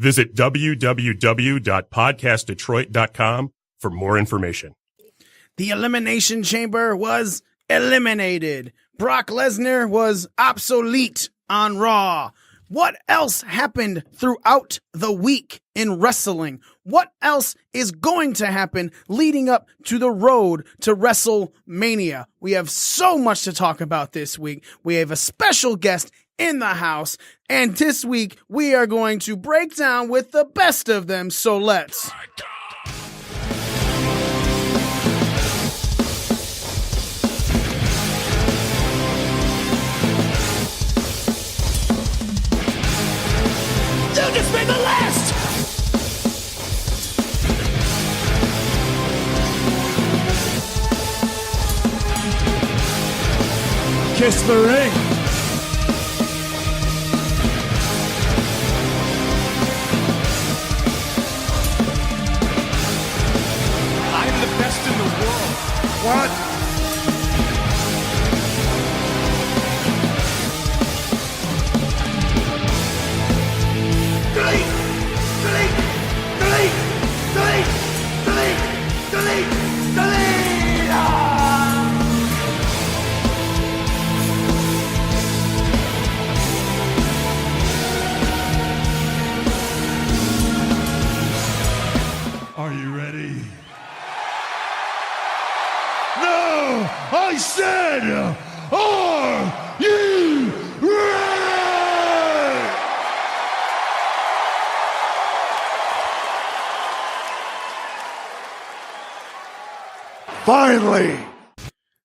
Visit www.podcastdetroit.com for more information. The Elimination Chamber was eliminated. Brock Lesnar was obsolete on Raw. What else happened throughout the week in wrestling? What else is going to happen leading up to the road to WrestleMania? We have so much to talk about this week. We have a special guest in the house, and this week we are going to break down with the best of them. So let's... You just made the list! Kiss the ring. I'm the best in the world. What? Are you ready? No! I said, are you ready? Finally!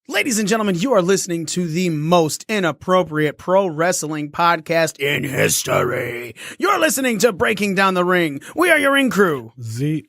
Ladies and gentlemen, you are listening to the most inappropriate pro wrestling podcast in history. You're listening to Breaking Down the Ring. We are your ring crew. Z.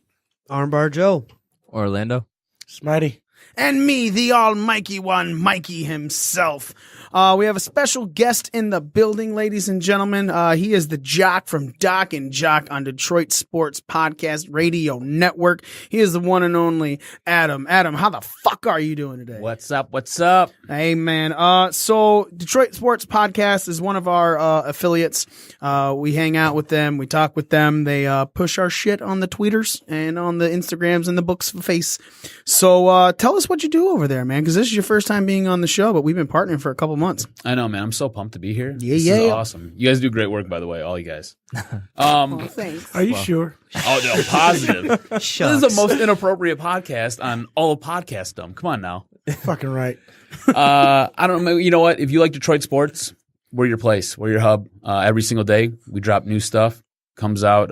Armbar Joe. Orlando. Smitey. And me, the almighty one, Mikey himself. We have a special guest in the building, ladies and gentlemen. He is the Jock from Doc and Jock on Detroit Sports Podcast Radio Network. He is the one and only Adam. Adam, how the fuck are you doing today? What's up? What's up? Hey, man. So Detroit Sports Podcast is one of our affiliates. We hang out with them. We talk with them. They push our shit on the tweeters and on the Instagrams and the books of face. So tell us what you do over there, man, because this is your first time being on the show, but we've been partnering for a couple months. I know, man. I'm so pumped to be here. Yeah, this yeah. is awesome. You guys do great work, by the way, all you guys. Thanks. Are you sure? Oh, no, positive. Shucks. This is the most inappropriate podcast on all of podcastdom. Come on now. Fucking right. I don't know. You know what? If you like Detroit sports, we're your place. We're your hub. Every single day, we drop new stuff. Comes out.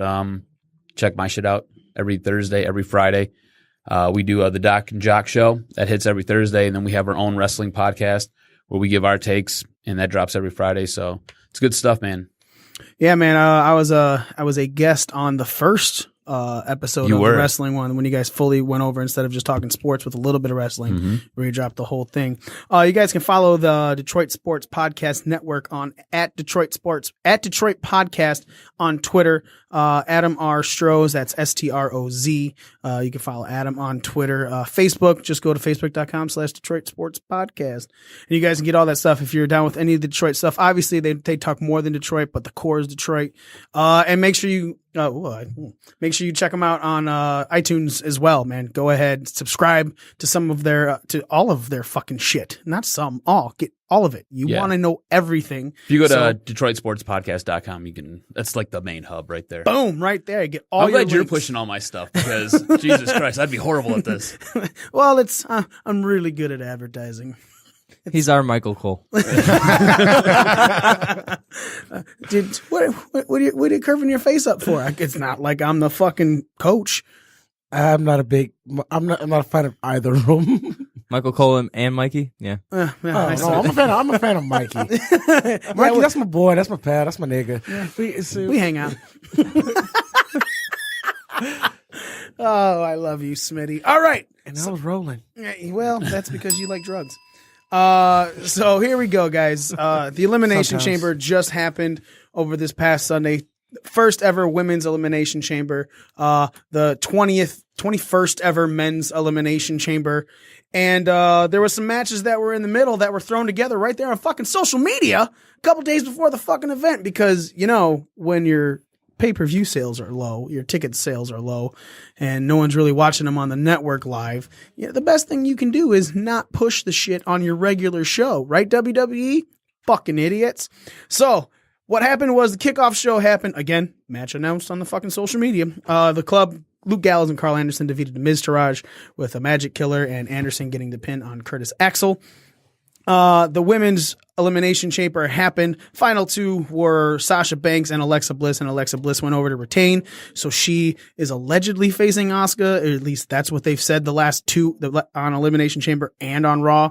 Check my shit out every Thursday, every Friday. We do the Doc and Jock show that hits every Thursday, and then we have our own wrestling podcast where we give our takes, and that drops every Friday. So it's good stuff, man. Yeah, man. I was a guest on the first episode of the wrestling one when you guys fully went over instead of just talking sports with a little bit of wrestling, where you dropped the whole thing. You guys can follow the Detroit Sports Podcast Network on at Detroit Podcast on Twitter. Adam R. Stroz, that's STROZ. You can follow Adam on Twitter. Facebook, just go to facebook.com/Detroit Sports Podcast. And you guys can get all that stuff if you're down with any of the Detroit stuff. Obviously, they talk more than Detroit, but the core is Detroit. And make sure you check them out on iTunes as well, man. Go ahead, subscribe to some of their to all of their fucking shit. Not some, all. Get all of it. You want to know everything. If you go to DetroitSportsPodcast.com, you can. That's like the main hub right there. Boom, right there. You get all. I'm your glad you're links. pushing all my stuff because Jesus Christ, I'd be horrible at this. Well, I'm really good at advertising. He's our Michael Cole. Dude, what are you curving your face up for? It's not like I'm the fucking coach. I'm not a fan of either of them. Michael Cole and Mikey? Yeah. Yeah, I'm a fan of Mikey. Mikey, that's my boy. That's my pal. That's my nigga. Yeah. We hang out. Oh, I love you, Smitty. All right. And I was rolling. Well, that's because you like drugs. So here we go, guys. The Elimination Chamber just happened over this past Sunday. First ever women's Elimination Chamber. The 21st ever men's Elimination Chamber. And there were some matches that were in the middle that were thrown together right there on fucking social media a couple days before the fucking event because, you know, when you're pay-per-view sales are low, your ticket sales are low, and no one's really watching them on the network live, the best thing you can do is not push the shit on your regular show, right, WWE? Fucking idiots. So, what happened was the kickoff show happened. Again, match announced on the fucking social media. The club, Luke Gallows and Carl Anderson defeated the Miz Taraj with a Magic Killer and Anderson getting the pin on Curtis Axel. The women's elimination chamber happened. Final two were Sasha Banks and Alexa Bliss went over to retain. So she is allegedly facing Asuka, or at least that's what they've said the last two on Elimination Chamber and on Raw.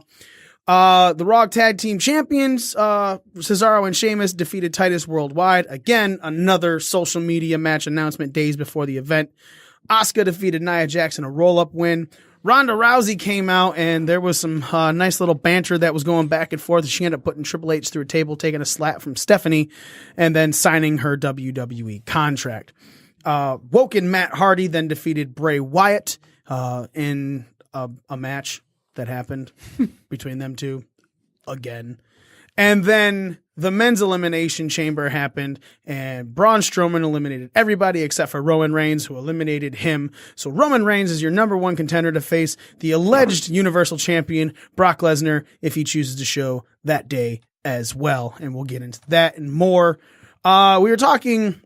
The Raw Tag Team Champions, Cesaro and Sheamus defeated Titus Worldwide. Again, another social media match announcement days before the event. Asuka defeated Nia Jax in a roll-up win. Ronda Rousey came out, and there was some nice little banter that was going back and forth. She ended up putting Triple H through a table, taking a slap from Stephanie, and then signing her WWE contract. Woken Matt Hardy then defeated Bray Wyatt in a match that happened between them two again. And then the men's elimination chamber happened, and Braun Strowman eliminated everybody except for Roman Reigns, who eliminated him. So Roman Reigns is your number one contender to face the alleged Universal Champion, Brock Lesnar, if he chooses to show that day as well. And we'll get into that and more. We were talking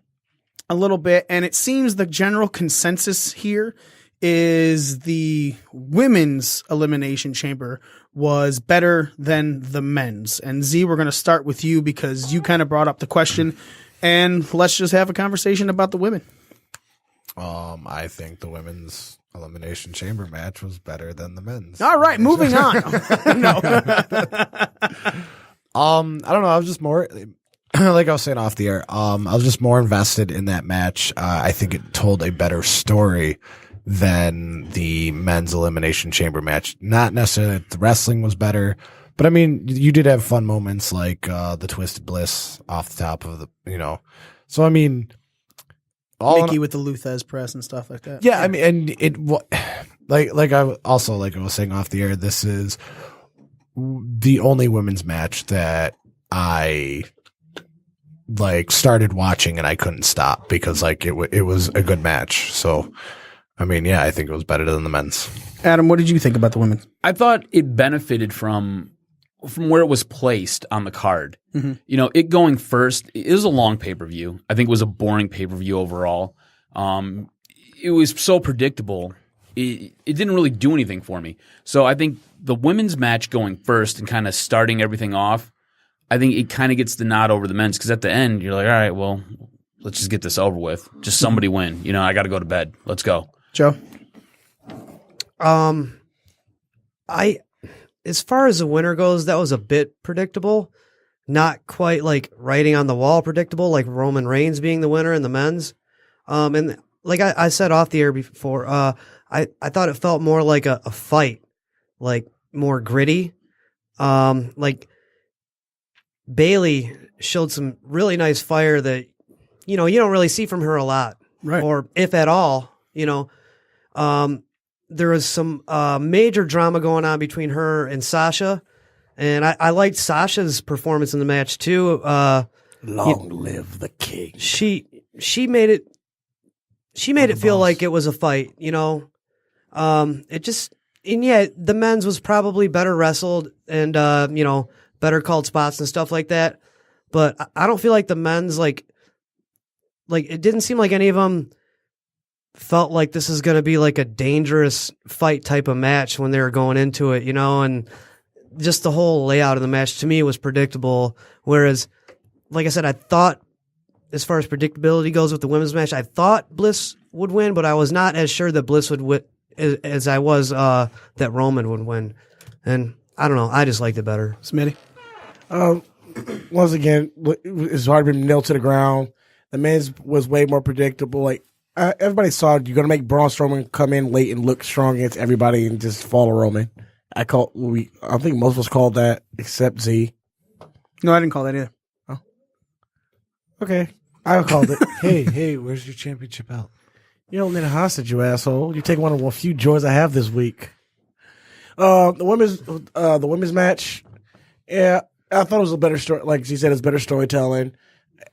a little bit, and it seems the general consensus here is the women's elimination chamber was better than the men's. And Z, we're going to start with you because you kind of brought up the question, and let's just have a conversation about the women. I think the women's elimination chamber match was better than the men's. All right, moving on. No. I don't know. I was just more like I was saying off the air. I was just more invested in that match. I think it told a better story than the men's elimination chamber match. Not necessarily that the wrestling was better, but I mean, you did have fun moments like the Twisted Bliss off the top of the, So I mean, Mickey with the Luthez press and stuff like that. Yeah, I mean, and it like I was saying off the air, this is the only women's match that I started watching and I couldn't stop because it was a good match. So. I mean, yeah, I think it was better than the men's. Adam, what did you think about the women? I thought it benefited from where it was placed on the card. Mm-hmm. It going first, it was a long pay-per-view. I think it was a boring pay-per-view overall. It was so predictable. It didn't really do anything for me. So I think the women's match going first and kind of starting everything off, I think it kind of gets the nod over the men's because at the end, you're like, all right, well, let's just get this over with. Just somebody win. I got to go to bed. Let's go. Joe? As far as the winner goes, that was a bit predictable. Not quite like writing on the wall predictable, like Roman Reigns being the winner in the men's. And like I said off the air before, I thought it felt more like a fight, like more gritty. Like Bayley showed some really nice fire that, you don't really see from her a lot. Right. Or if at all, there was some major drama going on between her and Sasha, and I liked Sasha's performance in the match too. Long live the king. She made it feel like it was a fight. It just and yet the men's was probably better wrestled and better called spots and stuff like that. But I don't feel like the men's like it didn't seem like any of them felt like this is going to be like a dangerous fight type of match when they were going into it, and just the whole layout of the match to me was predictable. Whereas, like I said, I thought as far as predictability goes with the women's match, I thought Bliss would win, but I was not as sure that Bliss would win as I was that Roman would win. And I don't know. I just liked it better. Smitty? Once again, it's hard to be nailed to the ground. The men's was way more predictable. Like, everybody saw you're going to make Braun Strowman come in late and look strong against everybody and just follow Roman. I think most of us called that except Z. No, I didn't call that either. Oh. Okay. I called it. Hey, where's your championship belt? You don't need a hostage, you asshole. You take one of the few joys I have this week. The women's match, yeah, I thought it was a better story. Like she said, it's better storytelling.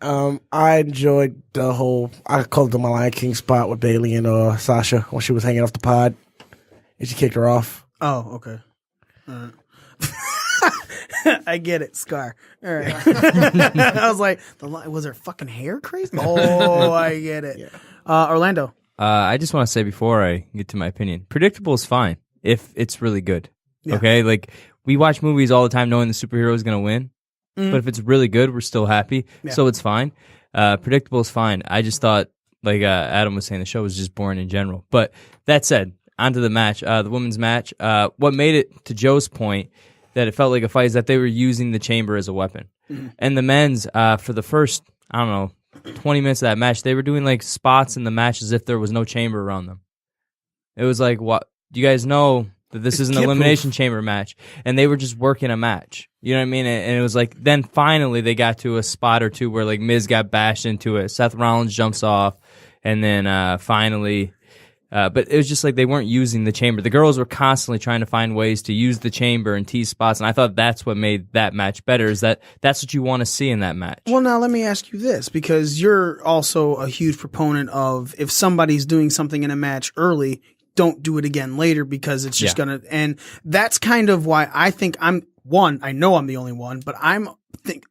I enjoyed the whole. I called it my Lion King spot with Bailey and Sasha when she was hanging off the pod, and she kicked her off. Oh, okay. I get it, Scar. All right. I was like, was her fucking hair crazy? Oh, I get it. Yeah. Orlando. I just want to say before I get to my opinion, predictable is fine if it's really good. Yeah. Okay, like we watch movies all the time knowing the superhero is going to win, but if it's really good, we're still happy, so it's fine. Predictable is fine. I just thought, like Adam was saying, the show was just boring in general. But that said, onto the match, the women's match. What made it, to Joe's point, that it felt like a fight is that they were using the chamber as a weapon. And the men's, for the first, 20 minutes of that match, they were doing like spots in the match as if there was no chamber around them. It was like, what? Do you guys know that this is an elimination chamber match? And they were just working a match. You know what I mean? And it was like, then finally they got to a spot or two where like Miz got bashed into it. Seth Rollins jumps off. And then finally... but it was just like they weren't using the chamber. The girls were constantly trying to find ways to use the chamber and tease spots, and I thought that's what made that match better, is that's what you want to see in that match. Well, now let me ask you this, because you're also a huge proponent of if somebody's doing something in a match early, don't do it again later because it's just going to – and that's kind of why I think I know I'm the only one, but I'm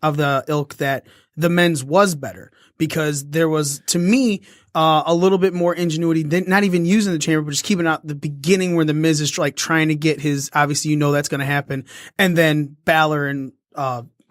of the ilk that the men's was better because there was, to me – a little bit more ingenuity, not even using the chamber, but just keeping out the beginning where the Miz is like trying to get his, obviously that's going to happen. And then Balor and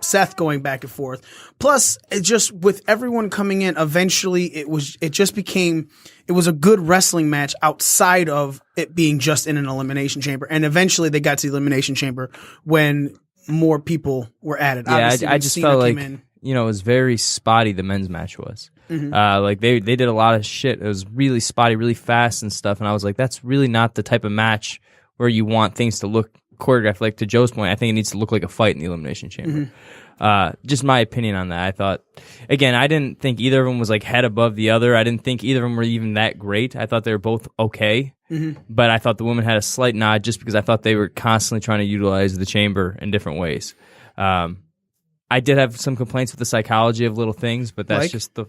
Seth going back and forth. Plus, it just, with everyone coming in, eventually it was a good wrestling match outside of it being just in an elimination chamber. And eventually they got to the elimination chamber when more people were added. Yeah, I just felt like, it was very spotty, the men's match was. Like they did a lot of shit. It was really spotty, really fast and stuff. And I was like, that's really not the type of match where you want things to look choreographed. Like to Joe's point, I think it needs to look like a fight in the elimination chamber. Just my opinion on that. I thought, again, I didn't think either of them was like head above the other. I didn't think either of them were even that great. I thought they were both okay. But I thought the women had a slight nod just because I thought they were constantly trying to utilize the chamber in different ways. I did have some complaints with the psychology of little things, but that's just the...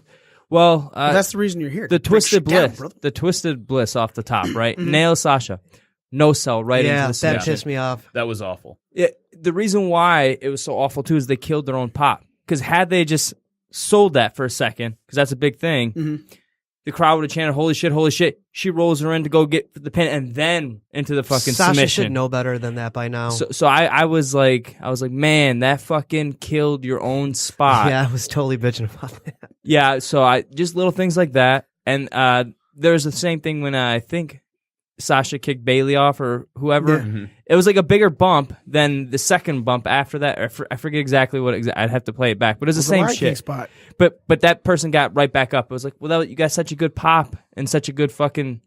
Well, that's the reason you're here. The twisted bliss off the top, right? Nail Sasha, no sell right into the submission. That pissed me off. That was awful. The reason why it was so awful too is they killed their own pop. Because had they just sold that for a second, because that's a big thing, the crowd would have chanted, "Holy shit, holy shit!" She rolls her in to go get the pin, and then into the fucking Sasha submission. should know better than that by now. So I was like, man, that fucking killed your own spot. Yeah, I was totally bitching about that. Yeah, so I just little things like that, and there's the same thing when I think Sasha kicked Bailey off or whoever. Yeah. It was like a bigger bump than the second bump after that. I forget exactly what I'd have to play it back, but it was the same shit. Spot. But that person got right back up. It was like, well, you got such a good pop and such a good fucking.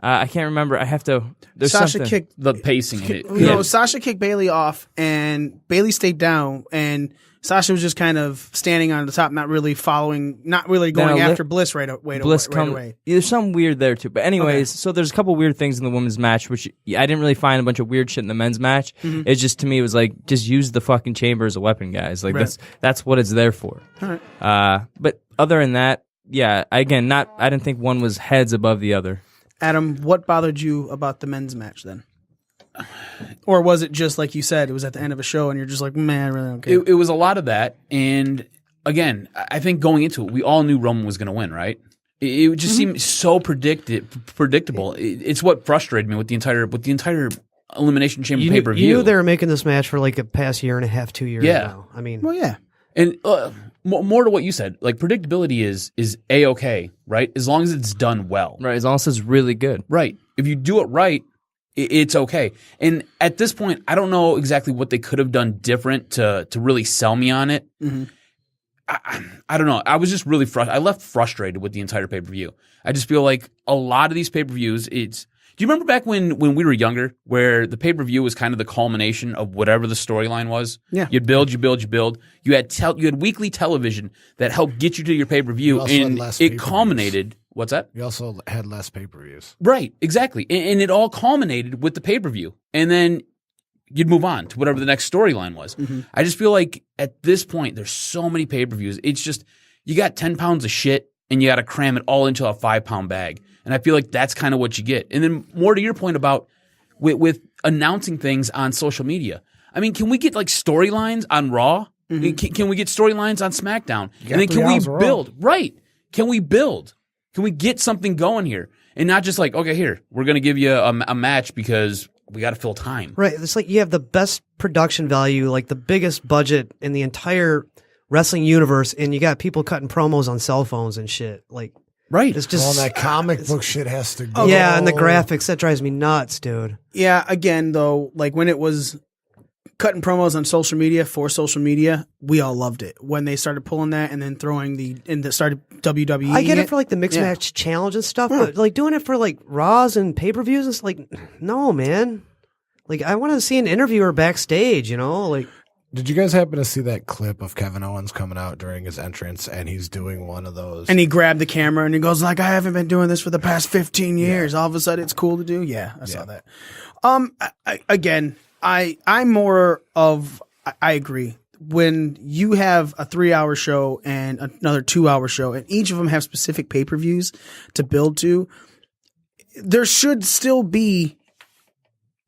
I can't remember. I have to. There's Sasha something. kicked The pacing. Sasha kicked Bailey off, and Bailey stayed down, and Sasha was just kind of standing on the top, not really following, not really going after Bliss right away. There's something weird there too. But anyways, so there's a couple weird things in the women's match, which I didn't really find a bunch of weird shit in the men's match. It's just, to me, it was like, just use the fucking chamber as a weapon, guys. Like that's what it's there for. All right. But other than that, yeah, I didn't think one was heads above the other. Adam, what bothered you about the men's match then? Or was it just like you said, it was at the end of a show and you're just like, man, I really don't care? It was a lot of that. And again, I think going into it, we all knew Roman was going to win, right? It just seemed so predictable. It's what frustrated me with the entire Elimination Chamber pay-per-view. You knew they were making this match for like a past year and a half, 2 years now. I mean, well, yeah. And more to what you said, like predictability is A-okay, right? As long as it's done well. Right, as long as it's really good. Right. If you do it right, it's okay. And at this point, I don't know exactly what they could have done different to really sell me on it. I don't know. I was just really frustrated. I left frustrated with the entire pay-per-view. I just feel like a lot of these pay-per-views, do you remember back when we were younger, where the pay-per-view was kind of the culmination of whatever the storyline was? Yeah. You'd build. You had weekly television that helped get you to your pay-per-view, and it culminated. What's that? We also had less pay-per-views. Right, exactly. And it all culminated with the pay-per-view. And then you'd move on to whatever the next storyline was. I just feel like at this point, there's so many pay-per-views. It's just, you got 10 pounds of shit and you got to cram it all into a 5-pound bag. And I feel like that's kind of what you get. And then more to your point about with announcing things on social media. I mean, can we get like storylines on Raw? Mm-hmm. Can we get storylines on SmackDown? And then can we build? Right. Can we build? Can we get something going here? And not just like, okay, here, we're going to give you a match because we got to fill time. Right. It's like you have the best production value, like the biggest budget in the entire wrestling universe, and you got people cutting promos on cell phones and shit. Like, right. It's just all that comic book shit has to go. Yeah, and the graphics, that drives me nuts, dude. Yeah, again, though, like when it was cutting promos on social media for social media, we all loved it. When they started pulling that and then throwing started WWE. I get it for like the mixed match challenge and stuff, but like doing it for like Raws and pay-per-views, it's like, no, man. Like I want to see an interviewer backstage, you know? Like, did you guys happen to see that clip of Kevin Owens coming out during his entrance and he's doing one of those? And he grabbed the camera and he goes like, I haven't been doing this for the past 15 years. All of a sudden it's cool to do. Yeah, I saw that. I agree. When you have a 3-hour show and another 2-hour show, and each of them have specific pay-per-views to build to, there should still be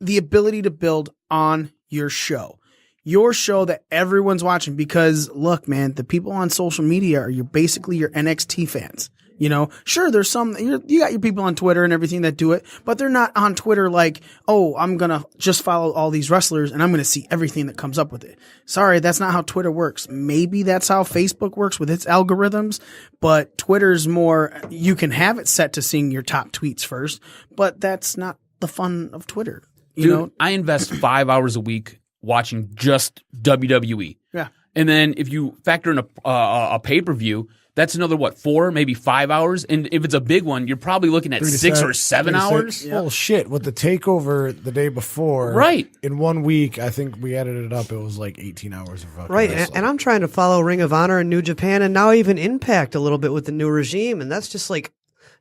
the ability to build on your show that everyone's watching. Because look, man, the people on social media are basically your NXT fans. You know, sure, there's you got your people on Twitter and everything that do it, but they're not on Twitter like, oh, I'm going to just follow all these wrestlers and I'm going to see everything that comes up with it. Sorry, that's not how Twitter works. Maybe that's how Facebook works with its algorithms, but Twitter's more, you can have it set to seeing your top tweets first, but that's not the fun of Twitter. You know, I invest 5 hours a week watching just WWE. Yeah. And then if you factor in a pay-per-view, that's another, 4, maybe 5 hours? And if it's a big one, you're probably looking at 6 or 7 hours? Yeah. Oh, shit. With the takeover the day before. Right. In 1 week, I think we added it up. It was like 18 hours of fucking wrestling. And I'm trying to follow Ring of Honor and New Japan and now even Impact a little bit with the new regime. And that's just like,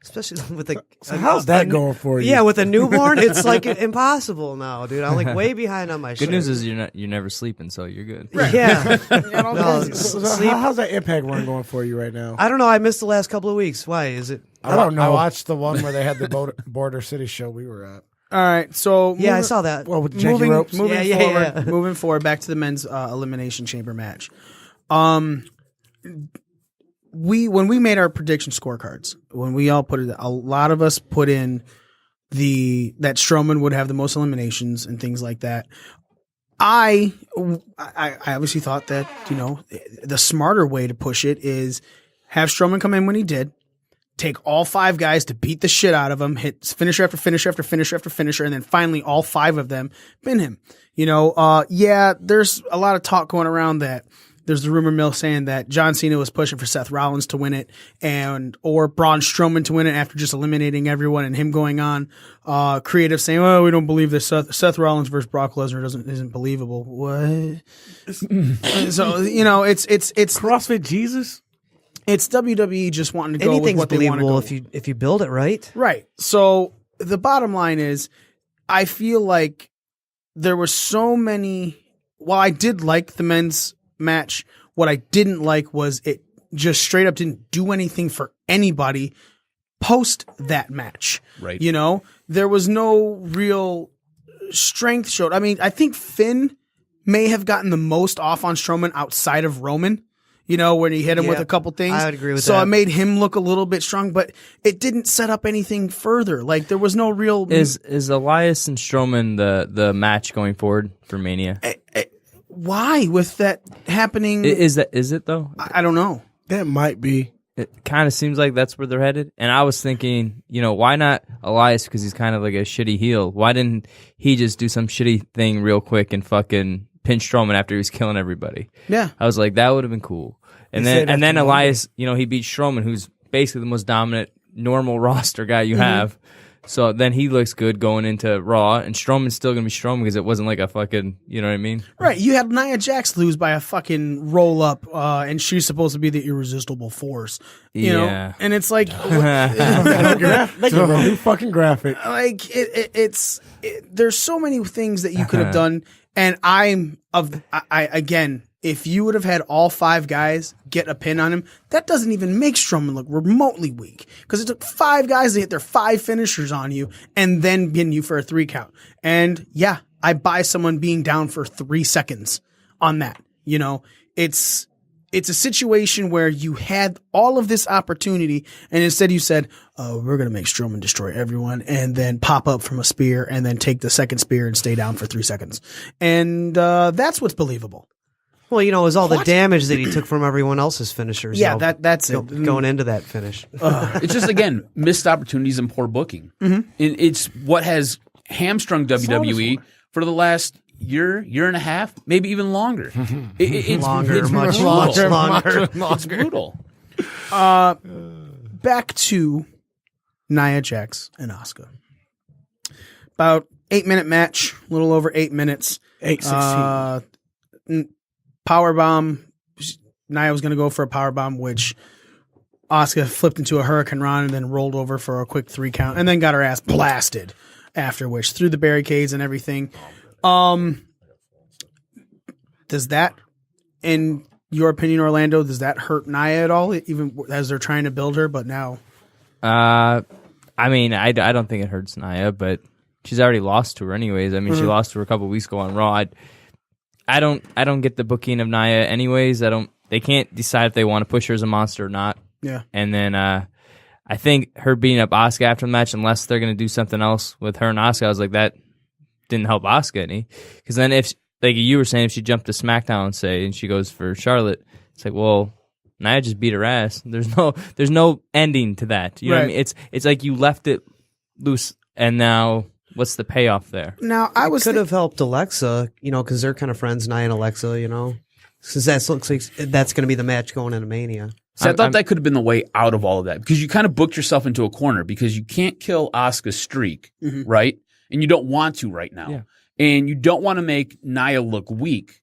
especially with the... So how's that going for you? Yeah, with a newborn, it's like impossible now, dude. I'm like way behind on my shit. Good news is you're never sleeping, so you're good. Right. Yeah. So how's that Impact run going for you right now? I don't know. I missed the last couple of weeks. Why is it? I don't know. I watched the one where they had the Border City show we were at. All right, so I saw that. Well, with janky ropes. Moving forward, back to the men's elimination chamber match. When we made our prediction scorecards, when we all put it, a lot of us put in that Strowman would have the most eliminations and things like that. I obviously thought that, you know, the smarter way to push it is have Strowman come in when he did, take all 5 guys to beat the shit out of him, hit finisher after finisher after finisher after finisher, and then finally all 5 of them pin him. You know, there's a lot of talk going around that there's the rumor mill saying that John Cena was pushing for Seth Rollins to win it or Braun Strowman to win it after just eliminating everyone and him going on creative saying, "Oh, we don't believe this. Seth Rollins versus Brock Lesnar isn't believable." What? So, you know, it's CrossFit Jesus. It's WWE just wanting to go Anything's with what they want to go. if you build it right. Right. So the bottom line is, I feel like there were so many. While I did like the men's match, what I didn't like was it just straight up didn't do anything for anybody post that match. Right. You know, there was no real strength showed. I mean, I think Finn may have gotten the most off on Strowman outside of Roman, you know, when he hit him with a couple things. I would agree with that. So it made him look a little bit strong, but it didn't set up anything further. Like there was no real. Is Elias and Strowman the match going forward for Mania? Why with that happening? Is it though? I don't know. That might be. It kind of seems like that's where they're headed. And I was thinking, you know, why not Elias, because he's kind of like a shitty heel. Why didn't he just do some shitty thing real quick and fucking pinch Strowman after he was killing everybody? Yeah. I was like, that would have been cool. And then Elias, you know, he beat Strowman, who's basically the most dominant normal roster guy you have. So then he looks good going into Raw, and Strowman's still going to be Strowman because it wasn't like a fucking, you know what I mean? Right. You had Nia Jax lose by a fucking roll-up, and she's supposed to be the irresistible force. You know? And it's like... a new fucking graphic. Like, there's so many things that you could have done, and again, if you would have had all 5 guys get a pin on him, that doesn't even make Strowman look remotely weak. Because it took 5 guys to hit their 5 finishers on you and then pin you for a 3 count. And yeah, I buy someone being down for 3 seconds on that. You know, it's a situation where you had all of this opportunity and instead you said, oh, we're going to make Strowman destroy everyone and then pop up from a spear and then take the second spear and stay down for 3 seconds. And that's what's believable. Well, you know, it was all the damage that he took from everyone else's finishers. Yeah, you know, that's it. Going into that finish. It's just, again, missed opportunities and poor booking. It's what has hamstrung WWE for the last year and a half, maybe even longer. It's Longer, it's much brutal. longer. It's brutal. Back to Nia Jax and Asuka. About 8-minute match, a little over 8 minutes. 8:16. Powerbomb. Nia was going to go for a powerbomb, which Asuka flipped into a Hurricane Run and then rolled over for a quick 3 count and then got her ass blasted after which through the barricades and everything. Does that, in your opinion, Orlando, does that hurt Nia at all, even as they're trying to build her, but now? I mean, I don't think it hurts Nia, but she's already lost to her anyways. I mean, she lost to her a couple weeks ago on Raw. I don't get the booking of Nia anyways. They can't decide if they want to push her as a monster or not. Yeah. And then I think her beating up Asuka after the match, unless they're going to do something else with her and Asuka, I was like, that didn't help Asuka any. Because then if, like you were saying, if she jumped to SmackDown, say, and she goes for Charlotte, it's like, well, Nia just beat her ass. There's no ending to that. You know what I mean? It's like you left it loose, and now what's the payoff there? Now Could have helped Alexa, you know, because they're kind of friends, Nia and Alexa, you know, because that looks like that's going to be the match going into Mania. See, I thought that could have been the way out of all of that because you kind of booked yourself into a corner because you can't kill Asuka's streak, right? And you don't want to right now. Yeah. And you don't want to make Nia look weak.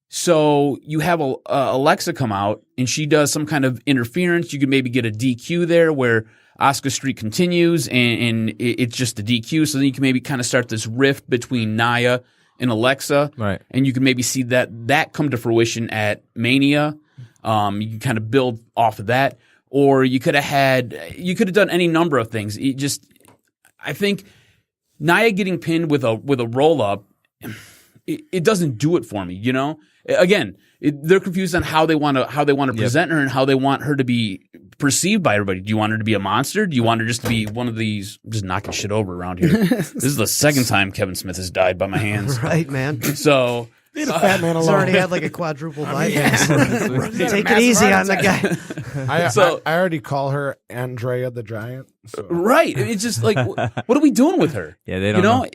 So you have Alexa come out and she does some kind of interference. You could maybe get a DQ there where Asuka's streak continues and it's just a DQ. So then you can maybe kind of start this rift between Nia and Alexa. Right. And you can maybe see that come to fruition at Mania. You can kind of build off of that. Or you could have done any number of things. I think Nia getting pinned with a roll up, it doesn't do it for me. You know, again, they're confused on how they want to present her and how they want her to be perceived by everybody. Do you want her to be a monster? Do you want her just to be one of these? I'm just knocking shit over around here. This is the second time Kevin Smith has died by my hands. Right, man. So. Leave the fat man He's alone. already had like a quadruple bypass. Take it easy on the guy. I already call her Andrea the Giant. So. Right. It's just like, what are we doing with her? Yeah, they don't know.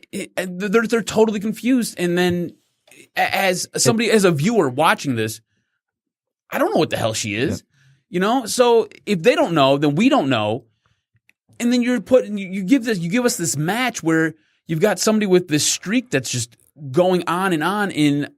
They're totally confused. And then as somebody, as a viewer watching this, I don't know what the hell she is. Yep. You know? So if they don't know, then we don't know. And then you give us this match where you've got somebody with this streak that's just going on and on.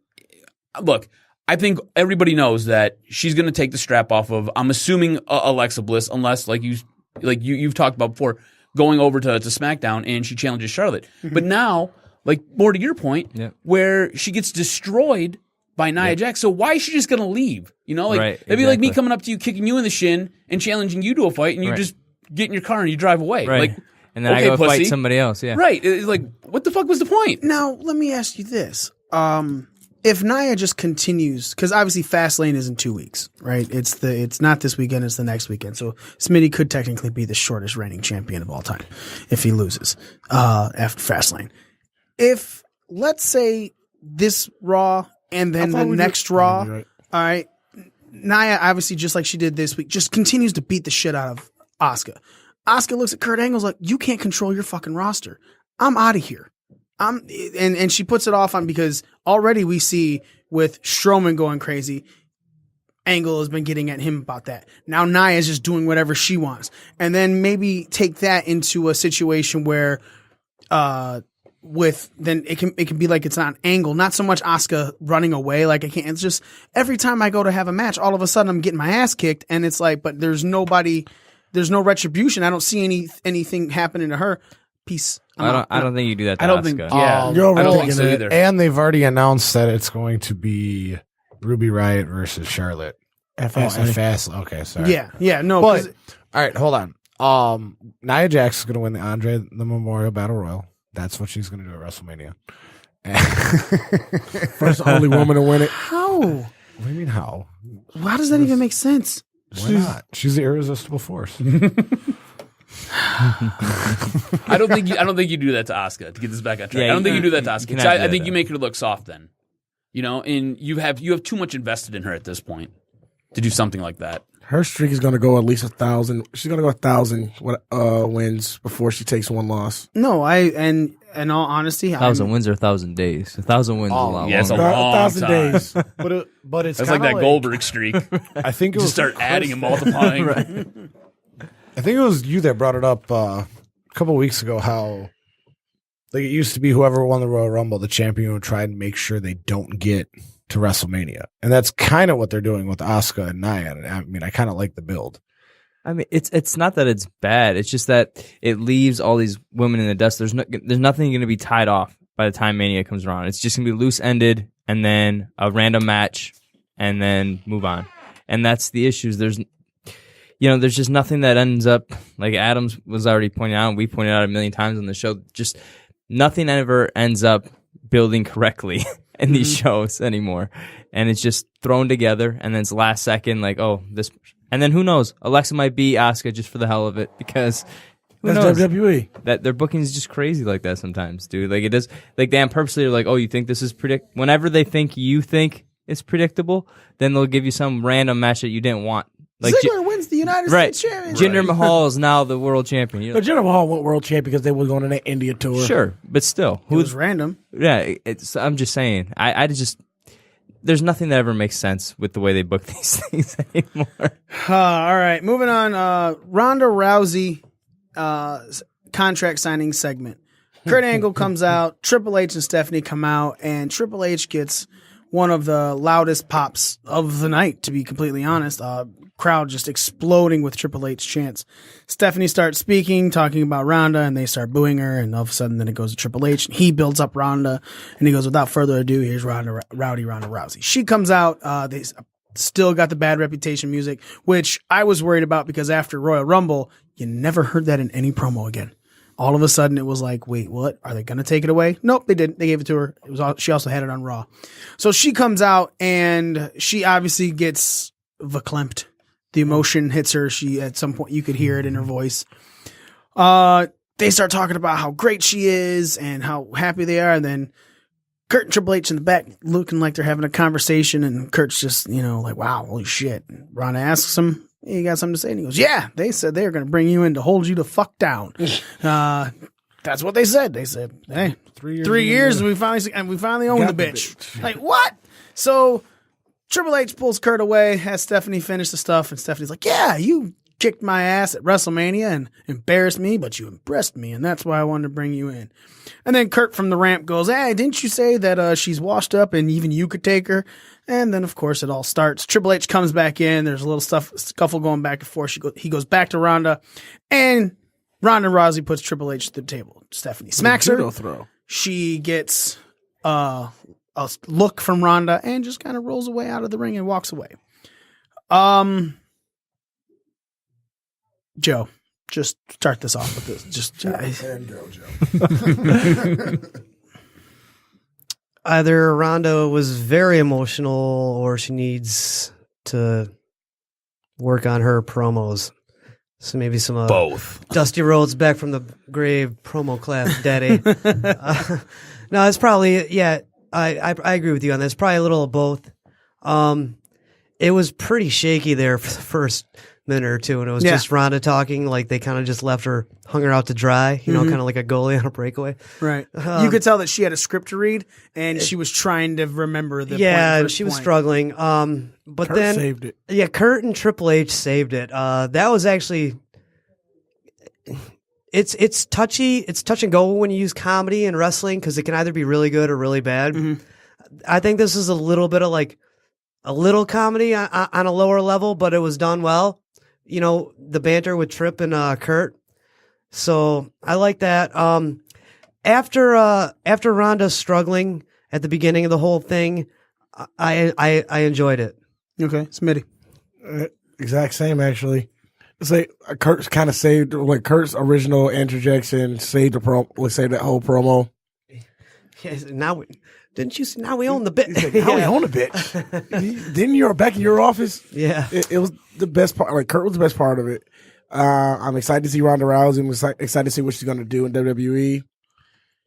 Look, I think everybody knows that she's going to take the strap off of, I'm assuming, Alexa Bliss, unless you've talked about before, going over to SmackDown and she challenges Charlotte. But now, like more to your point, where she gets destroyed by Nia Jax. So why is she just going to leave? You know, like it'd be like me coming up to you, kicking you in the shin, and challenging you to a fight, and you just get in your car and you drive away. Right. Like, and then okay, I go pussy. fight somebody else. Yeah. Right. It's like, what the fuck was the point? Now, let me ask you this. If Nia just continues, because obviously Fastlane is in 2 weeks, right? It's not this weekend, it's the next weekend. So Smitty could technically be the shortest reigning champion of all time if he loses after Fastlane. If, let's say, this Raw and then the next Raw, all right, Nia, obviously, just like she did this week, just continues to beat the shit out of Asuka. Asuka looks at Kurt Angle's like, you can't control your fucking roster. I'm out of here. And she puts it off on because already we see with Strowman going crazy, Angle has been getting at him about that. Now Nia is just doing whatever she wants. And then maybe take that into a situation where then it can be like it's not Angle, not so much Asuka running away. Like it's just every time I go to have a match, all of a sudden I'm getting my ass kicked and it's like, but there's no retribution. I don't see anything happening to her. Peace. I don't think you do that to I don't Asuka. think. Yeah, You're I don't think overthinking so it. either. And they've already announced that it's going to be Ruby Riott versus Charlotte. At Fastlane. Fastlane. Okay, sorry. Yeah, no. But 'cause- all right, hold on. Nia Jax is going to win the Andre the Memorial Battle Royal. That's what she's going to do at WrestleMania. First only woman to win it. how? What do you mean how? How does that even make sense? Why not? She's the irresistible force. I don't think you do that to Asuka to get this back on track. Yeah, I don't think you do that to you Asuka. cannot do I that think to you her. make her look soft then. And you have too much invested in her at this point to do something like that. Her streak is going to go at least 1,000. She's going to go 1,000 wins before she takes one loss. No, in all honesty, 1,000 wins or 1,000 days. 1,000 wins is a lot yeah, it's a longer. long 1,000 time. days. But it's That's like kinda that Goldberg streak. I think it Just was start adding and multiplying. I think it was you that brought it up a couple weeks ago. How like it used to be whoever won the Royal Rumble, the champion would try and make sure they don't get to WrestleMania, and that's kind of what they're doing with Asuka and Nia. I mean, I kind of like the build. I mean, it's not that it's bad. It's just that it leaves all these women in the dust. There's nothing going to be tied off by the time Mania comes around. It's just going to be loose ended, and then a random match, and then move on. And that's the issues. There's just nothing that ends up like Adams was already pointing out, and we pointed out a million times on the show. Just nothing ever ends up building correctly in these shows anymore, and it's just thrown together, and then it's last second, like, oh, this, and then who knows? Alexa might be Asuka just for the hell of it, because who That's knows? WWE. That their booking is just crazy like that sometimes, dude. Like it does, like they purposely are like, oh, you think this is whenever they think you think it's predictable, then they'll give you some random match that you didn't want. Like Ziggler wins the United right, States Championship. Jinder Mahal is now the world champion. You're But like, Jinder Mahal went world champion because they were going on an India tour. sure, but still, It was random. Yeah, I'm just saying. I just there's nothing that ever makes sense with the way they book these things anymore. All right, moving on. Ronda Rousey contract signing segment. Kurt Angle comes out. Triple H and Stephanie come out, and Triple H gets one of the loudest pops of the night. To be completely honest, crowd just exploding with Triple H chants. Stephanie starts speaking, talking about Ronda, and they start booing her. And all of a sudden, then it goes to Triple H. And he builds up Ronda, and he goes, "Without further ado, here's Ronda Rousey." She comes out. They still got the bad reputation music, which I was worried about because after Royal Rumble, you never heard that in any promo again. All of a sudden, it was like, wait, what? Are they going to take it away? Nope, they didn't. They gave it to her. She also had it on Raw. So she comes out, and she obviously gets verklempt. The emotion hits her. She, at some point, you could hear it in her voice. They start talking about how great she is and how happy they are. And then Kurt and Triple H in the back looking like they're having a conversation. And Kurt's just, like, wow, holy shit. And Ronda asks him, hey, you got something to say? And he goes, yeah, they said they were going to bring you in to hold you the fuck down. That's what they said. They said, hey, 3 years and we finally own the bitch. Like, what? So Triple H pulls Kurt away, has Stephanie finish the stuff, and Stephanie's like, yeah, you kicked my ass at WrestleMania and embarrassed me, but you impressed me, and that's why I wanted to bring you in. And then Kurt from the ramp goes, hey, didn't you say that she's washed up and even you could take her? And then, of course, it all starts. Triple H comes back in. There's a little scuffle going back and forth. He goes back to Ronda, and Ronda Rousey puts Triple H to the table. Stephanie smacks her. Throw. She gets a look from Ronda and just kind of rolls away out of the ring and walks away. Joe, just start this off with this. Either Ronda was very emotional or she needs to work on her promos. So maybe some Both. Dusty Rhodes back from the grave promo class, daddy. No, it's probably, yeah, I agree with you on that. It's probably a little of both. It was pretty shaky there for the first minute or two, and it was just Ronda talking, like they kind of just hung her out to dry, kind of like a goalie on a breakaway. Right. You could tell that she had a script to read, and she was trying to remember the and she was struggling. But Kurt then saved it. Yeah, Kurt and Triple H saved it. That was actually it's touchy. It's touch and go when you use comedy in wrestling because it can either be really good or really bad. Mm-hmm. I think this is a little bit of like a little comedy on a lower level, but it was done well. The banter with Tripp and Kurt. So I like that. After Ronda struggling at the beginning of the whole thing, I enjoyed it. Okay, Smitty. Exact same, actually. It's like Kurt's kind of saved, like Kurt's original interjection saved the saved that whole promo. Yes, now didn't you see? Now we own the bit. He's like, now we own the bitch. Didn't you back in your office? Yeah, it was the best part. Like Kurt was the best part of it. I'm excited to see Ronda Rousey. I'm excited to see what she's going to do in WWE.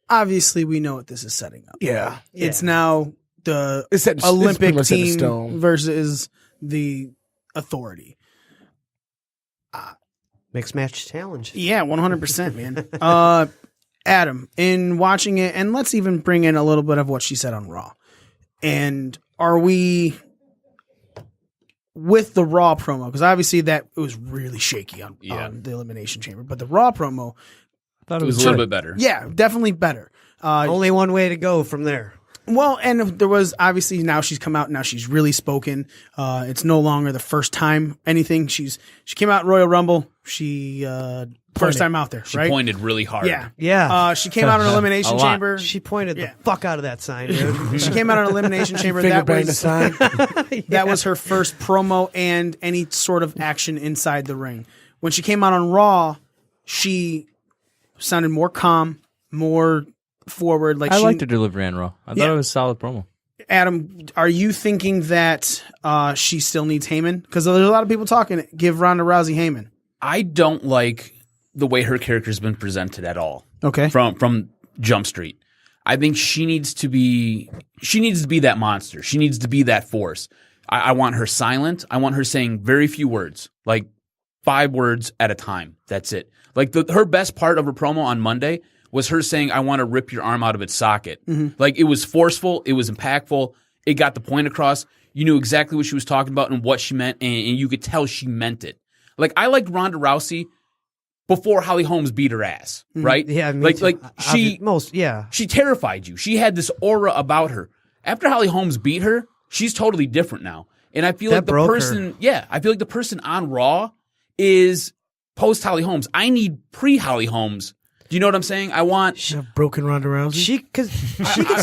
Obviously, we know what this is setting up. Yeah, It's now the it's Olympic it's team stone. versus the Authority. mixed match challenge. Yeah, 100%, man. Adam, in watching it, and let's even bring in a little bit of what she said on Raw. And are we with the Raw promo? Because obviously that it was really shaky on the Elimination Chamber, but the Raw promo, I thought it was a little bit better. Yeah, definitely better. Only one way to go from there. Well, and there was obviously now she's come out. Now she's really spoken. It's no longer the first time anything. She came out in Royal Rumble. She first time out there. She right? pointed really hard. Yeah. She came out in Elimination Chamber. She pointed the fuck out of that sign, dude. She came out in Elimination Chamber. Finger bang the sign. That was her first promo and any sort of action inside the ring. When she came out on Raw, she sounded more calm, more forward. Like I liked her delivery on Raw. I thought it was a solid promo. Adam, are you thinking that she still needs Heyman? Because there's a lot of people talking. Give Ronda Rousey Heyman. I don't like the way her character's been presented at all. Okay. From Jump Street. I think she needs to be that monster. She needs to be that force. I want her silent. I want her saying very few words, like 5 words at a time. That's it. Like her best part of her promo on Monday was her saying, I want to rip your arm out of its socket. Mm-hmm. Like, it was forceful. It was impactful. It got the point across. You knew exactly what she was talking about and what she meant, and you could tell she meant it. Like, I liked Ronda Rousey before Holly Holmes beat her ass, right? Yeah, me too. Like she terrified you. She had this aura about her. After Holly Holmes beat her, she's totally different now. And I feel like the person on Raw is post Holly Holmes. I need pre Holly Holmes. Do you know what I'm saying? I want broken Ronda Rousey. She could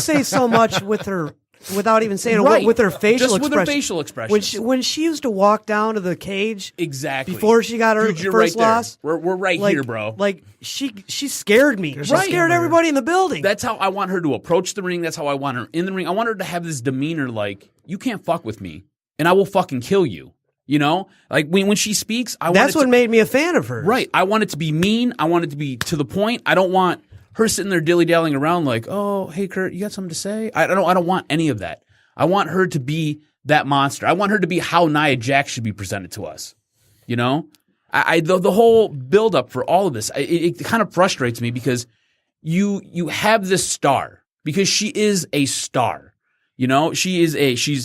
say so much with her without even saying it, with her facial just expression. with her facial expressions. When she used to walk down to the cage, exactly before she got her Dude, you're first right loss. We're right here, bro. Like she scared me. She scared everybody in the building. That's how I want her to approach the ring. That's how I want her in the ring. I want her to have this demeanor like, you can't fuck with me, and I will fucking kill you. You know, like when she speaks, that's what made me a fan of her. Right. I want it to be mean. I want it to be to the point. I don't want her sitting there dilly-dallying around like, oh, hey, Kurt, you got something to say? I don't want any of that. I want her to be that monster. I want her to be how Nia Jax should be presented to us. You know, the whole build-up for all of this, it kind of frustrates me because you have this star because she is a star. You know, she's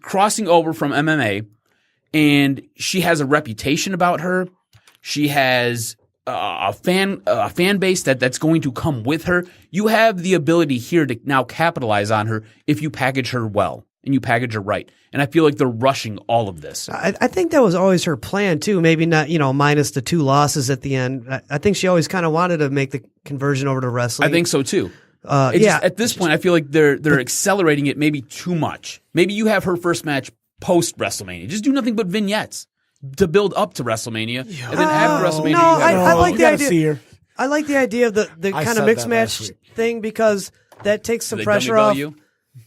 crossing over from MMA. And she has a reputation about her. She has a fan base that's going to come with her. You have the ability here to now capitalize on her if you package her well and you package her right. And I feel like they're rushing all of this. I think that was always her plan too. Maybe not, minus the 2 losses at the end. I think she always kind of wanted to make the conversion over to wrestling. I think so too. At this point, I feel like they're accelerating it maybe too much. Maybe you have her first match post WrestleMania. Just do nothing but vignettes to build up to WrestleMania, and then after WrestleMania, I like the idea. See her. I like the idea of the kind of mixed match thing because that takes some pressure off.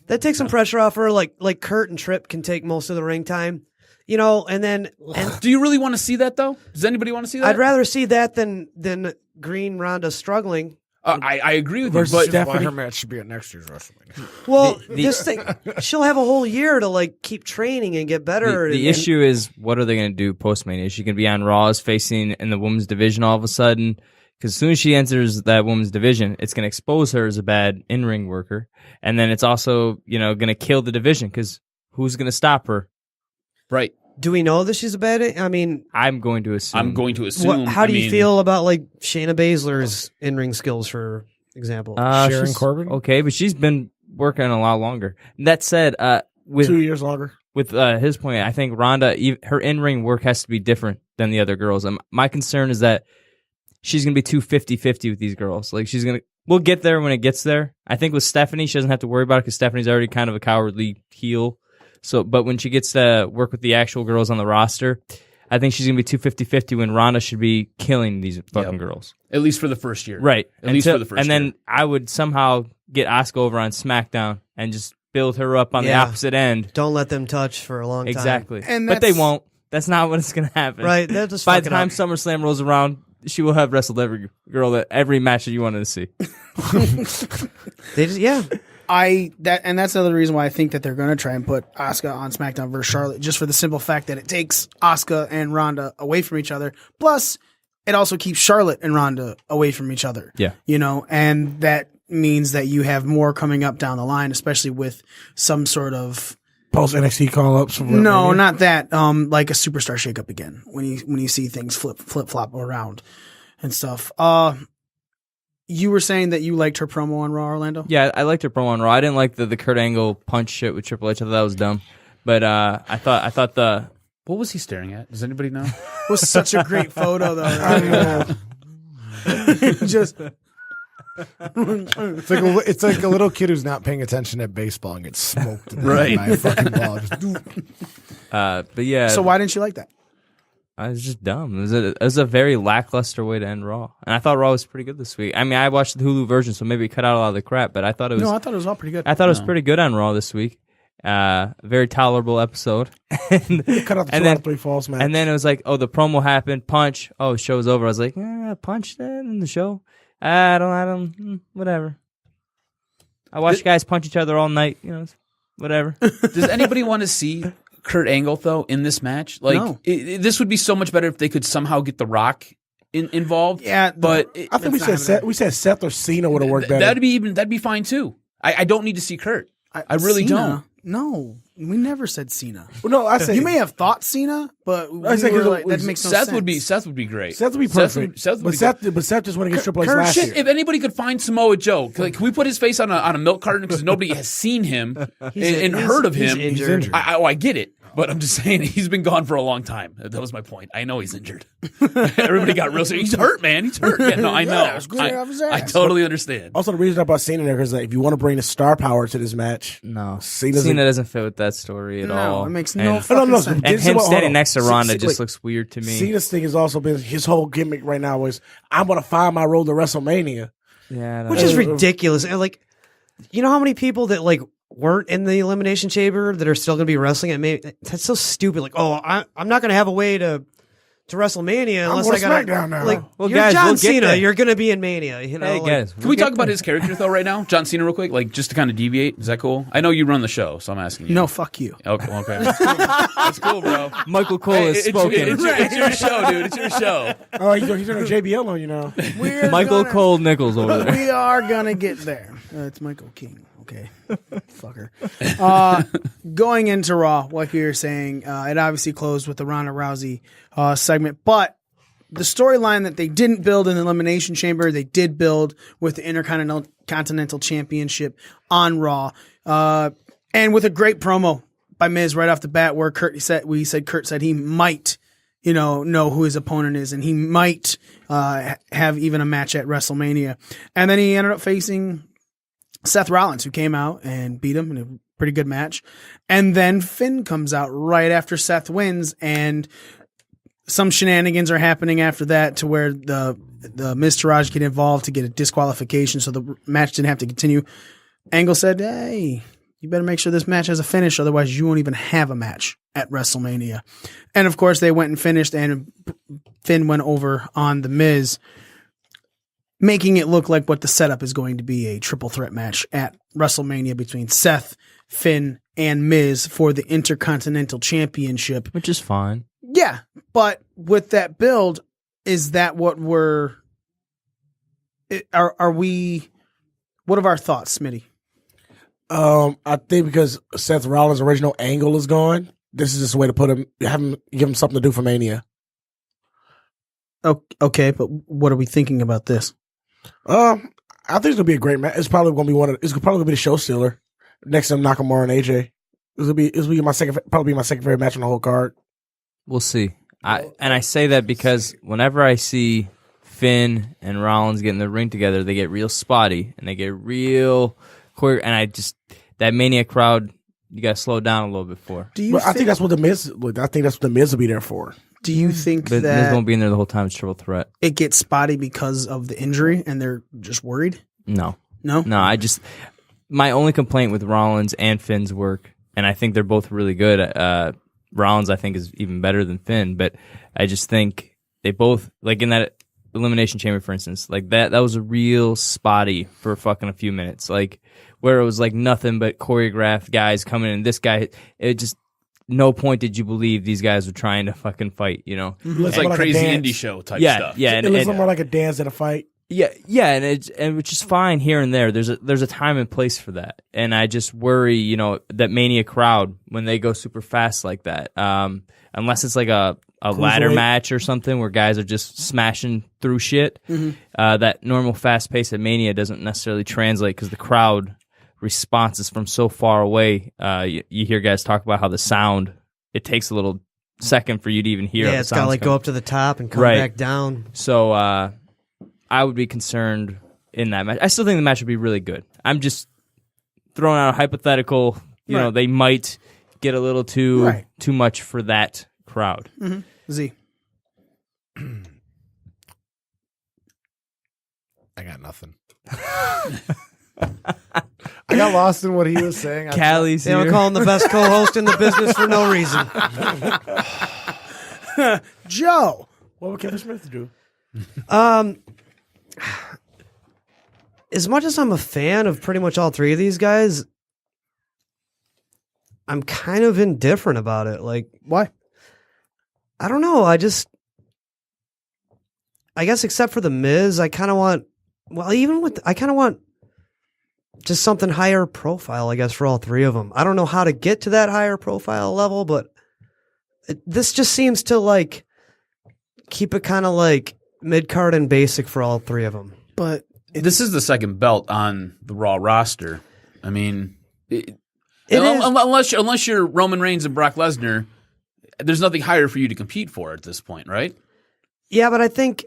That takes some pressure off her. Like Kurt and Tripp can take most of the ring time, and then. Do you really want to see that though? Does anybody want to see that? I'd rather see that than Green Ronda struggling. I agree with you, but Stephanie, her match should be at next year's WrestleMania. Well, this thing, she'll have a whole year to keep training and get better. The issue is, what are they going to do post-Mania? Is she going to be on Raw as facing in the women's division all of a sudden? Because as soon as she enters that women's division, it's going to expose her as a bad in-ring worker, and then it's also going to kill the division because who's going to stop her? Right. Do we know that she's a bad? I mean, I'm going to assume. How do you feel about Shayna Baszler's in-ring skills, for example? Sharon Corbin. Okay, but she's been working a lot longer. That said, with 2 years longer. With his point, I think Ronda, her in-ring work has to be different than the other girls. My concern is that she's gonna be too 50-50 with these girls. Like we'll get there when it gets there. I think with Stephanie, she doesn't have to worry about it because Stephanie's already kind of a cowardly heel. So, but when she gets to work with the actual girls on the roster, I think she's going to be too 50-50 when Ronda should be killing these fucking girls. At least for the first year. Right. At least for the first year. And then I would somehow get Asuka over on SmackDown and just build her up on the opposite end. Don't let them touch for a long time. Exactly. But they won't. That's not what's going to happen. Right. They'll just By the time SummerSlam rolls around, she will have wrestled every girl at every match that you wanted to see. They just, that's another reason why I think that they're going to try and put Asuka on SmackDown versus Charlotte, just for the simple fact that it takes Asuka and Ronda away from each other. Plus, it also keeps Charlotte and Ronda away from each other. Yeah. And that means that you have more coming up down the line, especially with some sort of post NXT call ups. No, not that. Like a superstar shakeup again when you see things flip flop around and stuff. You were saying that you liked her promo on Raw, Orlando? Yeah, I liked her promo on Raw. I didn't like the Kurt Angle punch shit with Triple H. I thought that was dumb. But I thought the what was he staring at? Does anybody know? It was such a great photo, though. Just it's like a little kid who's not paying attention at baseball and gets smoked by a fucking ball. But yeah. So why didn't you like that? I was just dumb. It was a very lackluster way to end Raw. And I thought Raw was pretty good this week. I mean, I watched the Hulu version, so maybe it cut out a lot of the crap, but I thought it was... No, I thought it was all pretty good. I thought it was pretty good on Raw this week. Very tolerable episode. Cut out the 2 out of 3 false match. And then it was like, oh, the promo happened, punch. Oh, show's over. I was like, punch that in the show? I don't, whatever. I watch guys punch each other all night, whatever. Does anybody want to see Kurt Angle, though, in this match? Like, no. This would be so much better if they could somehow get The Rock involved. Yeah, but I think we said Seth or Cena would have worked better. That'd be fine too. I don't need to see Kurt. I really Cena? don't. No, we never said Cena. Well, no, I said you may have thought Cena, but that makes no sense. Seth would be great. Seth would be perfect. Seth but Seth just went against Triple H last year. If anybody could find Samoa Joe, can we put his face on a milk carton because nobody has seen him and heard of him? He's injured. I get it. But I'm just saying, he's been gone for a long time. That was my point. I know he's injured. Everybody got real serious. He's hurt, man. He's hurt. Yeah, no, I know. I totally understand. Also, the reason I brought Cena there is that if you want to bring the star power to this match, no, Cena doesn't fit with that story at all. No, it makes no fucking sense. And him standing next to Ronda just looks weird to me. Cena's thing has also been his whole gimmick right now was I'm going to find my road to WrestleMania. Yeah, which is ridiculous. And like, you know how many people that like weren't in the Elimination Chamber that are still going to be wrestling at me? That's so stupid. Like, I'm not going to have a way to WrestleMania unless I got SmackDown now. Like, well, you're guys, John Cena. You're going to be in Mania. You know, hey, guys, can we talk about his character though right now, John Cena, real quick? Like, just to kind of deviate. Is that cool? I know you run the show, so I'm asking you. No, fuck you. Okay, That's cool, bro. Michael Cole has spoken. It's your show, dude. It's your show. Oh, he's turning JBL on you now. Michael Cole Nichols over there. We are gonna get there. It's Michael King. Okay, fucker. Going into Raw, what you're saying, it obviously closed with the Ronda Rousey segment, but the storyline that they didn't build in the Elimination Chamber, they did build with the Intercontinental Championship on Raw, and with a great promo by Miz right off the bat, where Kurt said he might, know who his opponent is, and he might have even a match at WrestleMania, and then he ended up facing Seth Rollins, who came out and beat him in a pretty good match. And then Finn comes out right after Seth wins, and some shenanigans are happening after that to where the Miz Taraj get involved to get a disqualification, so the match didn't have to continue. Angle said, hey, you better make sure this match has a finish, otherwise you won't even have a match at WrestleMania. And of course, they went and finished, and Finn went over on the Miz, making it look like what the setup is going to be, a triple threat match at WrestleMania between Seth, Finn, and Miz for the Intercontinental Championship. Which is fine. Yeah, but with that build, is that what what are our thoughts, Smitty? I think because Seth Rollins' original angle is gone, this is just a way to give him something to do for Mania. Okay, but what are we thinking about this? I think it's gonna be a great match. It's probably gonna be the show stealer next to Nakamura and AJ. It'll be my second favorite match on the whole card. We'll see. I say that because whenever I see Finn and Rollins get in the ring together, they get real spotty and they get real quick. And that Mania crowd, you got to slow down a little bit for. I think that's what the Miz. I think that's what the Miz will be there for. Do you think But that Miz won't be in there the whole time? It's triple threat. it gets spotty because of the injury and they're just worried? No. No? My only complaint with Rollins and Finn's work, and I think they're both really good. Rollins, I think, is even better than Finn, but I just think they both, like in that Elimination Chamber, for instance, like that was a real spotty for fucking a few minutes, like where it was like nothing but choreographed guys coming in. This guy, it just, no point did you believe these guys were trying to fucking fight, you know? It's like crazy indie show type stuff. Yeah, It looks more like a dance than a fight. Yeah, and which is fine here and there. There's a time and place for that, and I just worry, you know, that Mania crowd when they go super fast like that. Unless it's like a ladder match or something where guys are just smashing through shit. That normal fast pace at Mania doesn't necessarily translate because the crowd response is from so far away. You hear guys talk about how the sound, it takes a little second for you to even hear. Yeah, it's got to like go up to the top and come back down. So. I would be concerned in that match. I still think the match would be really good. I'm just throwing out a hypothetical. You know, they might get a little too much for that crowd. Z. I got nothing. I got lost in what he was saying. Callie's They don't call him the best co-host in the business for no reason. Joe. What would Kevin Smith do? As much as I'm a fan of pretty much all three of these guys, I'm kind of indifferent about it. Like, why? I don't know. I guess except for the Miz, I kind of want. Well, I kind of want just something higher profile. I guess for all three of them. I don't know how to get to that higher profile level, but this just seems to like keep it kind of like mid-card and basic for all three of them. But this is the second belt on the Raw roster. I mean, unless you're Roman Reigns and Brock Lesnar, there's nothing higher for you to compete for at this point, right? Yeah, but I think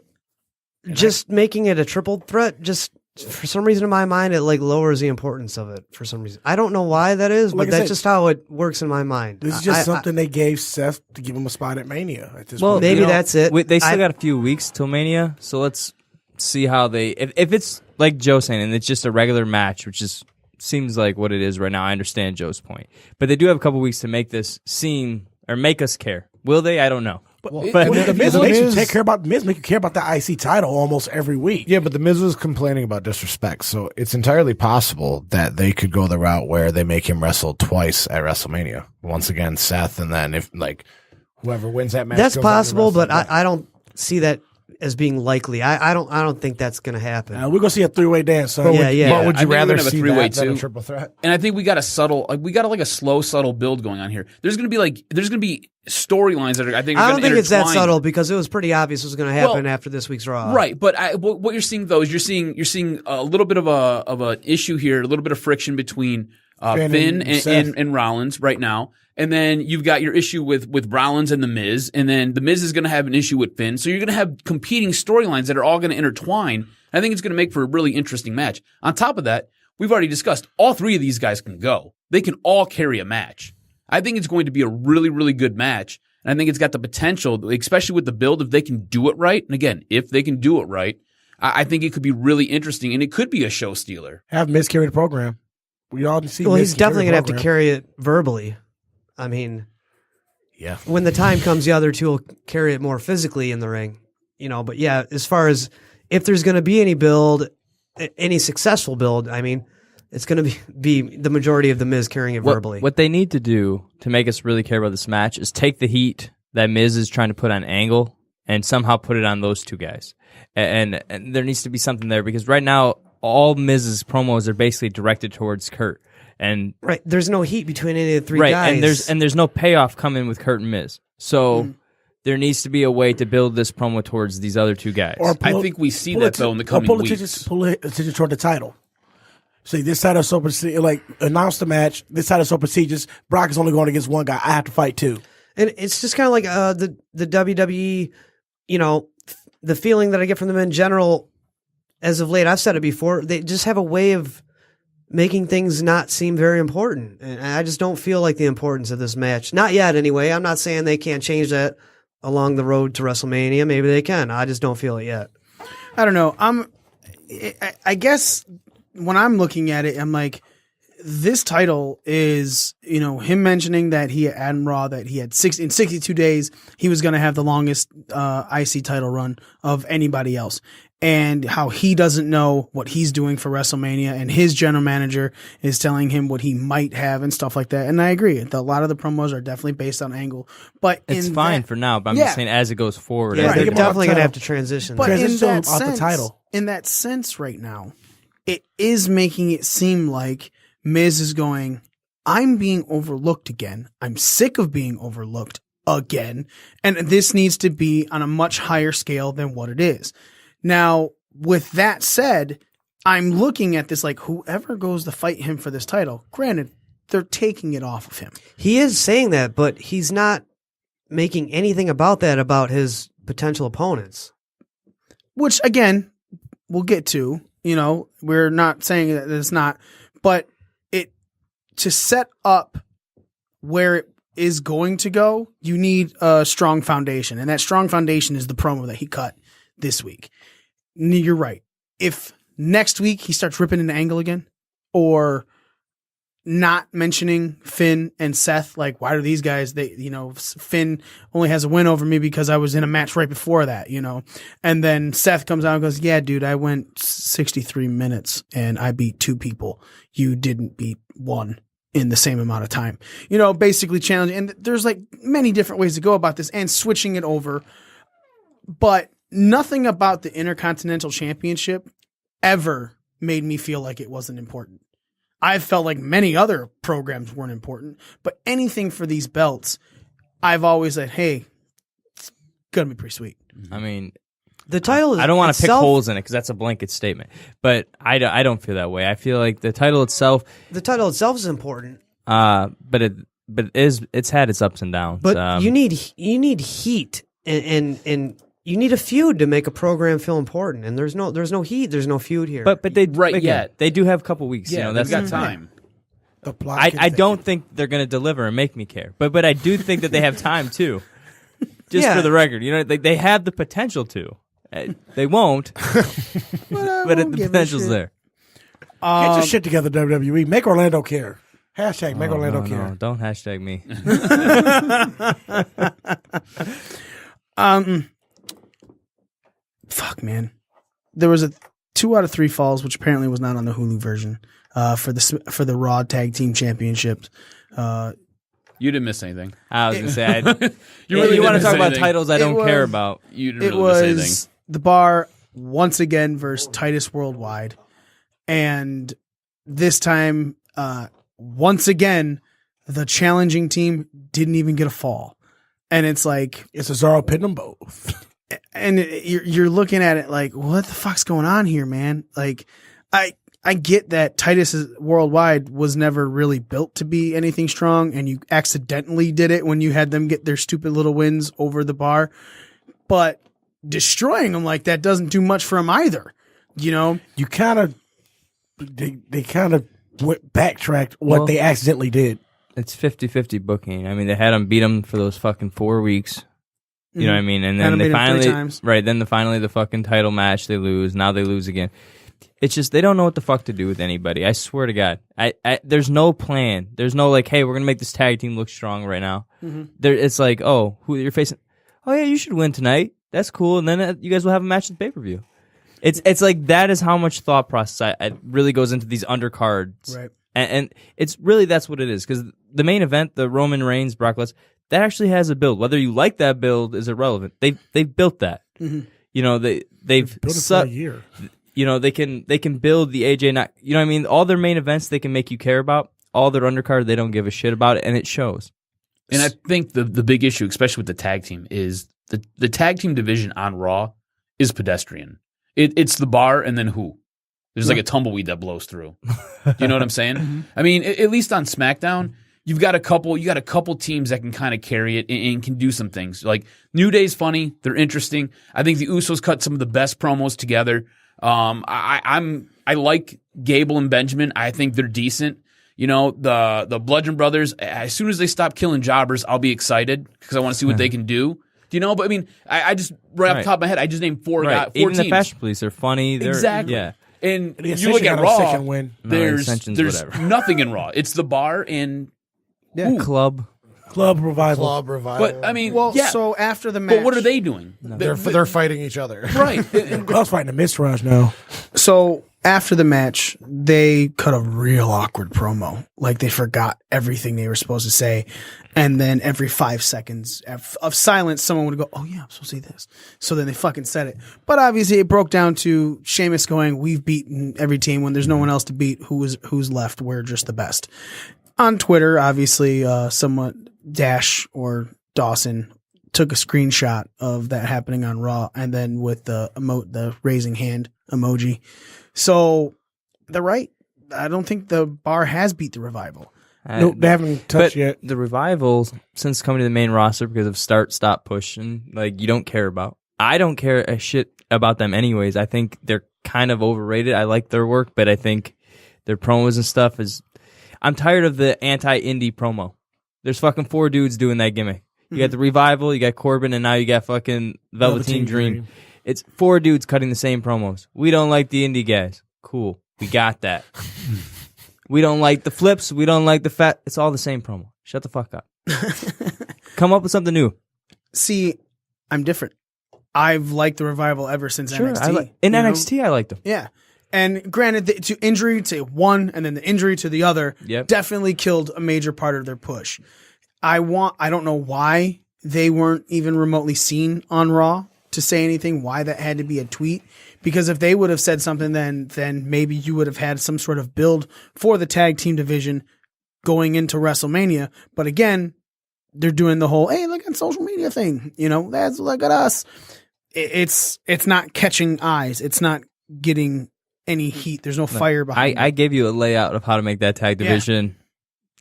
just making it a triple threat, just for some reason in my mind, it like lowers the importance of it for some reason. I don't know why that is, but that's just how it works in my mind. This is just something they gave Seth to give him a spot at Mania. At this Well, point. maybe that's it. They still got a few weeks till Mania, so let's see how they. If it's like Joe saying, and it's just a regular match, which is seems like what it is right now. I understand Joe's point, but they do have a couple weeks to make this seem or make us care. Will they? I don't know. But the Miz makes you care about the IC title almost every week. Yeah, but the Miz was complaining about disrespect, so it's entirely possible that they could go the route where they make him wrestle twice at WrestleMania. Once again, Seth, and then if like whoever wins that match. That's goes on to possible, but WrestleMania. I don't see that as being likely. I don't think that's going to happen. We're gonna see a three-way dance. Son. Yeah. But would I you think we're rather gonna have a see three-way that than a too. triple threat? And I think we got a slow subtle build going on here. There's gonna be storylines that are, I think, I are don't gonna think it's that intertwine. subtle because it was pretty obvious what was going to happen after this week's Raw. Right, but what you're seeing though is you're seeing a little bit of an issue here, a little bit of friction between Finn and Rollins right now. And then you've got your issue with Rollins and The Miz, and then The Miz is going to have an issue with Finn. So you're going to have competing storylines that are all going to intertwine. I think it's going to make for a really interesting match. On top of that, we've already discussed all three of these guys can go. They can all carry a match. I think it's going to be a really, really good match. And I think it's got the potential, especially with the build, if they can do it right. And again, if they can do it right, I think it could be really interesting, and it could be a show stealer. Have Miz carry the program. We all see. Well, Miz he's definitely going to have to program. carry it verbally. I mean, Yeah. when the time comes, the other two will carry it more physically in the ring. You know, but yeah, as far as if there's going to be any build, any successful build, I mean, it's going to be the majority of the Miz carrying it verbally. What they need to do to make us really care about this match is take the heat that Miz is trying to put on Angle and somehow put it on those two guys. And there needs to be something there because right now all Miz's promos are basically directed towards Kurt. And right, there's no heat between any of the three guys. and there's no payoff coming with Kurt and Miz. So there needs to be a way to build this promo towards these other two guys. I think we see that though in the coming weeks. Pull attention toward the title. See, this title so like announce the match. This title so prestigious. Brock is only going against one guy. I have to fight two. And it's just kind of like the WWE, you know, the feeling that I get from them in general, as of late, I've said it before, they just have a way of making things not seem very important. And I just don't feel like the importance of this match. Not yet, anyway. I'm not saying they can't change that along the road to WrestleMania. Maybe they can. I just don't feel it yet. I don't know. I guess when I'm looking at it, I'm like, this title is, him mentioning that he had Raw, that he had in 62 days, he was going to have the longest IC title run of anybody else. And how he doesn't know what he's doing for WrestleMania, and his general manager is telling him what he might have and stuff like that. And I agree. A lot of the promos are definitely based on Angle, but it's fine for now. But I'm just saying, as it goes forward, they're definitely going to have to transition. But transition in off the title. In that sense, right now, it is making it seem like Miz is going, I'm being overlooked again. I'm sick of being overlooked again, and this needs to be on a much higher scale than what it is. Now, with that said, I'm looking at this like whoever goes to fight him for this title, granted, they're taking it off of him. He is saying that, but he's not making anything about that about his potential opponents. Which, again, we'll get to. We're not saying that it's not, but to set up where it is going to go, you need a strong foundation. And that strong foundation is the promo that he cut this week. You're right. If next week he starts ripping into Angle again, or not mentioning Finn and Seth, like, why do these guys, Finn only has a win over me because I was in a match right before that, and then Seth comes out and goes, yeah, dude, I went 63 minutes and I beat 2 people. You didn't beat 1 in the same amount of time, basically challenging. And there's like many different ways to go about this and switching it over, but nothing about the Intercontinental Championship ever made me feel like it wasn't important. I've felt like many other programs weren't important, but anything for these belts, I've always said, hey, it's going to be pretty sweet. I mean, the title is I don't want to pick holes in it because that's a blanket statement, but I don't feel that way. I feel like the title itself is important. But it's had its ups and downs. But you need heat and you need a feud to make a program feel important, and there's no heat, there's no feud here. But they they do have a couple weeks. Yeah, that's got time. The plot I don't think they're going to deliver and make me care, but I do think that they have time too. Just for the record, they have the potential to. They won't, but the potential's there. Get your shit together, WWE. Make Orlando care. Hashtag make Orlando care. No, don't hashtag me. Fuck, man. There was a 2 out of 3 falls, which apparently was not on the Hulu version, for the Raw Tag Team Championships. You didn't miss anything. I was going to say, you want to talk about titles I don't care about. You didn't really miss anything. Was the Bar once again versus Titus Worldwide, and this time, once again, the challenging team didn't even get a fall, and it's like it's Cesaro pitting them both. And you're looking at it like, what the fuck's going on here, man? Like, I get that Titus Worldwide was never really built to be anything strong, and you accidentally did it when you had them get their stupid little wins over the Bar. But destroying them like that doesn't do much for them either. You kind of they kind of backtracked what they accidentally did. It's 50-50 booking. I mean, they had them beat them for those fucking 4 weeks. You know what I mean? And then they finally, the fucking title match, they lose. Now they lose again. It's just, they don't know what the fuck to do with anybody. I swear to God. There's no plan. There's no like, hey, we're going to make this tag team look strong right now. It's like, oh, who you're facing? Oh yeah, you should win tonight. That's cool. And then you guys will have a match at the pay-per-view. It's like, that is how much thought process it really goes into these undercards. Right. And it's really, that's what it is. Because the main event, the Roman Reigns, Brock Lesnar, that actually has a build. Whether you like that build is irrelevant. They've built that. They've built it for a year. They can build the AJ. Not, what I mean? All their main events they can make you care about. All their undercard they don't give a shit about it, and it shows. And I think the big issue, especially with the tag team, is the tag team division on Raw is pedestrian. It's the Bar and then who? There's like a tumbleweed that blows through. Do you know what I'm saying? I mean, at least on SmackDown, you've got a couple teams that can kind of carry it and can do some things. Like New Day's funny, they're interesting. I think the Usos cut some of the best promos together. I like Gable and Benjamin. I think they're decent. The Bludgeon Brothers, as soon as they stop killing jobbers, I'll be excited because I want to see what they can do. But I mean, I just right off the top of my head, I just named four Even teams. the Fashion Police are funny. They're, Exactly. Yeah. And The you look at Ascension got a Raw, second win. there's whatever. nothing in Raw. It's the bar and Club. Club Revival. Club Revival. but I mean, So after the match, but what are they doing? They're fighting each other. Right. Club's fighting the Mistrage now. So after the match, they cut a real awkward promo. Like they forgot everything they were supposed to say. And then every 5 seconds of silence, someone would go, "Oh yeah, I'm supposed to say this." So then they fucking said it. But obviously it broke down to Sheamus going, "We've beaten every team. When there's no one else to beat, who's left? We're just the best." On Twitter, obviously, someone, Dash or Dawson, took a screenshot of that happening on Raw, and then with the raising hand emoji. So they're right. I don't think the bar has beat the Revival. Nope, they haven't touched But yet. the Revival, since coming to the main roster because of start, stop, push, and like you don't care about. I don't care a shit about them anyways. I think they're kind of overrated. I like their work, but I think their promos and stuff is. I'm tired of the anti-indie promo. There's fucking 4 dudes doing that gimmick. You got the Revival, you got Corbin, and now you got fucking Velveteen Dream. It's 4 dudes cutting the same promos. We don't like the indie guys. Cool. We got that. We don't like the flips. We don't like the fat. It's all the same promo. Shut the fuck up. Come up with something new. See, I'm different. I've liked the Revival ever since NXT. In NXT, I liked them. Yeah. And granted, the injury to one and then the injury to the other definitely killed a major part of their push. I don't know why they weren't even remotely seen on Raw to say anything, why that had to be a tweet. Because if they would have said something, then maybe you would have had some sort of build for the tag team division going into WrestleMania. But again, they're doing the whole, hey, look at social media thing. That's look at us. It's not catching eyes. It's not getting any heat. There's no fire behind it. I gave you a layout of how to make that tag division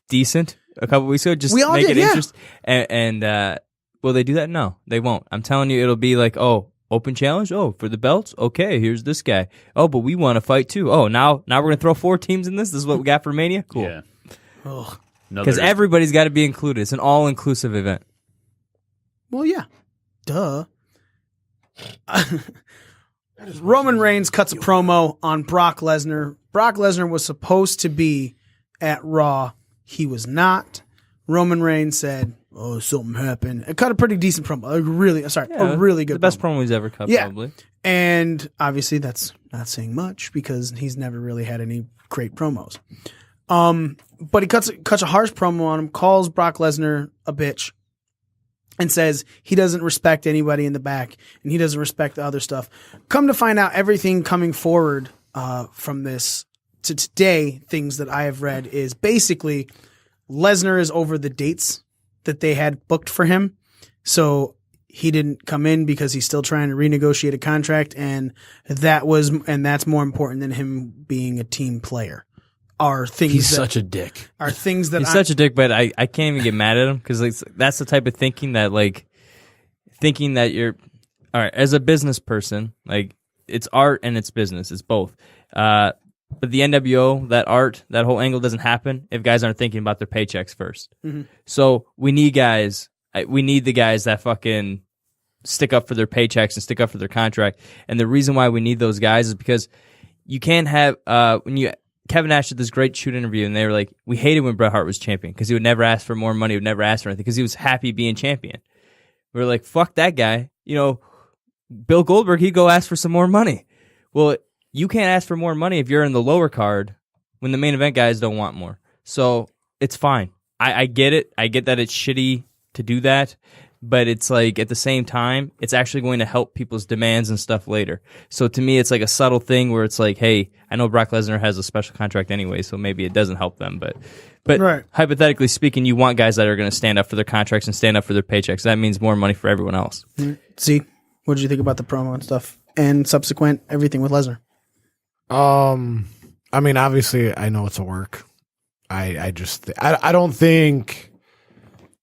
decent a couple weeks ago. Just we all make did, it interesting. And will they do that? No, they won't. I'm telling you, it'll be like, oh, open challenge. Oh, for the belts. Okay, here's this guy. Oh, but we want to fight too. Oh, now we're gonna throw 4 teams in this. This is what we got for Mania. Cool. Yeah. Because everybody's got to be included. It's an all-inclusive event. Well, yeah. Duh. Roman Reigns cuts a promo on Brock Lesnar. Brock Lesnar was supposed to be at Raw. He was not. Roman Reigns said, "Oh, something happened." It cut a pretty decent promo. A really good. The best promo. promo he's ever cut, probably. And obviously, that's not saying much because he's never really had any great promos. But he cuts a harsh promo on him, calls Brock Lesnar a bitch, and says he doesn't respect anybody in the back and he doesn't respect the other stuff. Come to find out, everything coming forward from this to today, things that I have read is basically Lesnar is over the dates that they had booked for him. So he didn't come in because he's still trying to renegotiate a contract, and that's more important than him being a team player. He's such a dick. Are things that he's such a dick, but I can't even get mad at him because that's the type of thinking that you're all right as a business person. Like it's art and it's business. It's both. But the NWO, that art, that whole angle doesn't happen if guys aren't thinking about their paychecks first. Mm-hmm. So we need guys. We need the guys that fucking stick up for their paychecks and stick up for their contract. And the reason why we need those guys is because you can't have Kevin Nash did this great shoot interview, and they were like, we hated when Bret Hart was champion because he would never ask for more money, he would never ask for anything because he was happy being champion. We were like, fuck that guy. Bill Goldberg, he'd go ask for some more money. Well, you can't ask for more money if you're in the lower card when the main event guys don't want more. So it's fine. I get it. I get that it's shitty to do that. But it's like at the same time, it's actually going to help people's demands and stuff later. So to me, it's like a subtle thing where it's like, hey, I know Brock Lesnar has a special contract anyway, so maybe it doesn't help them. But right. Hypothetically speaking, you want guys that are going to stand up for their contracts and stand up for their paychecks. That means more money for everyone else. See, what did you think about the promo and stuff and subsequent everything with Lesnar? I mean, obviously, I know it's a work. I don't think.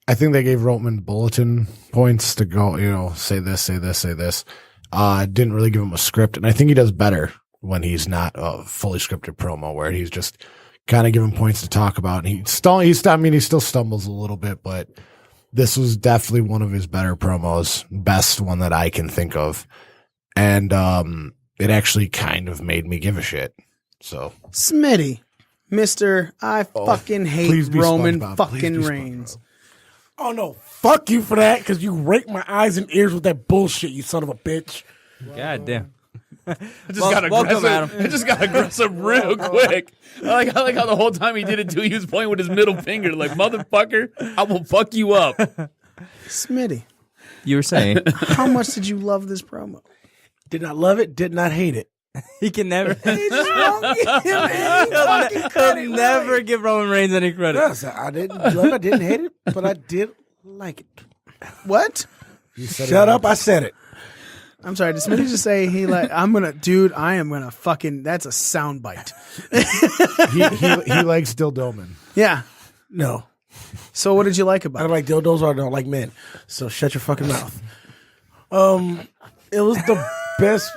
I think they gave Roman bulletin points to go, say this, say this, say this. Didn't really give him a script, and I think he does better when he's not a fully scripted promo, where he's just kind of giving points to talk about. And he still stumbles a little bit, but this was definitely one of his better promos, best one that I can think of, and it actually kind of made me give a shit. So, Smitty, Mister, I fucking hate Roman fucking Reigns. Oh no, fuck you for that, because you raked my eyes and ears with that bullshit, you son of a bitch. God damn. It just got aggressive real quick. I like how the whole time he did it too, he was pointing with his middle finger like, motherfucker, I will fuck you up. Smitty, You were saying how much did you love this promo? Did not love it, did not hate it. he can never. He just won't give him any fucking credit. He'll never give Roman Reigns any credit. Yes, I didn't love it, I didn't hate it, but I did like it. What? Shut up, I said it. I'm sorry, did Smitty just say I am gonna fucking, that's a soundbite. he likes dildoman. Yeah. No. So what did you like about I don't like dildos or I don't like men. So shut your fucking mouth. It was the best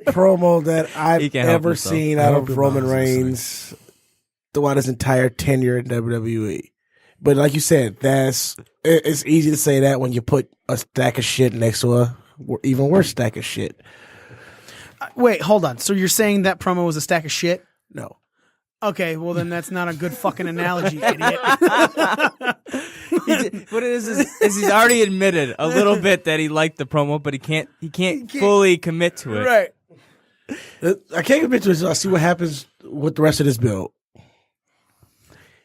promo that I've ever seen out of Roman Reigns throughout his entire tenure in WWE. But like you said, it's easy to say that when you put a stack of shit next to a even worse stack of shit. Wait, hold on. So you're saying that promo was a stack of shit? No. Okay, well then that's not a good fucking analogy, idiot. What it is he's already admitted a little bit that he liked the promo, but he can't fully commit to it. Right. I can't commit to it until I see what happens with the rest of this build.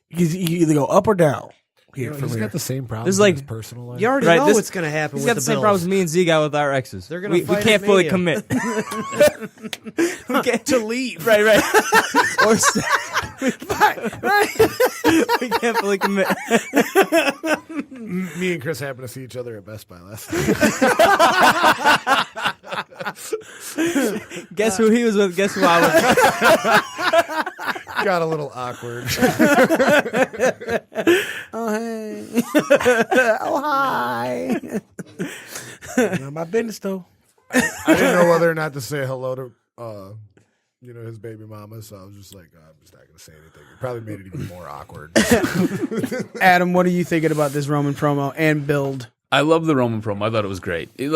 You either go up or down. Here, He's got the same problem. This is like in his personal life. You already know what's going to happen He's with got the same problems me and Z got with our exes. They're gonna fight we can't at fully Mania. commit. To leave. Right. Or Right. we can't fully commit. Me and Chris happened to see each other at Best Buy last night. Guess who he was with? Guess who I was with? Got a little awkward. Oh, hey. Oh, hi. Not my business though. I didn't know whether or not to say hello to, his baby mama, so I was just like, I'm just not going to say anything. It probably made it even more awkward. Adam, what are you thinking about this Roman promo and build? I love the Roman promo. I thought it was great. Like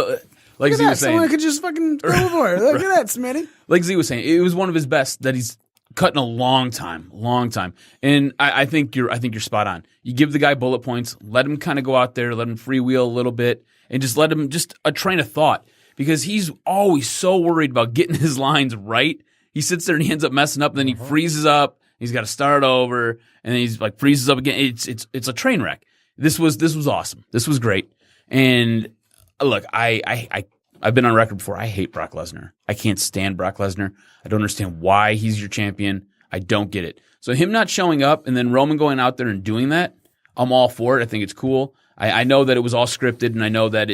Look at Z that. was saying, Someone could just fucking go for it. Look at that, Smitty. like Z was saying, it was one of his best that he's cut in a long time. And I think you're spot on. You give the guy bullet points, let him kind of go out there, let him freewheel a little bit, and just let him just a train of thought, because he's always so worried about getting his lines right. He sits there and he ends up messing up, and then he freezes up. He's got to start over, and then he's like freezes up again. It's a train wreck. This was awesome. This was great. And look, I've been on record before. I hate Brock Lesnar. I can't stand Brock Lesnar. I don't understand why he's your champion. I don't get it. So him not showing up and then Roman going out there and doing that, I'm all for it. I think it's cool. I know that it was all scripted, and I know that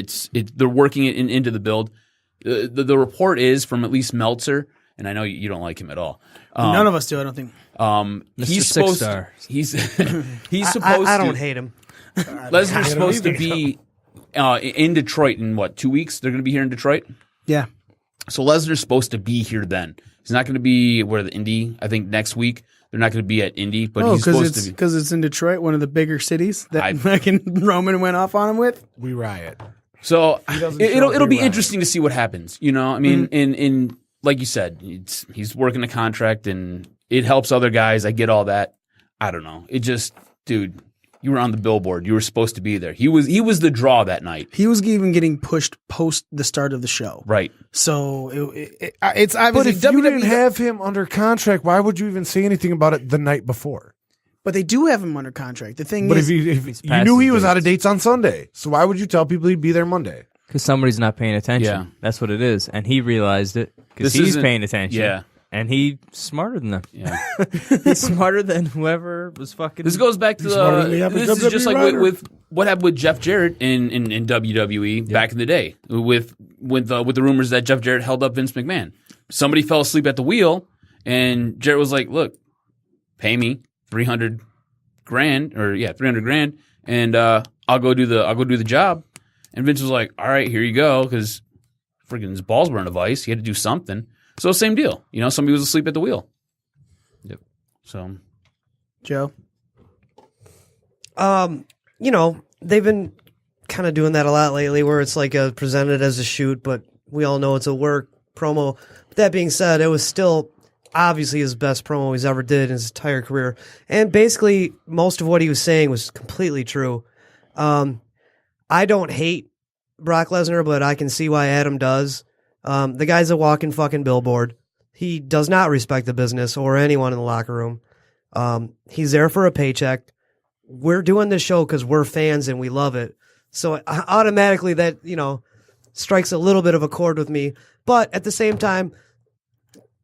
they're working it into the build. The report is from at least Meltzer, and I know you don't like him at all. None of us do, I don't think. He's supposed to. He's supposed I to. don't hate him. Lesnar's supposed to be in Detroit in 2 weeks? They're going to be here in Detroit? Yeah. So Lesnar's supposed to be here then. He's not going to be the Indy, I think, next week. They're not going to be at Indy, but he's supposed to be. Because it's in Detroit, one of the bigger cities that fucking Roman went off on him with. We riot. So it'll be interesting to see what happens. You know, I mean, in like you said, he's working a contract, and it helps other guys. I get all that. I don't know. It just, dude, you were on the billboard. You were supposed to be there. He was the draw that night. He was even getting pushed post the start of the show. Right. So it's obviously But if you didn't have him under contract, why would you even say anything about it the night before? But they do have him under contract. The thing But is, if you knew he was out of dates on Sunday, so why would you tell people he'd be there Monday? Because somebody's not paying attention. Yeah. That's what it is. And he realized it because he's paying attention. Yeah. And he's smarter than them. Yeah. He's smarter than whoever was fucking. This goes back to this is just like with what happened with Jeff Jarrett in WWE back in the day with the rumors that Jeff Jarrett held up Vince McMahon. Somebody fell asleep at the wheel, and Jarrett was like, "Look, pay me $300 grand, or yeah, 300 grand, and I'll go do the job. And Vince was like, all right, here you go, because freaking his balls were in a vice. He had to do something. So same deal. You know, somebody was asleep at the wheel. Yep. So, Joe. You know, they've been kind of doing that a lot lately, where it's like presented as a shoot, but we all know it's a work promo. But that being said, it was still obviously his best promo he's ever did in his entire career. And basically, most of what he was saying was completely true. I don't hate Brock Lesnar, but I can see why Adam does. The guy's a walking fucking billboard. He does not respect the business or anyone in the locker room. He's there for a paycheck. We're doing this show because we're fans and we love it. So automatically that, you know, strikes a little bit of a chord with me. But at the same time,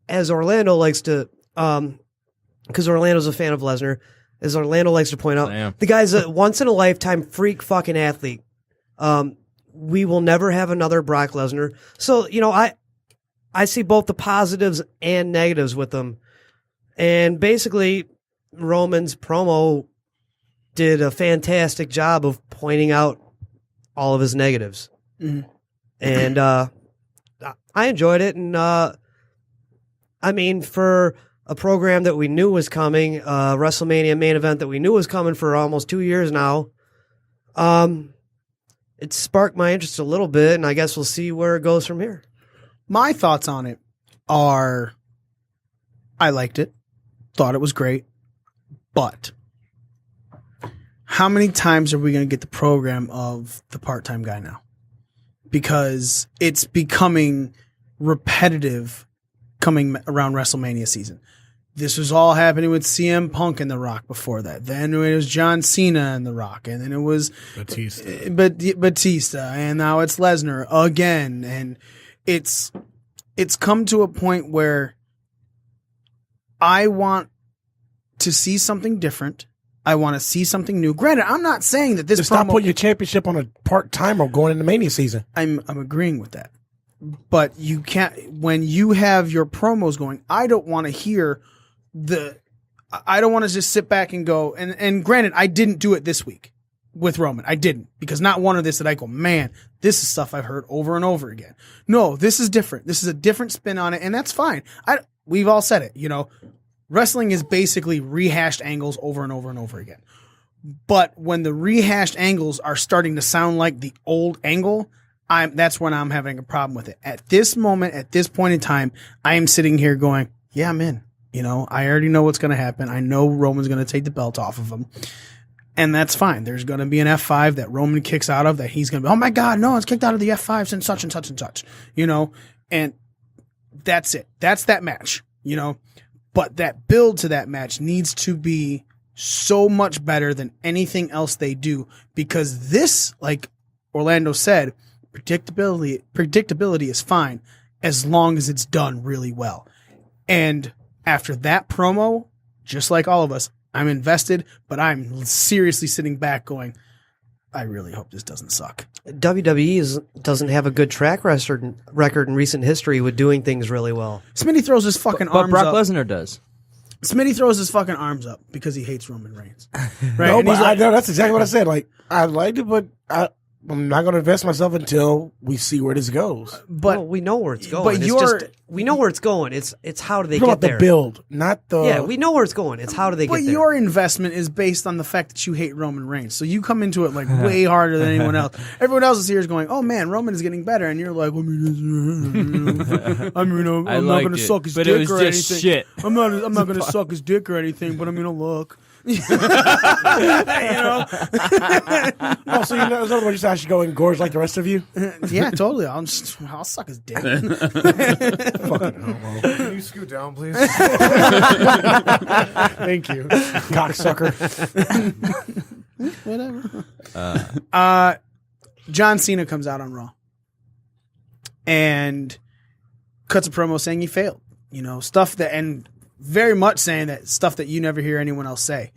as Orlando likes to, because Orlando's a fan of Lesnar, as Orlando likes to point out, the guy's a once-in-a-lifetime freak fucking athlete. We will never have another Brock Lesnar. So, you know, I see both the positives and negatives with him. And basically, Roman's promo did a fantastic job of pointing out all of his negatives. Mm-hmm. And I enjoyed it. And I mean, for a program that we knew was coming, WrestleMania main event that we knew was coming for almost 2 years now, it sparked my interest a little bit, and I guess we'll see where it goes from here. My thoughts on it are, I liked it, thought it was great, but how many times are we going to get the program of the part-time guy now? Because it's becoming repetitive coming around WrestleMania season. This was all happening with CM Punk and The Rock before that. Then it was John Cena and The Rock. And then it was Batista. And now it's Lesnar again. And it's come to a point where I want to see something different. I want to see something new. Granted, I'm not saying that this Just stop putting your championship on a part-timer going into Mania season. I'm agreeing with that. But you can't, when you have your promos going, I don't want to hear I don't want to just sit back and go, and granted, I didn't do it this week with Roman. I didn't, because not one of this that I go, man, this is stuff I've heard over and over again. No, this is different. This is a different spin on it, and that's fine. We've all said it, you know, wrestling is basically rehashed angles over and over and over again. But when the rehashed angles are starting to sound like the old angle, that's when I'm having a problem with it. At this moment, at this point in time, I am sitting here going, yeah, I'm in. You know, I already know what's going to happen. I know Roman's going to take the belt off of him. And that's fine. There's going to be an F5 that Roman kicks out of that he's going to be, oh my God, no one's kicked out of the F5 since such and such and such. You know, and that's it. That's that match, you know. But that build to that match needs to be so much better than anything else they do, because this, like Orlando said, predictability is fine as long as it's done really well. And after that promo, just like all of us, I'm invested, but I'm seriously sitting back going, I really hope this doesn't suck. WWE doesn't have a good track record in recent history with doing things really well. Smitty throws his fucking arms up. But Brock Lesnar does. Smitty throws his fucking arms up because he hates Roman Reigns. Right? No, but no, that's exactly what I said. Like, I liked it, but I'm not going to invest myself until we see where this goes. But we know where it's going. We know where it's going. It's how do they get there? The build, not the. Yeah, we know where it's going. It's how do they get there? But your investment is based on the fact that you hate Roman Reigns, so you come into it like way harder than anyone else. Everyone else is here is going, "Oh man, Roman is getting better," and you're like, "I'm not going to suck his dick or anything. Shit. I'm not going to suck his dick or anything, but I'm going to look." You know? Oh, so in other words, I should go and gorge like the rest of you? Yeah, totally. I'll suck his dick. Fucking homo. Can you scoot down, please? Thank you, cocksucker. Whatever. John Cena comes out on Raw and cuts a promo saying he failed. You know, stuff that, and very much saying that stuff that you never hear anyone else say.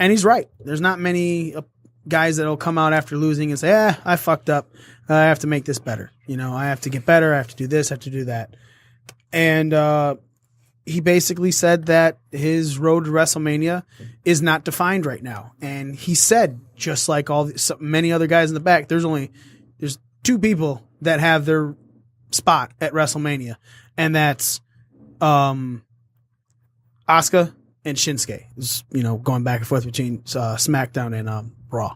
And he's right. There's not many guys that'll come out after losing and say, I fucked up. I have to make this better. You know, I have to get better. I have to do this. I have to do that. And he basically said that his road to WrestleMania is not defined right now. And he said, just like many other guys in the back, there's 2 people that have their spot at WrestleMania, and that's Asuka and Shinsuke. It's, going back and forth between SmackDown and Raw.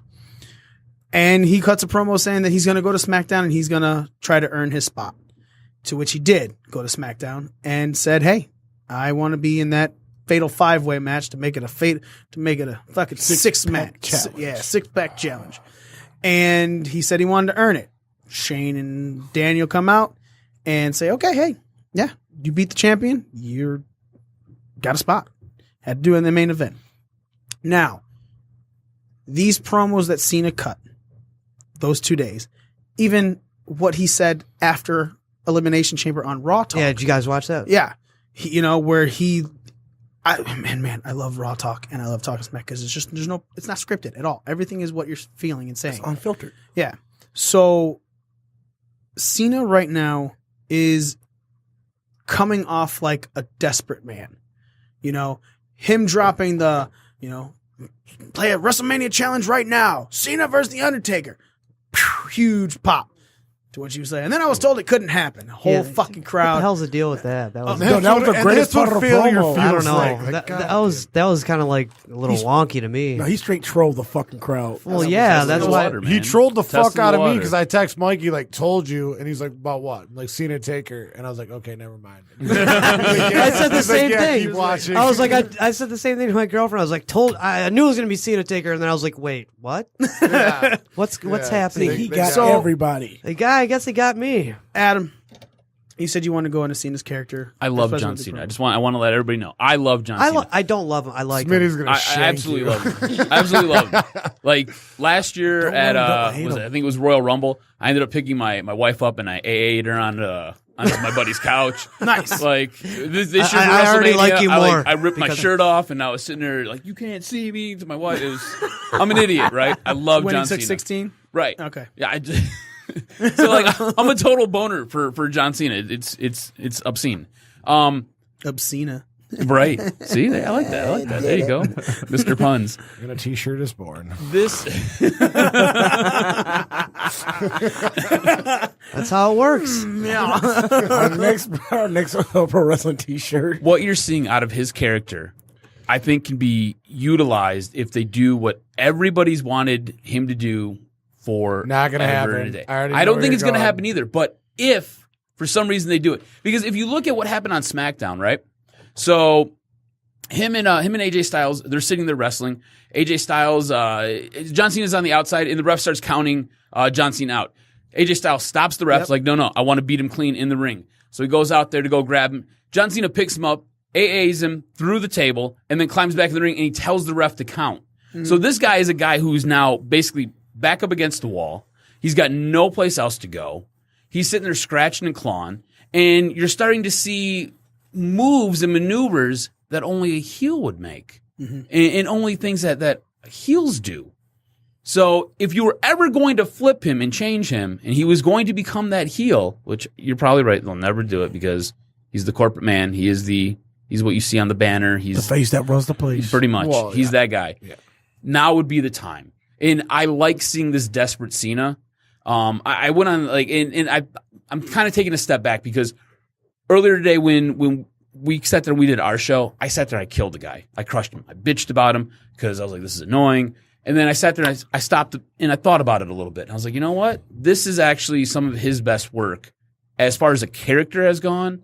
And he cuts a promo saying that he's going to go to SmackDown and he's going to try to earn his spot. To which he did go to SmackDown and said, "Hey, I want to be in that fatal 5-way match to make it a fucking 6-match challenge. Yeah, 6-pack challenge." And he said he wanted to earn it. Shane and Daniel come out and say, "Okay, hey, yeah, you beat the champion. You got a spot." Had to do it in the main event. Now, these promos that Cena cut those 2 days, even what he said after Elimination Chamber on Raw Talk. Yeah, did you guys watch that? Yeah. I love Raw Talk and I love Talking Smack because it's not scripted at all. Everything is what you're feeling and saying. It's unfiltered. Yeah. So Cena right now is coming off like a desperate man. Him dropping the, play a WrestleMania challenge right now. Cena versus The Undertaker. Huge pop. To what you say. And then I was told it couldn't happen. The whole fucking crowd. What the hell's the deal with that? That was, that was the greatest part of the promo. I don't know. That was kind of like a little wonky to me. No, he straight trolled the fucking crowd. Well, yeah, that's why he trolled the fuck out of me because I text Mikey told you, and he's like, about what? Like Cena Taker, and I was like, okay, never mind. I said the same thing. Keep watching. I was like, I said the same thing to my girlfriend. I was like, I knew it was gonna be Cena Taker, and then I was like, wait, what? Yeah. What's happening? He got everybody. I guess he got me. Adam, you said you want to go into Cena's character. I love John Cena. I want to let everybody know. I love John Cena. I don't love him. I like Smitty's him. Gonna I absolutely love him. I absolutely love him. Like last year at I think it was Royal Rumble, I ended up picking my wife up and I AA'd her on my buddy's couch. Nice. Like this year for I already WrestleMania, like you more. I ripped my shirt off and I was sitting there like, you can't see me. To my wife, I'm an idiot, right? I love When John he took Cena. 16? Right. Okay. Yeah, I just, so I'm a total boner for John Cena. It's obscene. Obscene. Right. See, I like that. There you go. Mr. Puns. And a t-shirt is born. This That's how it works. Our next pro wrestling t-shirt. what you're seeing out of his character, I think can be utilized if they do what everybody's wanted him to do for Not gonna ever happen. and a day. I don't think it's going to happen either. But if for some reason they do it, because if you look at what happened on SmackDown, right? So him and AJ Styles, they're sitting there wrestling. AJ Styles, John Cena's on the outside, and the ref starts counting John Cena out. AJ Styles stops the ref, like, no, I want to beat him clean in the ring. So he goes out there to go grab him. John Cena picks him up, AAs him through the table, and then climbs back in the ring, and he tells the ref to count. Mm-hmm. So this guy is a guy who's now basically back up against the wall. He's got no place else to go. He's sitting there scratching and clawing, and you're starting to see moves and maneuvers that only a heel would make, and only things that heels do. So if you were ever going to flip him and change him, and he was going to become that heel, which you're probably right, they'll never do it because he's the corporate man. He's what you see on the banner. He's the face that runs the place. Pretty much. Well, he's that guy. Yeah. Now would be the time. And I like seeing this desperate Cena. I went on I'm kind of taking a step back because earlier today when we sat there and we did our show, I sat there and I killed the guy. I crushed him. I bitched about him because I was like, this is annoying. And then I sat there and I stopped and I thought about it a little bit. And I was like, you know what? This is actually some of his best work as far as a character has gone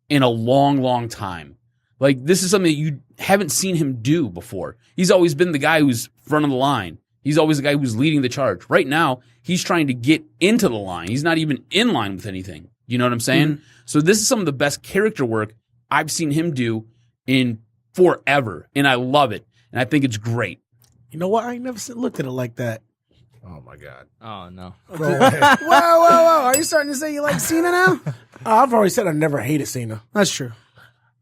in a long, long time. Like, this is something that you haven't seen him do before. He's always been the guy who's front of the line. He's always the guy who's leading the charge. Right now, he's trying to get into the line. He's not even in line with anything. You know what I'm saying? Mm-hmm. So this is some of the best character work I've seen him do in forever. And I love it. And I think it's great. You know what? I ain't never looked at it like that. Oh, my God. Oh, no. Whoa. Are you starting to say you like Cena now? I've already said I never hated Cena. That's true.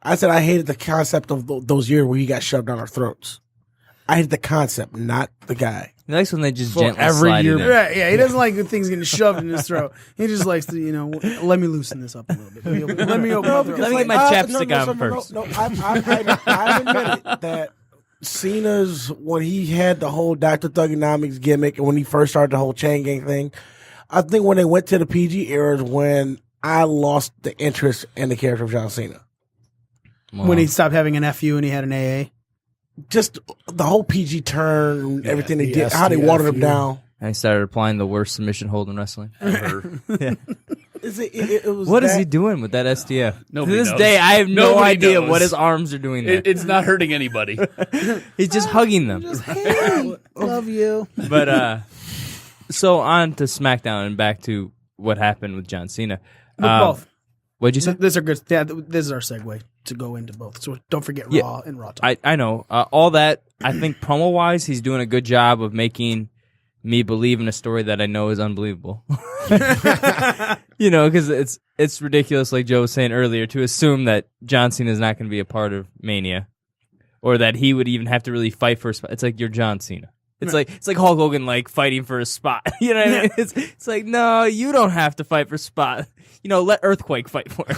I said I hated the concept of those years where he got shoved down our throats. I hate the concept, not the guy. He likes when they just For gently every slide year- it in. Right, yeah, he doesn't like when things getting shoved in his throat. He just likes to, let me loosen this up a little bit. Let me open my throat. Let me get my chapstick on first. No, I've admitted that Cena's, when he had the whole Dr. Thugonomics gimmick and when he first started the whole chain gang thing, I think when they went to the PG era is when I lost the interest in the character of John Cena. When he stopped having an FU and he had an AA. Just the whole PG turn, everything they the did, how they watered him STFU. down. I started applying the worst submission hold in wrestling ever. Yeah. It was What is he doing with that STF? Nobody to this knows. day, I have no Nobody idea knows. what his arms are doing there. It's not hurting anybody. He's just hugging them. Hey, love you. But so on to SmackDown and back to what happened with John Cena. Both. What'd you say? These are good. Yeah, this is our segue to go into both. So don't forget Raw and Raw Talk. I know. All that, I think promo wise, he's doing a good job of making me believe in a story that I know is unbelievable. Because it's ridiculous, like Joe was saying earlier, to assume that John Cena is not going to be a part of Mania, or that he would even have to really fight for a spot. It's like you're John Cena. It's like Hulk Hogan fighting for a spot. You know what I mean? It's like, no, you don't have to fight for a spot. Let Earthquake fight for it.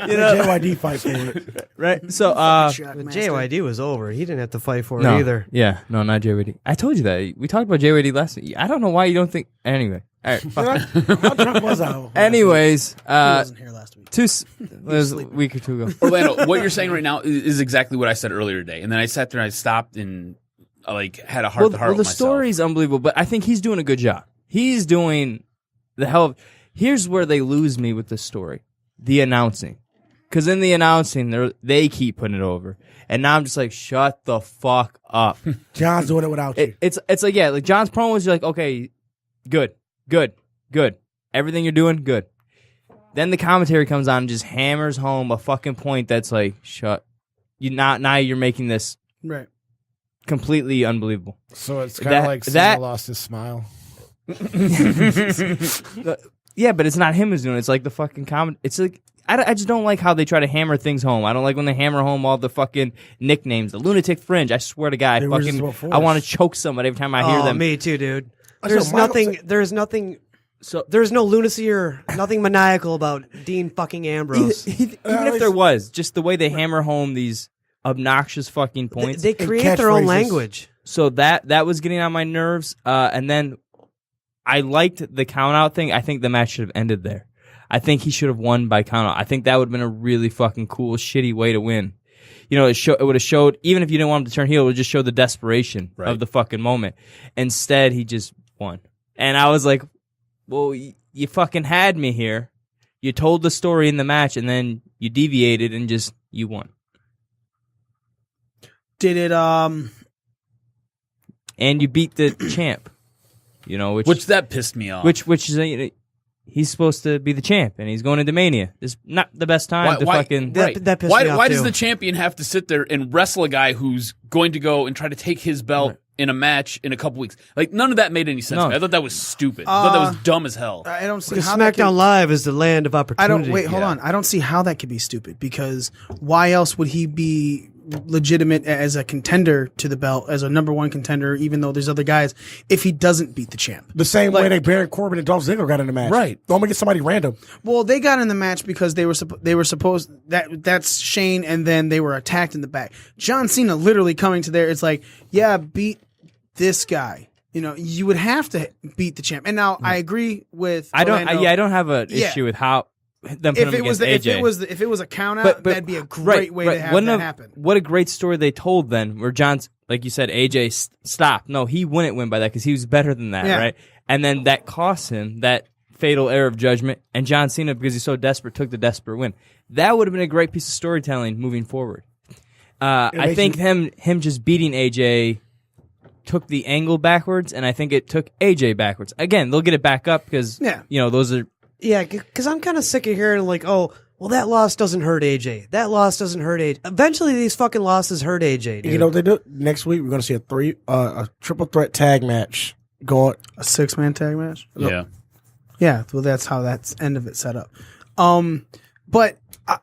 JYD fight for it. Right? So JYD was over. He didn't have to fight for it either. Yeah, no, not JYD. I told you that. We talked about JYD last week. I don't know why you don't think. Anyway, all right. How drunk was I? Anyways, He wasn't here last week. it was a week or two ago. Orlando, what you're saying right now is exactly what I said earlier today. And then I sat there and I stopped and had a heart to heart Well, with the myself. story's unbelievable, but I think he's doing a good job. He's doing the hell of. Here's where they lose me with this story: the announcing. Because in the announcing, they keep putting it over, and now I'm just like, shut the fuck up. John's doing it without you. It's like John's promos. You're like, okay, good. Everything you're doing, good. Then the commentary comes on and just hammers home a fucking point that's like, shut. Now you're making this Right. completely unbelievable. So it's kind of like Cena lost his smile. Yeah, but it's not him who's doing it. It's like the fucking comment. It's like I just don't like how they try to hammer things home. I don't like when they hammer home all the fucking nicknames. The Lunatic Fringe. I swear to God, I want to choke somebody every time I hear them. Me too, dude. There's nothing. So there's no lunacy or nothing maniacal about Dean fucking Ambrose. Even if there was, just the way they hammer home these obnoxious fucking points. They create their own language. So that was getting on my nerves. And then I liked the count out thing. I think the match should have ended there. I think he should have won by count out. I think that would have been a really fucking cool, shitty way to win. It would have showed, even if you didn't want him to turn heel, it would just show the desperation of the fucking moment. Instead, he just won. And I was like, well, you fucking had me here. You told the story in the match, and then you deviated and you won. Did it, And you beat the champ. Which that pissed me off. Which is, he's supposed to be the champ, and he's going into Mania. It's not the best time to fucking... That pissed me off Why too. does the champion have to sit there and wrestle a guy who's going to go and try to take his belt in a match in a couple weeks? Like, none of that made any sense to me. I thought that was stupid. I thought that was dumb as hell. I don't see Because how that SmackDown Live is the land of opportunity. Hold on. I don't see how that could be stupid, because why else would he be legitimate as a contender to the belt, as a number one contender, even though there's other guys, if he doesn't beat the champ? The same way that Baron Corbin and Dolph Ziggler got in the match. Right. Don't make it somebody random. Well, they got in the match because they were supposed that's Shane, and then they were attacked in the back. John Cena literally coming to there, it's like, yeah, beat this guy. You would have to beat the champ. And now I agree with Orlando. I don't have an issue with how them putting him against AJ. If it was a count out, that'd be a great way to have that happen. What a great story they told then, where John's, like you said, AJ stopped. No, he wouldn't win by that because he was better than that, right? And then that cost him that fatal error of judgment, and John Cena, because he's so desperate, took the desperate win. That would have been a great piece of storytelling moving forward. I think him just beating AJ took the angle backwards, and I think it took AJ backwards. Again, they'll get it back up because those are... Yeah, because I'm kind of sick of hearing like, oh, well, that loss doesn't hurt AJ. That loss doesn't hurt AJ. Eventually, these fucking losses hurt AJ, dude. You know what they do? Next week, we're going to see a triple threat tag match going. A 6-man tag match? Yeah. Yeah, well, that's how that's end of it set up. But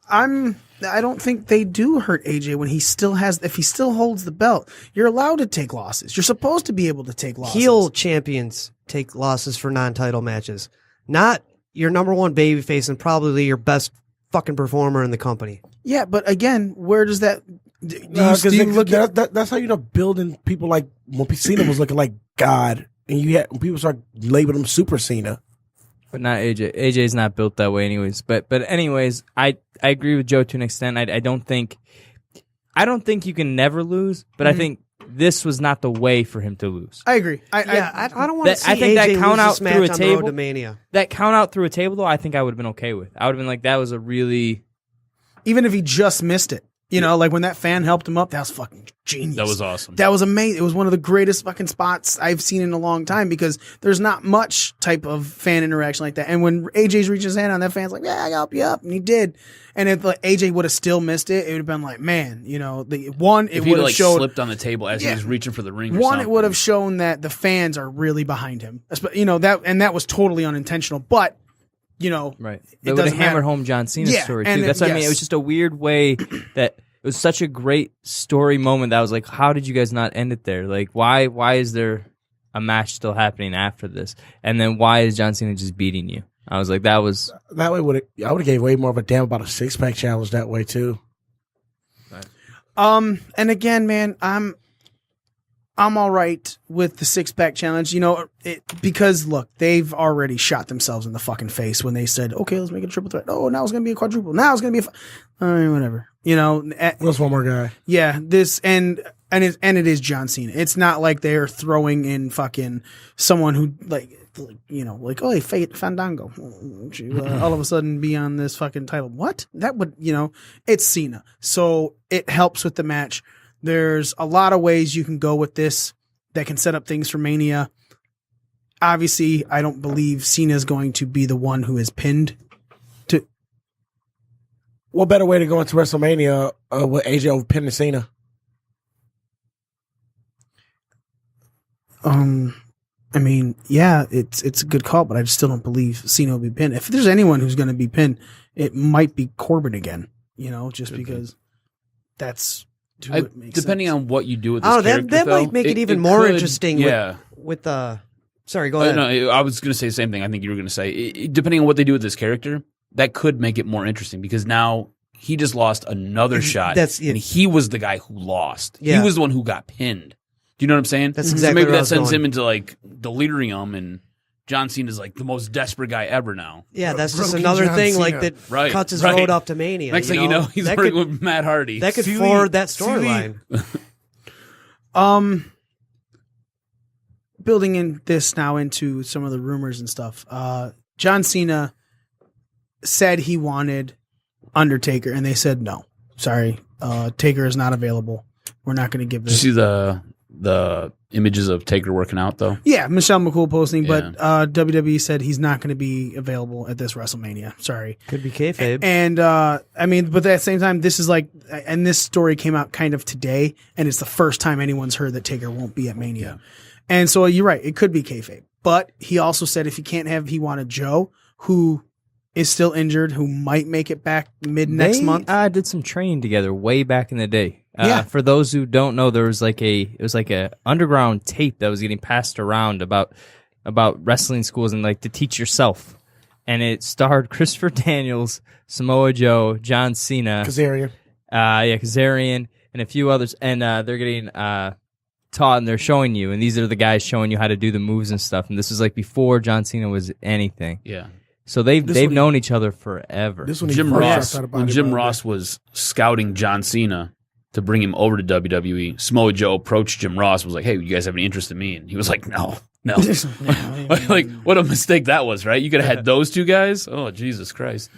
I'm I don't think they do hurt AJ when if he still holds the belt. You're allowed to take losses. You're supposed to be able to take losses. Heel champions take losses for non-title matches, not your number one babyface and probably your best fucking performer in the company. Yeah, but again, where does that? That's how you know building people like when Cena was looking like God, and when people start labeling him Super Cena. But not AJ. AJ's not built that way, anyways. But anyways, I agree with Joe to an extent. I don't think you can never lose, but I think this was not the way for him to lose. I agree. I don't want to see I think AJ that count lose out this match through a on the table. road to Mania. That count out through a table, though, I think I would have been okay with. I would have been like, that was a really, even if he just missed it. You know, like when that fan helped him up, that was fucking genius. That was awesome. That was amazing. It was one of the greatest fucking spots I've seen in a long time because there's not much type of fan interaction like that. And when AJ's reaching his hand on that fan's like, yeah, I help you up. And he did. And if like, AJ would have still missed it, it would have been like, man, you know, it would have like showed, slipped on the table as he was reaching for the ring. It would have shown that the fans are really behind him. You know, that was totally unintentional, but you know, right. They would have hammered home John Cena's story too. That's what I mean. It was just a weird way that it was such a great story moment that I was like, how did you guys not end it there? Like, why is there a match still happening after this? And then why is John Cena just beating you? I was like, that way I would have gave way more of a damn about a 6-pack challenge that way too. And again, man, I'm all right with the 6-pack challenge, you know, because look, they've already shot themselves in the fucking face when they said, okay, let's make it a triple threat. Oh, now it's going to be a quadruple. Now it's going to be whatever, you know. What's one more guy? Yeah, this and it is John Cena. It's not like they're throwing in fucking someone who like you know, like, oh, hey, Fandango, all of a sudden be on this fucking title. What? That would, you know, it's Cena. So it helps with the match. There's a lot of ways you can go with this that can set up things for Mania. Obviously, I don't believe Cena's going to be the one who is pinned. What better way to go into WrestleMania with AJ over pinning Cena? I mean, yeah, it's a good call, but I just still don't believe Cena will be pinned. If there's anyone who's going to be pinned, it might be Corbin again. You know, just because that's depending on what you do with this character. That might make it even more interesting. With the. Sorry, go ahead. No, I was going to say the same thing. I think you were going to say, depending on what they do with this character, that could make it more interesting because now he just lost another shot, and he was the guy who lost. Yeah. He was the one who got pinned. Do you know what I'm saying? That's exactly maybe where that sends him into like delirium, and John Cena is like the most desperate guy ever now. Yeah, that's just another thing like that cuts his road up to Mania. Next thing you know, he's working with Matt Hardy. That could forward that storyline. Building in this now into some of the rumors and stuff. John Cena said he wanted Undertaker, and they said no. Sorry, Taker is not available. We're not going to give this. Did you see the images of Taker working out though? Yeah, Michelle McCool posting, but WWE said he's not going to be available at this WrestleMania. Sorry, could be kayfabe. And I mean, but at the same time, this is like, and this story came out kind of today, and it's the first time anyone's heard that Taker won't be at Mania. And so you're right, it could be kayfabe. But he also said if he can't have, he wanted Joe, who is still injured, who might make it back next month. Did some training together way back in the day. For those who don't know, there was it was like a underground tape that was getting passed around about wrestling schools and like to teach yourself. And it starred Christopher Daniels, Samoa Joe, John Cena, Kazarian. Kazarian, and a few others. And they're getting taught, and they're showing you. And these are the guys showing you how to do the moves and stuff. And this was like before John Cena was anything. Yeah. So they've known each other forever. When Jim Ross was scouting John Cena to bring him over to WWE, Samoa Joe approached Jim Ross, was like, hey, you guys have any interest in me? And he was like, no. Like, what a mistake that was, right? You could have had those two guys? Oh, Jesus Christ.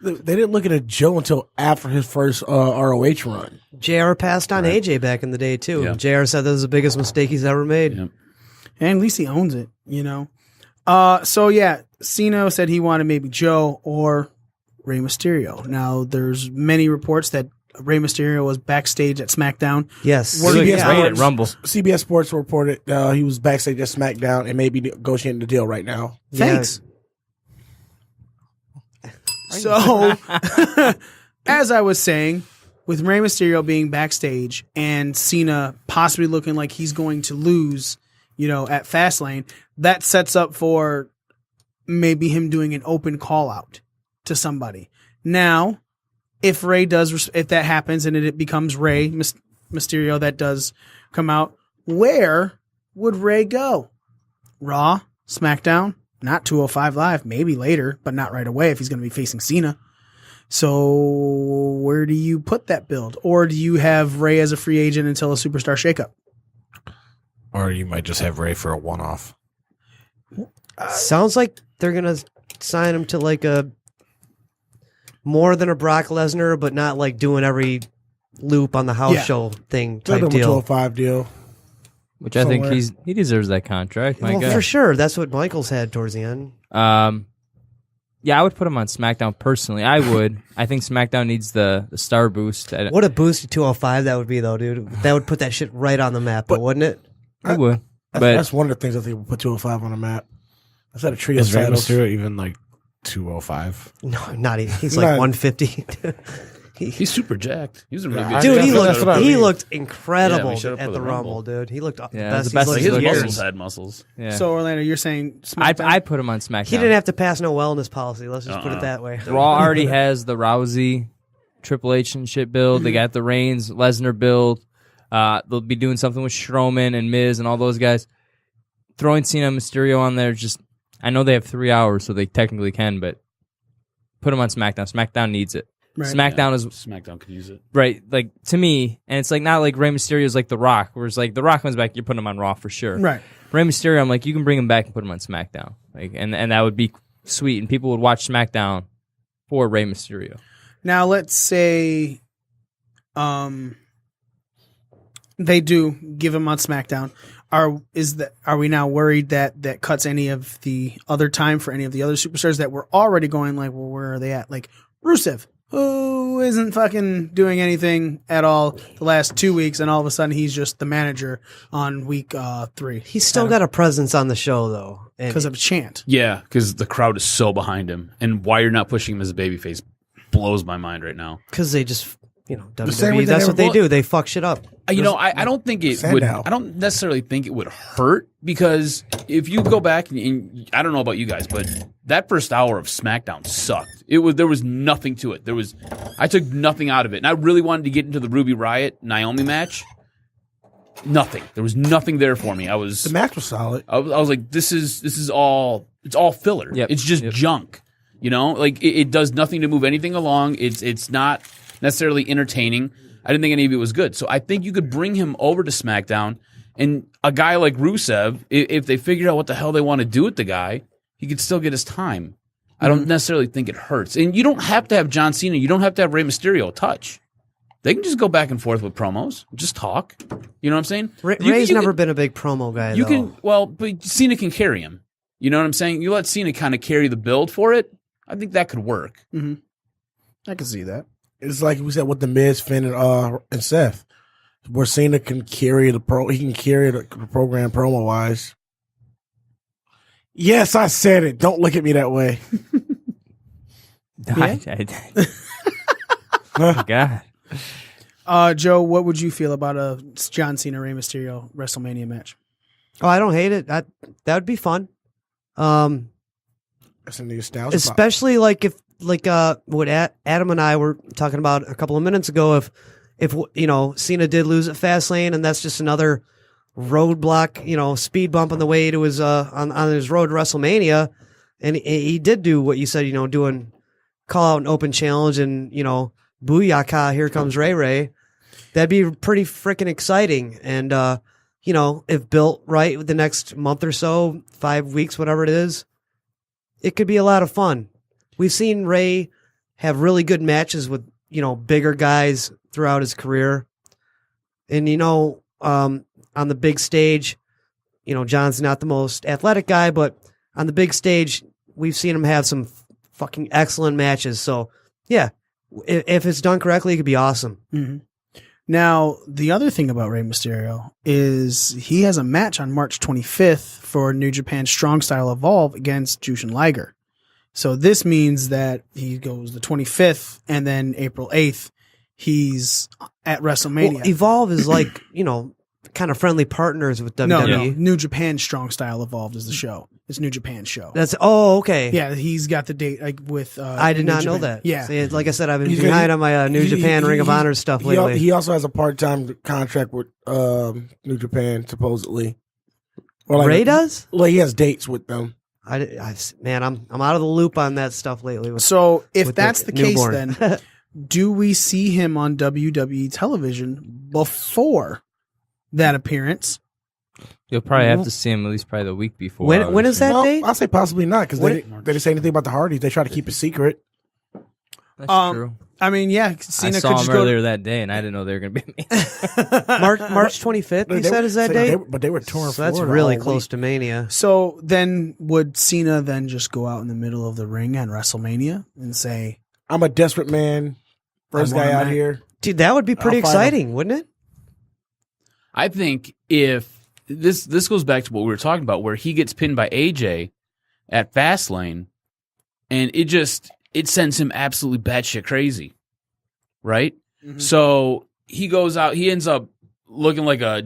They didn't look at Joe until after his first ROH run. JR passed on AJ back in the day, too. Yeah. JR said that was the biggest mistake he's ever made. Yeah. And at least he owns it, you know? So, yeah, Cena said he wanted maybe Joe or Rey Mysterio. Now, there's many reports that Rey Mysterio was backstage at SmackDown. Yes. CBS Sports reported he was backstage at SmackDown and maybe negotiating the deal right now. Thanks. So, as I was saying, with Rey Mysterio being backstage and Cena possibly looking like he's going to lose, at Fastlane, that sets up for maybe him doing an open call out to somebody. Now, if that happens and it becomes Rey Mysterio that does come out, where would Rey go? Raw, SmackDown, not 205 Live, maybe later, but not right away if he's going to be facing Cena. So where do you put that build? Or do you have Rey as a free agent until a superstar shakeup? Or you might just have Rey for a one-off. Sounds like they're going to sign him to like a more than a Brock Lesnar, but not like doing every loop on the house show thing type deal. 205 deal. Which I think he deserves that contract. My God. For sure. That's what Michaels had towards the end. Yeah, I would put him on SmackDown personally. I would. I think SmackDown needs the star boost. What a boost to 205 that would be, though, dude. That would put that shit right on the map, wouldn't it? It would. That's one of the things I think would put 205 on the map. Is that a trio of titles? Is Rey Mysterio even like 205? No, not even. He's like 150. He's super jacked. He was a really good dude. He dude. looked incredible at at the Rumble, dude. He looked the best like his years. muscles had muscles. Yeah. So Orlando, you're saying SmackDown? I put him on SmackDown. He didn't have to pass no wellness policy. Let's just put it that way. Raw already has the Rousey, Triple H and shit build. They got the Reigns, Lesnar build. They'll be doing something with Strowman and Miz and all those guys. Throwing Cena and Mysterio on there, I know they have 3 hours, so they technically can, but put them on SmackDown. SmackDown needs it. Right. SmackDown could use it. Right, like to me, and it's like not like Rey Mysterio is like The Rock, where it's like The Rock comes back, you're putting him on Raw for sure. Right. Rey Mysterio, I'm like, you can bring him back and put him on SmackDown, like, and that would be sweet, and people would watch SmackDown for Rey Mysterio. Now let's say, they do give him on SmackDown. Are we now worried that cuts any of the other time for any of the other superstars that were already going like, well, where are they at? Like Rusev, who isn't fucking doing anything at all the last 2 weeks, and all of a sudden he's just the manager on week 3. He's still got a presence on the show though, because of a chant. Yeah, because the crowd is so behind him, and why you're not pushing him as a babyface blows my mind right now. Because they just. WWE, that's what they do. They fuck shit up. I don't think it would. I don't necessarily think it would hurt, because if you go back and I don't know about you guys, but that first hour of SmackDown sucked. There was nothing to it. I took nothing out of it, and I really wanted to get into the Ruby Riott Naomi match. Nothing. There was nothing there for me. The match was solid. I was like, this is all. It's all filler. Yep. It's just junk. Like it does nothing to move anything along. It's not necessarily entertaining. I didn't think any of it was good. So I think you could bring him over to SmackDown, and a guy like Rusev, if they figure out what the hell they want to do with the guy, he could still get his time. I don't necessarily think it hurts. And you don't have to have John Cena. You don't have to have Rey Mysterio touch. They can just go back and forth with promos. Just talk. You know what I'm saying? Ray's never been a big promo guy, though. But Cena can carry him. You know what I'm saying? You let Cena kind of carry the build for it. I think that could work. Mm-hmm. I can see that. It's like we said with the Miz, Finn, and Seth, where Cena can carry the program promo wise. Yes, I said it. Don't look at me that way. God. Joe, what would you feel about a John Cena Rey Mysterio WrestleMania match? Oh, I don't hate it. That would be fun. That's a nostalgia. Especially like if. Like what Adam and I were talking about a couple of minutes ago, if Cena did lose at Fastlane, and that's just another roadblock, speed bump on the way to his on his road to WrestleMania, and he did do what you said, doing call out an open challenge and booyaka, here comes Ray. That'd be pretty freaking exciting, and if built right the next month or so, 5 weeks, whatever it is, it could be a lot of fun. We've seen Ray have really good matches with, bigger guys throughout his career. And, on the big stage, John's not the most athletic guy, but on the big stage, we've seen him have some fucking excellent matches. So, yeah, if it's done correctly, it could be awesome. Mm-hmm. Now, the other thing about Rey Mysterio is he has a match on March 25th for New Japan Strong Style Evolve against Jushin Liger. So this means that he goes the 25th, and then April 8th, he's at WrestleMania. Well, Evolve is like, kind of friendly partners with WWE. No, New Japan Strong Style Evolved is the show. It's New Japan show. Okay. Yeah, he's got the date with. I did not know that. Yeah, See, like I said, I've been behind on my New Japan Ring of Honor stuff lately. He also has a part-time contract with New Japan, supposedly. Ray does? Well, he has dates with them. Man, I'm out of the loop on that stuff lately. So if that's the case, then do we see him on WWE television before that appearance? You'll probably have to see him at least probably the week before. When is that date? I'll say possibly not, because they didn't say anything about the Hardys. They try to keep it secret. That's true. I mean, yeah, Cena I saw could just him earlier that day, and I didn't know they were going to be me. March 25th, you said, is that date? But they were touring So that's Florida really all close week. to Mania. So then would Cena then just go out in the middle of the ring on WrestleMania and say, I'm a desperate man. First guy out here. Dude, that would be pretty exciting, wouldn't it? I think if this goes back to what we were talking about, where he gets pinned by AJ at Fastlane, and it sends him absolutely batshit crazy, right? Mm-hmm. So he goes out, he ends up looking like a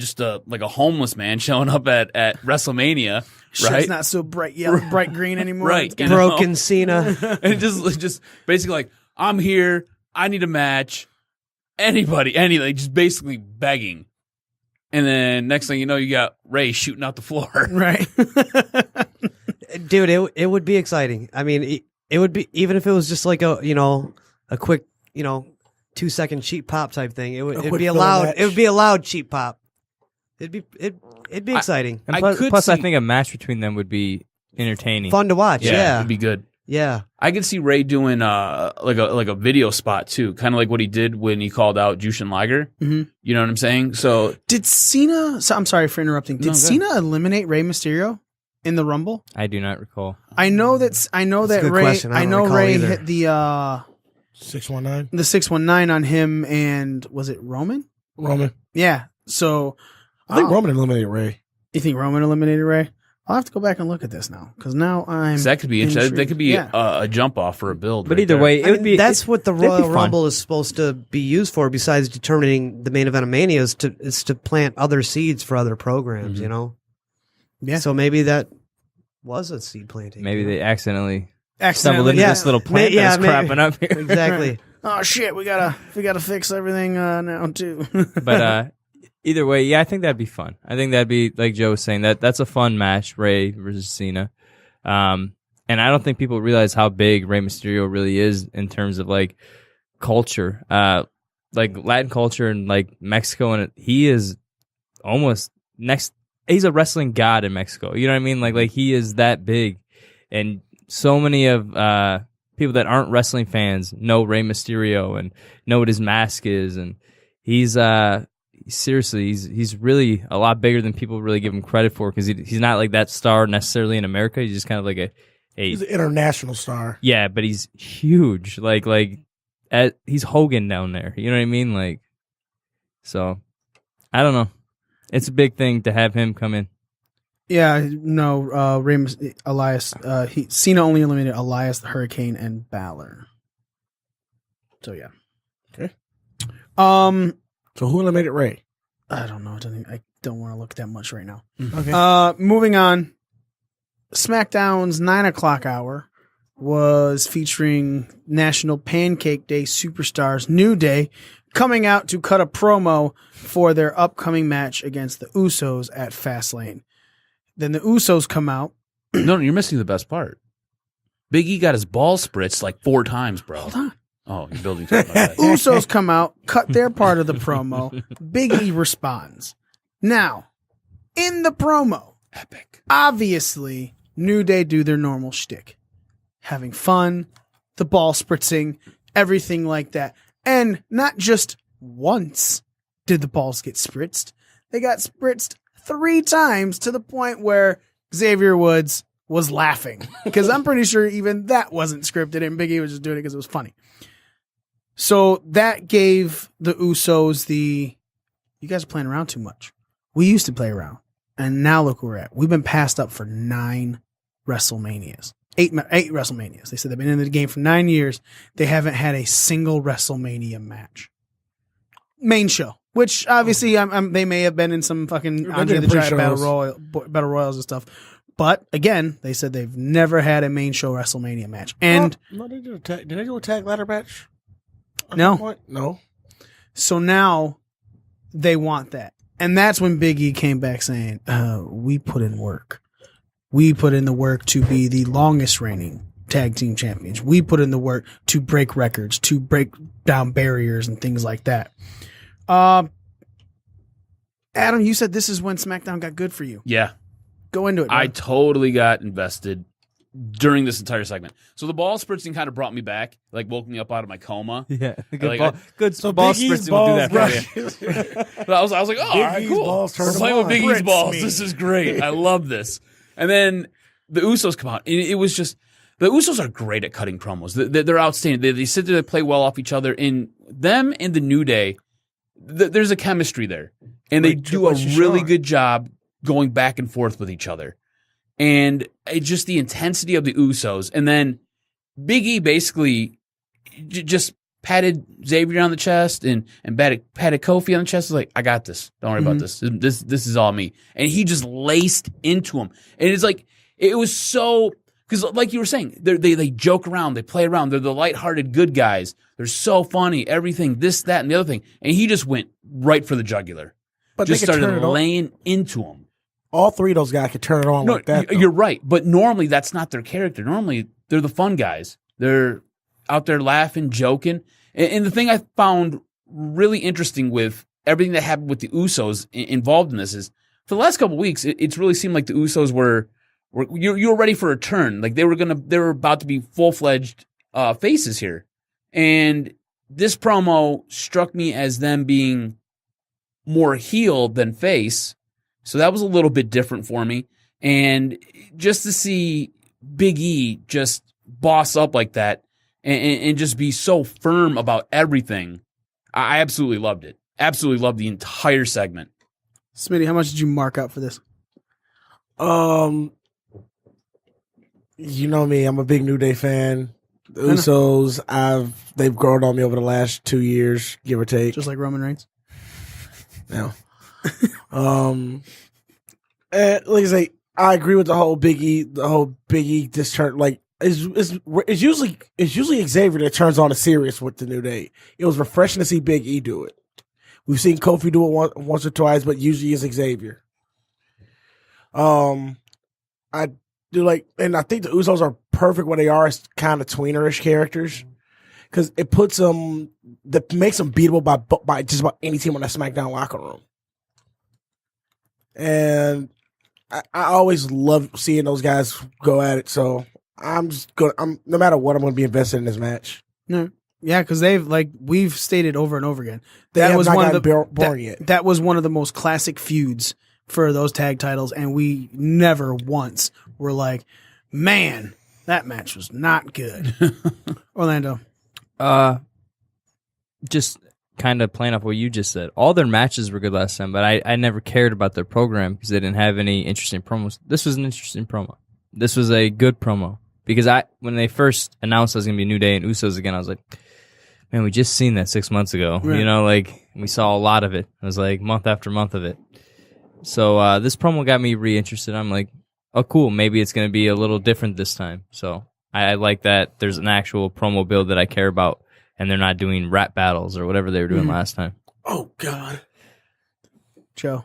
homeless man showing up at WrestleMania, right? It's not so bright yellow, bright green anymore. Right, broken Cena, and just basically like, I'm here, I need a match, anything, just basically begging. And then next thing you know, you got Ray shooting out the floor. Right. Dude, it would be exciting. I mean, it would be, even if it was just like a quick 2-second cheap pop type thing. It'd be a loud cheap pop. It'd be exciting. And plus, I think a match between them would be entertaining, fun to watch. Yeah, it'd be good. Yeah, I could see Ray doing like a video spot too, kind of like what he did when he called out Jushin Liger. Mm-hmm. You know what I'm saying? So did Cena? So I'm sorry for interrupting. Did Cena eliminate Rey Mysterio in the Rumble? I do not recall. I know that Ray. Question. I know Ray hit the 619. The 619 on him, and was it Roman? Roman. Yeah. So I think Roman eliminated Ray. You think Roman eliminated Ray? I'll have to go back and look at this now, because now I'm. That could be interesting. That could be a jump off for a build. But either way, that's what the Royal Rumble is supposed to be used for. Besides determining the main event of Mania, is to plant other seeds for other programs. Mm-hmm. Yeah. So maybe that was a seed planting. Maybe they accidentally stumbled into this little plant that's cropping up here. Exactly. Oh shit! We gotta fix everything now too. But either way, yeah, I think that'd be fun. I think that'd be, like Joe was saying, that's a fun match, Ray versus Cena. And I don't think people realize how big Rey Mysterio really is in terms of like culture, like Latin culture and like Mexico, and he is almost next. He's a wrestling god in Mexico. You know what I mean? Like he is that big, and so many of people that aren't wrestling fans know Rey Mysterio and know what his mask is, and he's seriously, he's really a lot bigger than people really give him credit for, because he's not like that star necessarily in America. He's just kind of like he's an international star. Yeah, but he's huge. Like he's Hogan down there. You know what I mean? Like, so I don't know. It's a big thing to have him come in. Yeah, no, Elias. Cena only eliminated Elias, the Hurricane, and Balor. So yeah. Okay. So who eliminated Ray? I don't know. I don't want to look that much right now. Okay. Moving on. SmackDown's 9:00 hour was featuring National Pancake Day superstars New Day coming out to cut a promo for their upcoming match against the Usos at Fastlane. Then the Usos come out. No, you're missing the best part. Big E got his balls spritzed like 4 times, bro. Hold on. Oh, you're building something like that. Usos come out, cut their part of the promo. Big E responds. Now, in the promo, Epic. Obviously, New Day do their normal shtick. Having fun, the ball spritzing, everything like that. And not just once did the balls get spritzed. They got spritzed 3 times, to the point where Xavier Woods was laughing. Because I'm pretty sure even that wasn't scripted, and Big E was just doing it because it was funny. So that gave the Usos you guys are playing around too much. We used to play around. And now look where we're at. We've been passed up for 9 WrestleManias. 8 WrestleManias. They said they've been in the game for 9 years. They haven't had a single WrestleMania match. Main show, which obviously they may have been in some fucking Andre the Giant Battle Royals and stuff. But again, they said they've never had a main show WrestleMania match. And no, they did did they do a tag ladder match? No. So now they want that. And that's when Big E came back saying, we put in work. We put in the work to be the longest reigning tag team champions. We put in the work to break records, to break down barriers and things like that. Adam, you said this is when SmackDown got good for you. Yeah. Go into it. I totally got invested during this entire segment. So the ball spritzing kind of brought me back, like woke me up out of my coma. Yeah, good so ball spritzing will do that for you. But I was like, oh, all right, cool. We're playing with Big E's balls. This is great. I love this. And then the Usos come out. And it was just, the Usos are great at cutting promos. They're outstanding. They sit there, they play well off each other. And them and the New Day, there's a chemistry there. And they do a really good job going back and forth with each other. And it's just the intensity of the Usos. And then Big E basically just patted Xavier on the chest and patted Kofi on the chest. Like, I got this. Don't worry about this. This is all me. And he just laced into him. And it's like, it was so, because like you were saying, they joke around, they play around. They're the lighthearted good guys. They're so funny, everything, this, that, and the other thing. And he just went right for the jugular. But just started laying into him. All three of those guys could turn it on like that. You're right. But normally that's not their character. Normally they're the fun guys. They're out there laughing, joking. And the thing I found really interesting with everything that happened with the Usos involved in this is for the last couple of weeks, it's really seemed like the Usos were you were ready for a turn. Like they were about to be full-fledged faces here. And this promo struck me as them being more heel than face. So that was a little bit different for me. And just to see Big E just boss up like that and just be so firm about everything, I absolutely loved it. Absolutely loved the entire segment. Smitty, how much did you mark out for this? You know me, I'm a big New Day fan. The Usos, they've grown on me over the last 2 years, give or take. Just like Roman Reigns? No. And like I say, I agree with the whole Big E discharge. Like it's usually Xavier that turns on the serious with the New Day. It was refreshing to see Big E do it. We've seen Kofi do it once or twice, but usually it's Xavier. I do like, and I think the Usos are perfect where they are as kind of tweenerish characters because it puts them, that makes them beatable by just about any team on that SmackDown locker room. And I always love seeing those guys go at it. So no matter what, I'm going to be invested in this match. No. Yeah, because we've stated over and over again. That was one of the most classic feuds for those tag titles. And we never once were like, man, that match was not good. Orlando. Just kind of playing off what you just said. All their matches were good last time, but I never cared about their program because they didn't have any interesting promos. This was an interesting promo. This was a good promo because when they first announced it was going to be New Day and Usos again, I was like, man, we just seen that 6 months ago. Right. You know, like we saw a lot of it. It was like month after month of it. So this promo got me re-interested. I'm like, oh, cool. Maybe it's going to be a little different this time. So I like that there's an actual promo build that I care about. And they're not doing rap battles or whatever they were doing last time. Oh, God. Joe.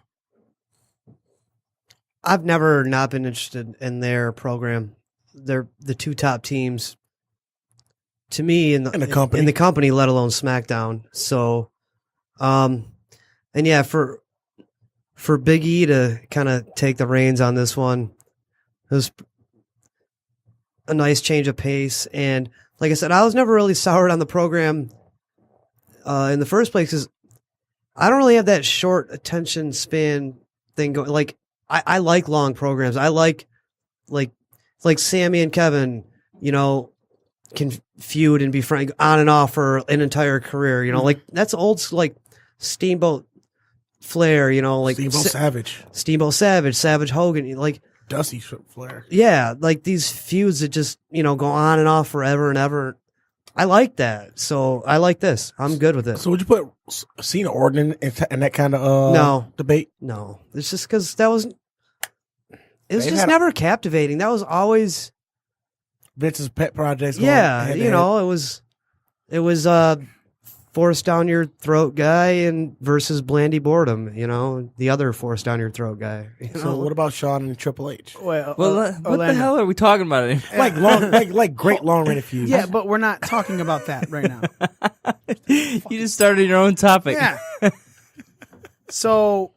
I've never not been interested in their program. They're the two top teams to me in the company, let alone SmackDown. So, and yeah, for Big E to kind of take the reins on this one, it was a nice change of pace. And like I said, I was never really soured on the program in the first place because I don't really have that short attention span thing going. Like I like long programs. I like Sammy and Kevin, you know, can feud and be frank on and off for an entire career. You know, like that's old like Steamboat Flair. You know, like Steamboat Savage, Savage Hogan. Like Dusty Flair. Yeah, like these feuds that just, go on and off forever and ever. I like that. So I like this. I'm good with it. So would you put Cena Orton in that kind of debate? No. It's just because it was just never captivating. That was always Vince's pet projects. Yeah, it was force down your throat guy and versus Blandy Boredom, the other force down your throat guy. So what about Shawn and Triple H? Well, what the hell are we talking about anymore? Like great long running feuds. Yeah, but we're not talking about that right now. You just started your own topic. Yeah. So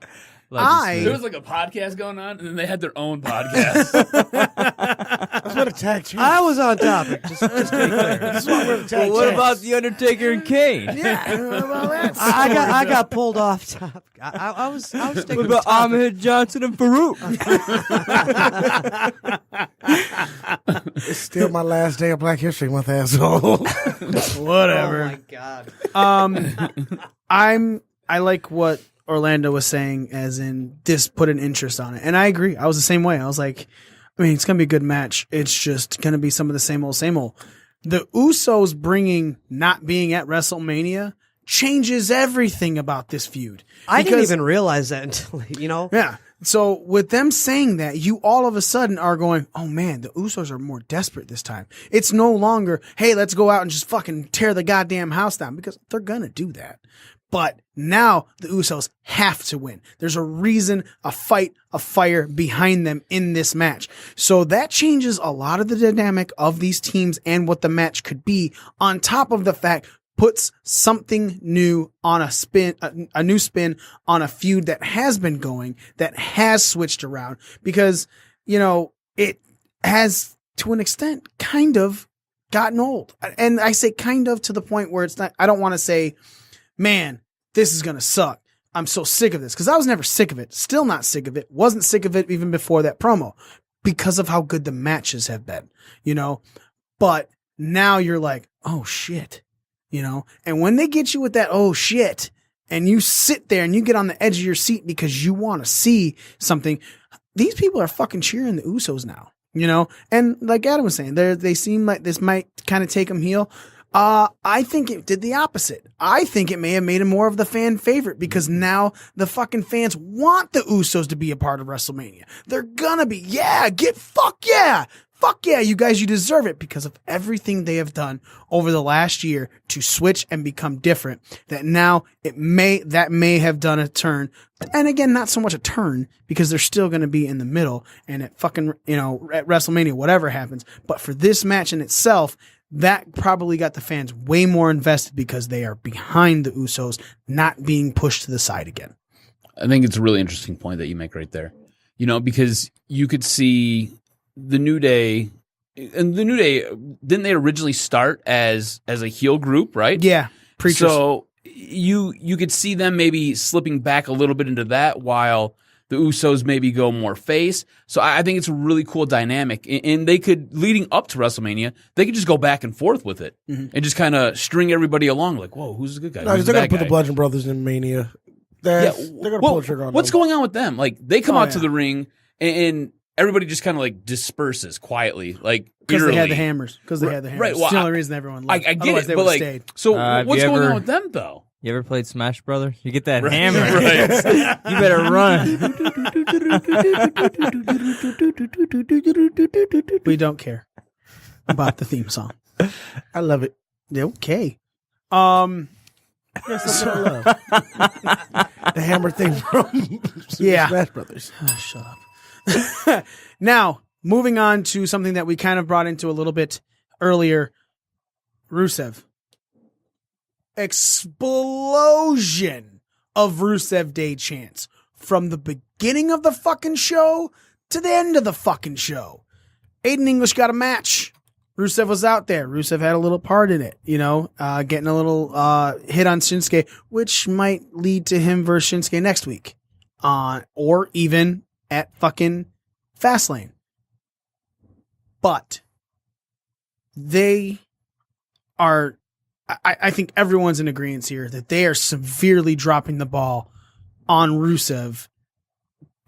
there was like a podcast going on, and then they had their own podcast. That's what a tag team. I was on topic. Just to be clear. This is what we're the tag What team. about The Undertaker and Kane? yeah, well, that's I got pulled off topic. I was sticking What with about topic. Ahmed Johnson and Farouk? It's still my last day of Black History Month, asshole. whatever. Oh my god. I like what Orlando was saying, as in this put an interest on it, and I agree. I was the same way. I was like, it's gonna be a good match. It's just gonna be some of the same old, same old. The Usos not being at WrestleMania changes everything about this feud. I didn't even realize that until Yeah. So with them saying that, you all of a sudden are going, oh man, the Usos are more desperate this time. It's no longer, hey, let's go out and just fucking tear the goddamn house down, because they're gonna do that. But now the Usos have to win. There's a reason, a fight, a fire behind them in this match. So that changes a lot of the dynamic of these teams and what the match could be, on top of the fact puts something new on a new spin on a feud that has been going, that has switched around, because, it has to an extent kind of gotten old. And I say kind of to the point where it's not, I don't want to say, man, this is going to suck. I'm so sick of this. Because I was never sick of it. Still not sick of it. Wasn't sick of it even before that promo, because of how good the matches have been, But now you're like, oh shit, And when they get you with that, oh shit, and you sit there and you get on the edge of your seat because you want to see something, these people are fucking cheering the Usos now, And like Adam was saying, they seem like this might kind of take them heel. I think it did the opposite. I think it may have made him more of the fan favorite, because now the fucking fans want the Usos to be a part of WrestleMania. They're gonna be, fuck yeah, you guys, you deserve it, because of everything they have done over the last year to switch and become different. That now that may have done a turn. And again, not so much a turn, because they're still going to be in the middle and at fucking, at WrestleMania, whatever happens. But for this match in itself, that probably got the fans way more invested, because they are behind the Usos not being pushed to the side again. I think it's a really interesting point that you make right there. Because you could see the New Day, and the New Day, didn't they originally start as a heel group, right? Yeah. Preachers. So you could see them maybe slipping back a little bit into that, while the Usos maybe go more face. So I think it's a really cool dynamic. And they could, leading up to WrestleMania, they could just go back and forth with it and just kind of string everybody along. Like, whoa, who's the good guy? No, they're going to put the Bludgeon Brothers in Mania. They're going to pull the trigger on what's them. going on with them? Like, they come out to the ring and everybody just kind of like disperses quietly. Like, because they had the hammers. Because they had the hammers. Right. Well, it's the only reason everyone left. I get Otherwise, it, they but would like, stayed. so what's going ever- on with them though? You ever played Smash Brothers? You get that Right, hammer. right. You better run. We don't care about the theme song. I love it. Okay. That's something I love. The hammer thing from Super Smash Brothers. Shut up. Now, moving on to something that we kind of brought into a little bit earlier. Rusev. Explosion of Rusev Day chants from the beginning of the fucking show to the end of the fucking show. Aiden English got a match. Rusev was out there. Rusev had a little part in it, getting a little hit on Shinsuke, which might lead to him versus Shinsuke next week, or even at fucking Fastlane. But they are, I think everyone's in agreement here that they are severely dropping the ball on Rusev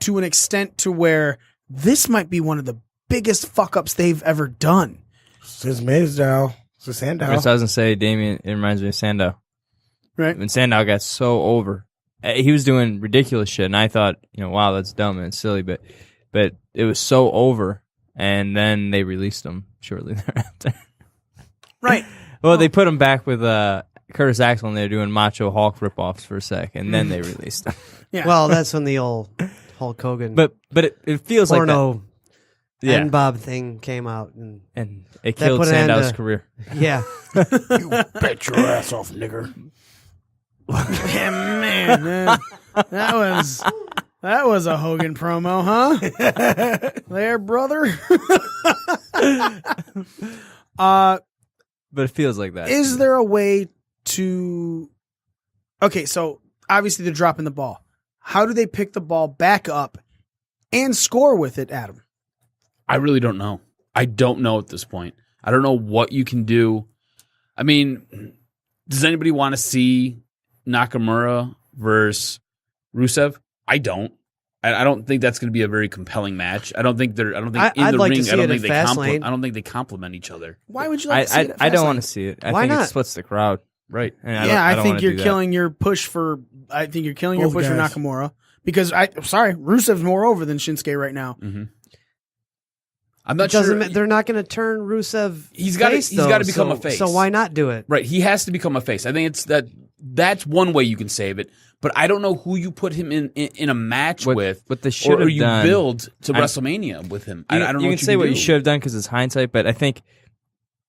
to an extent to where this might be one of the biggest fuck ups they've ever done. Since Sandow. I was going to say, Damien, it reminds me of Sandow. Right. When Sandow got so over, he was doing ridiculous shit, and I thought, wow, that's dumb and silly, but it was so over, and then they released him shortly thereafter. Right. Well, they put him back with Curtis Axel, and they were doing Macho Hulk ripoffs for a sec, and then they released him. Yeah. Well, that's when the old Hulk Hogan But it feels like porno that. and Bob thing came out, and it killed put an end Sandow's to- career. yeah, You bet your ass off, nigger. Yeah, man. That was a Hogan promo, huh? There, brother. But it feels like that. Is there a way to... Okay, so obviously they're dropping the ball. How do they pick the ball back up and score with it, Adam? I really don't know. I don't know at this point. I don't know what you can do. I mean, does anybody want to see Nakamura versus Rusev? I don't. I don't think that's going to be a very compelling match. I don't think in I'd the like to ring. see I don't it think at Fastlane. I don't think they complement each other. Why would you like to see it at I don't Fastlane? want to see it. I Why think not? it splits the crowd. Right. And I don't think wanna you're do that. killing your push for... I think you're killing your Both push for guys. Nakamura. Because, Rusev's more over than Shinsuke right now. Mm-hmm. I'm not it doesn't. sure. They're not going to turn Rusev. He's got to become a face. So why not do it? Right. He has to become a face. I think that's one way you can save it. But I don't know who you put him in a match with. What they should or have you done, build to WrestleMania with him. I don't know. You can say what you should have done because it's hindsight, but I think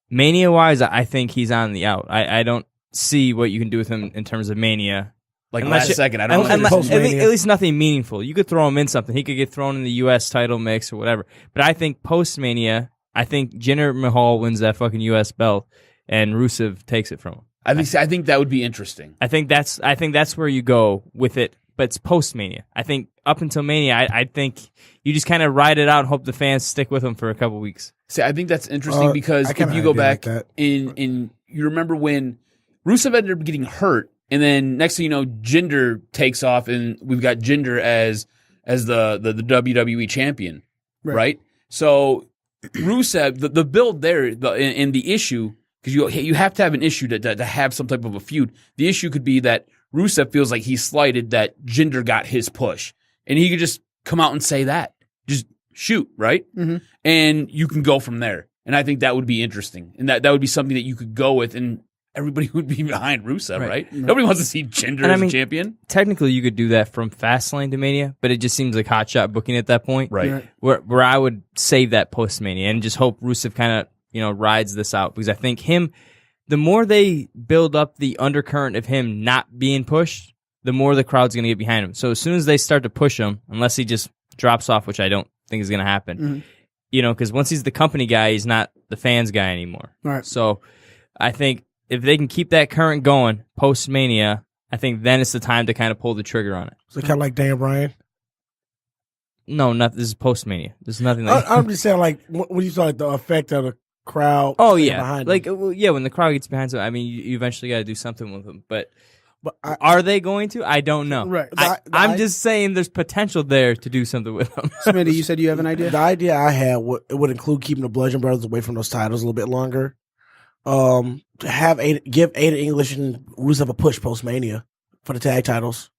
Mania-wise, I think he's on the out. I don't see what you can do with him in terms of Mania. Like Unless last you- second, I don't know. at least nothing meaningful. You could throw him in something. He could get thrown in the U.S. title mix or whatever. But I think post-Mania, I think Jinder Mahal wins that fucking U.S. belt, and Rusev takes it from him. I think that would be interesting. I think that's where you go with it, but it's post-Mania. I think up until Mania, I think you just kind of ride it out and hope the fans stick with him for a couple weeks. See, I think that's interesting because I if kinda you go agree back with that. in you remember when Rusev ended up getting hurt, and then next thing you know, Jinder takes off, and we've got Jinder as the WWE champion, right? So Rusev, the build there, and the issue, because you have to have an issue to have some type of a feud. The issue could be that Rusev feels like he's slighted that Jinder got his push, and he could just come out and say that, just shoot, right? Mm-hmm. And you can go from there. And I think that would be interesting, and that would be something that you could go with, and everybody would be behind Rusev, right? Nobody wants to see Jinder as a champion. Technically, you could do that from Fastlane to Mania, but it just seems like hotshot booking at that point. Right. Where I would save that post Mania and just hope Rusev kind of rides this out, because I think the more they build up the undercurrent of him not being pushed, the more the crowd's going to get behind him. So as soon as they start to push him, unless he just drops off, which I don't think is going to happen, because once he's the company guy, he's not the fans guy anymore. Right. So I think if they can keep that current going post Mania, I think then it's the time to kind of pull the trigger on it. So kind of like Dan Bryan. No, this is post Mania. There's nothing like. I'm just saying, like, when you saw like the effect of the crowd. Oh yeah, behind like him. when the crowd gets behind him, I mean, you eventually got to do something with them. But are they going to? I don't know. Right. I'm just saying there's potential there to do something with them. Smitty, you said you have an idea? The idea I had would include keeping the Bludgeon Brothers away from those titles a little bit longer. Give Ada English and Rusev a push post Mania for the tag titles.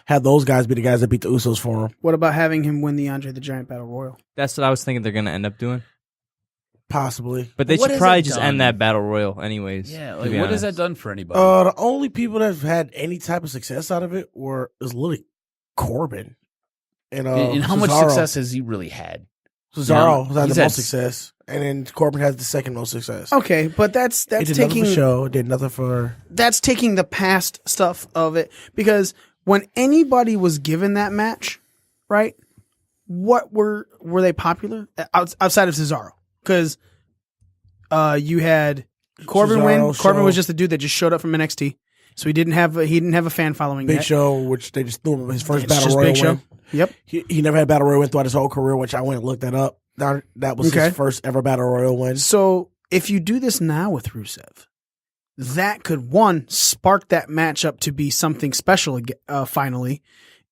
Have those guys be the guys that beat the Usos for him. What about having him win the Andre the Giant Battle Royal? That's what I was thinking they're going to end up doing. Possibly. But they What should has probably it just done? end that Battle Royal anyways. Yeah, to like be what has honest. that done for anybody? The only people that have had any type of success out of it is literally Corbin. And how much Cesaro. success has he really had? Cesaro has had He's the had most success, and then Corbin has the second most success. Okay, but that's He did taking nothing for show, did nothing for. that's taking the past stuff of it, because when anybody was given that match, right? What were they popular outside of Cesaro? Because you had Corbin Cesaro, win. Corbin Show. was just a dude that just showed up from NXT, so he didn't have a fan following Big yet. Show, which they just threw him his first It's Battle just Royal Big Show. win. Yep. He never had Battle Royal win throughout his whole career, which I went and looked that up. That was Okay. his first ever Battle Royal win. So if you do this now with Rusev, that could spark that match up to be something special finally,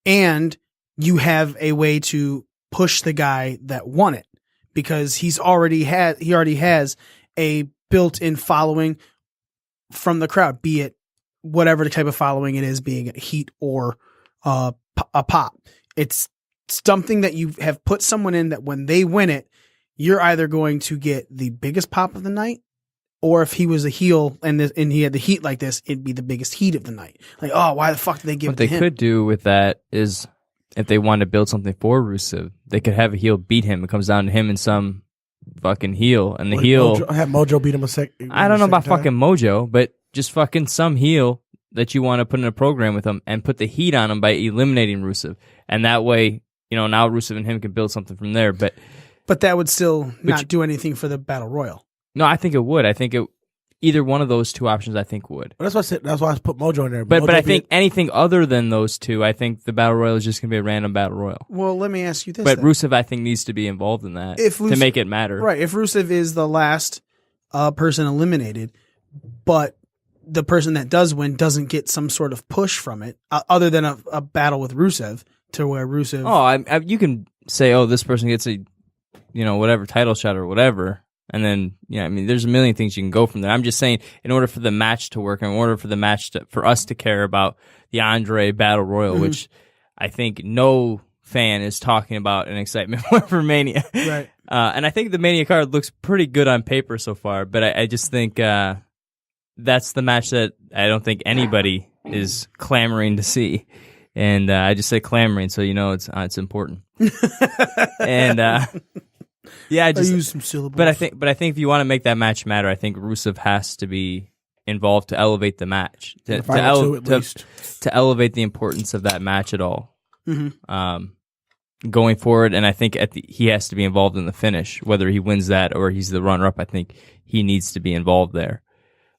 and you have a way to push the guy that won it because he already has a built-in following from the crowd, be it whatever the type of following it is, being a heat or a pop. It's something that you have put someone in that when they win it, you're either going to get the biggest pop of the night, or if he was a heel and he had the heat like this, it'd be the biggest heat of the night. Like, oh, why the fuck did they give it to him? What they could do with that is, if they wanted to build something for Rusev, they could have a heel beat him. It comes down to him and some fucking heel, and the heel have Mojo beat him I don't know about fucking Mojo, but just fucking some heel that you want to put in a program with him and put the heat on him by eliminating Rusev, and that way, now Rusev and him can build something from there. But that would still not do anything for the Battle Royal. No, I think it would. I think either one of those two options, I think would. Well, that's why I said. That's why I put Mojo in there. But I think anything other than those two, I think the Battle Royal is just going to be a random Battle Royal. Well, let me ask you this. But then. Rusev, I think, needs to be involved in that to make it matter. Right. If Rusev is the last person eliminated, but the person that does win doesn't get some sort of push from it, other than a battle with Rusev, to where Rusev. Oh, you can say, oh, this person gets a, whatever title shot or whatever. And then, there's a million things you can go from there. I'm just saying, in order for the match to work, in order for the match for us to care about the Andre Battle Royal, which I think no fan is talking about an excitement for Mania. Right. And I think the Mania card looks pretty good on paper so far, but I just think that's the match that I don't think anybody is clamoring to see. And I just say clamoring, so it's important. And yeah, I use some syllables. But I think if you want to make that match matter, I think Rusev has to be involved to elevate the match, to elevate the importance of that match at all. Going forward, and I think he has to be involved in the finish, whether he wins that or he's the runner-up. I think he needs to be involved there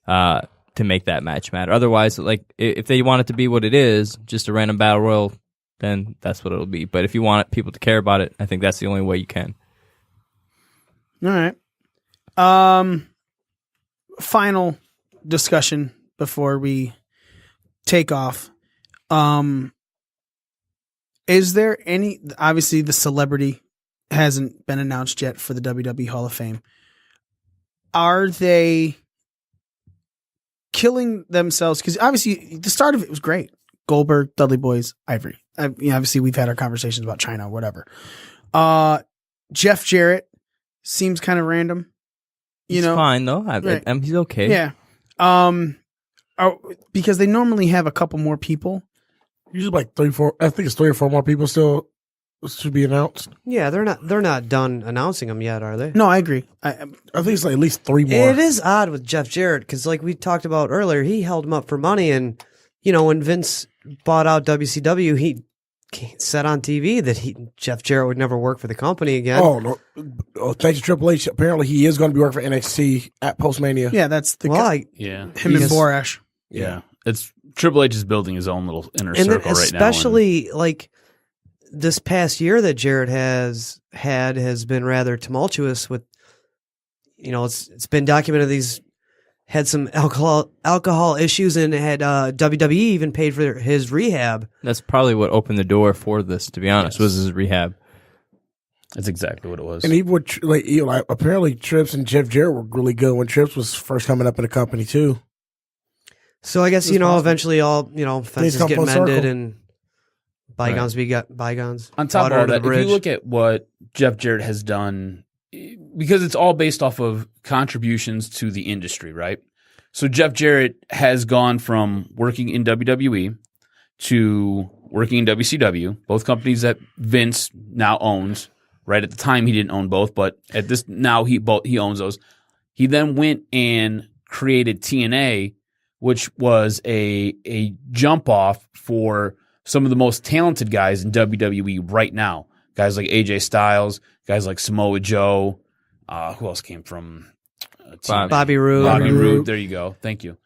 to make that match matter. Otherwise, like if they want it to be what it is, just a random battle royal, then that's what it'll be. But if you want people to care about it, I think that's the only way you can. All right. Final discussion before we take off. Is there any? Obviously, the celebrity hasn't been announced yet for the WWE Hall of Fame. Are they killing themselves? Because obviously, the start of it was great. Goldberg, Dudley Boys, Ivory. Obviously, we've had our conversations about China or whatever. Jeff Jarrett seems kind of random. He's fine though. He's okay. Yeah. Because they normally have a couple more people. Usually like 3, 4. I think it's 3 or 4 more people still should be announced. Yeah, they're not done announcing them yet, are they? No, I agree. I think it's like at least 3 more. It is odd with Jeff Jarrett because, like we talked about earlier, he held him up for money, and when Vince bought out WCW, he said on TV that Jeff Jarrett would never work for the company again. Oh no! Thanks to Triple H. Apparently, he is going to be working for NXT at Postmania. Yeah, that's the guy. Yeah, him and Borash. Yeah, it's Triple H is building his own little inner circle right now, especially like this past year that Jarrett has been rather tumultuous. With it's been documented he's had some alcohol issues and had WWE even paid for his rehab. That's probably what opened the door for this, to be honest, was his rehab. That's exactly what it was. And he would apparently Trips and Jeff Jarrett were really good when Trips was first coming up in the company too. So I guess eventually all fences get mended circle. And bygones be bygones. On top of all that, if you look at what Jeff Jarrett has done, because it's all based off of contributions to the industry, right? So Jeff Jarrett has gone from working in WWE to working in WCW, both companies that Vince now owns. Right at the time, he didn't own both, but at this now he owns those. He then went and created TNA, which was a jump off for some of the most talented guys in WWE right now. Guys like AJ Styles, guys like Samoa Joe. Who else came from? Bobby Roode. Bobby Roode. There you go. Thank you.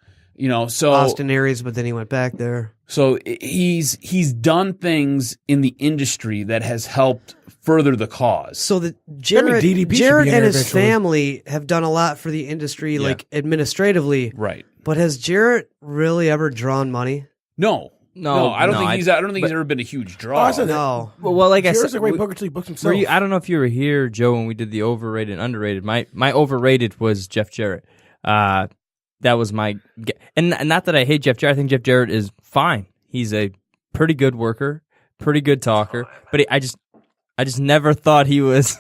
So Austin Aries, but then he went back there. So he's done things in the industry that has helped further the cause. So the Jarrett and his family have done a lot for the industry, like administratively. Right. But has Jarrett really ever drawn money? No. No, I don't think he's ever been a huge draw. I said No. Well, like I said, a great booker till he booked himself. I don't know if you were here, Joe, when we did the overrated and underrated. My overrated was Jeff Jarrett. That was my, and not that I hate Jeff Jarrett. I think Jeff Jarrett is fine. He's a pretty good worker, pretty good talker, but I just never thought he was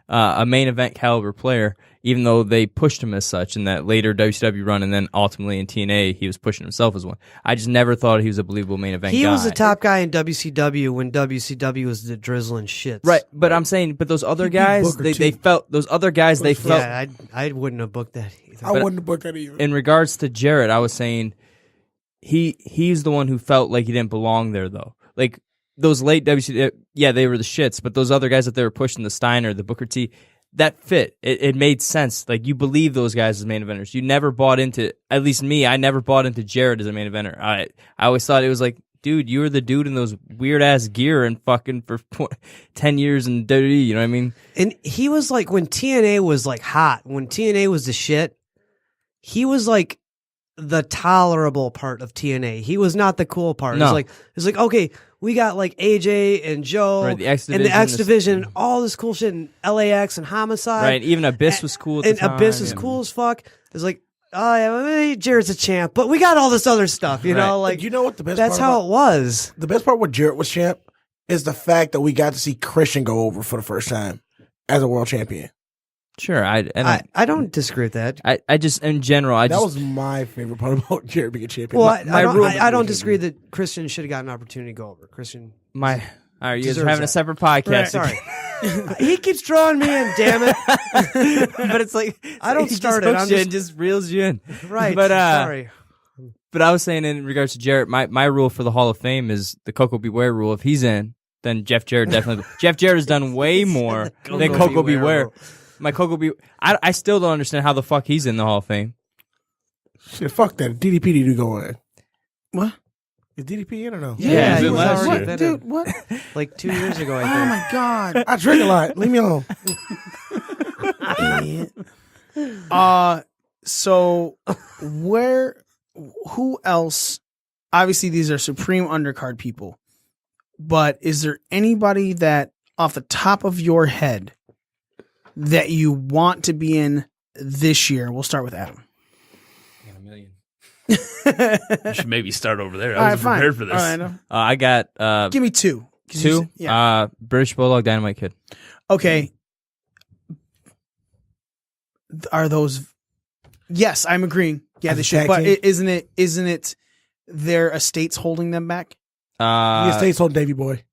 a main event caliber player, even though they pushed him as such in that later WCW run, and then ultimately in TNA he was pushing himself as one. I just never thought he was a believable main event guy. He was the top guy in WCW when WCW was the drizzling shits. Right, but I'm saying, but those other guys, they felt. Yeah, I wouldn't have booked that either. I wouldn't have booked that either. In regards to Jarrett, I was saying he's the one who felt like he didn't belong there, though. Like those late WCW, yeah, they were the shits, but those other guys that they were pushing, the Steiner, the Booker T, that fit. It made sense. Like, you believe those guys as main eventers. You never bought into, at least me, I never bought into Jarrett as a main eventer. I always thought it was like, dude, you were the dude in those weird-ass gear and fucking for 10 years in WWE, you know what I mean? And he was like, when TNA was like hot, when TNA was the shit, he was like the tolerable part of TNA. He was not the cool part. No. It's like, okay, we got like AJ and Joe Right, the X and the X Division and all this cool shit, and LAX and Homicide. Right, even Abyss was cool at the time. And Abyss is cool as fuck. It's like, oh yeah, Jarrett's a champ, but we got all this other stuff, you know? Like, you know what the best that's part how about, it was. The best part with Jarrett was champ is the fact that we got to see Christian go over for the first time as a world champion. Sure, I don't disagree with that. I just, in general, that was my favorite part about Jarrett being a champion. Well, I don't disagree that Christian should have got an opportunity to go over. Christian, all right, you guys are having that. a separate podcast. Right, sorry. He keeps drawing me in, damn it. But it's like, I don't he start just it. hooks you and just reels you in. Right. But sorry. But I was saying, in regards to Jarrett, my rule for the Hall of Fame is the Coco Beware rule. If he's in, then Jeff Jarrett definitely. Jeff Jarrett has done way more than Coco Beware. My Coco Beware. I still don't understand how the fuck he's in the Hall of Fame. Shit, fuck that. DDP need to go in. What? Is DDP in or no? Yeah, he was last already year. Dude, what? like 2 years ago, I think. Oh my god. I drink a lot. Leave me alone. Idiot. So who else? Obviously, these are supreme undercard people, but is there anybody that, off the top of your head, that you want to be in this year? We'll start with Adam. I got a million. You should maybe start over there. I wasn't prepared for this. All right, I know. I got Give me two. two. Yeah. British Bulldog, Dynamite Kid. Okay. Are those? Yes, I'm agreeing. Yeah, As they a should. tag But team? isn't it their estates holding them back? The estate's on Davey Boy.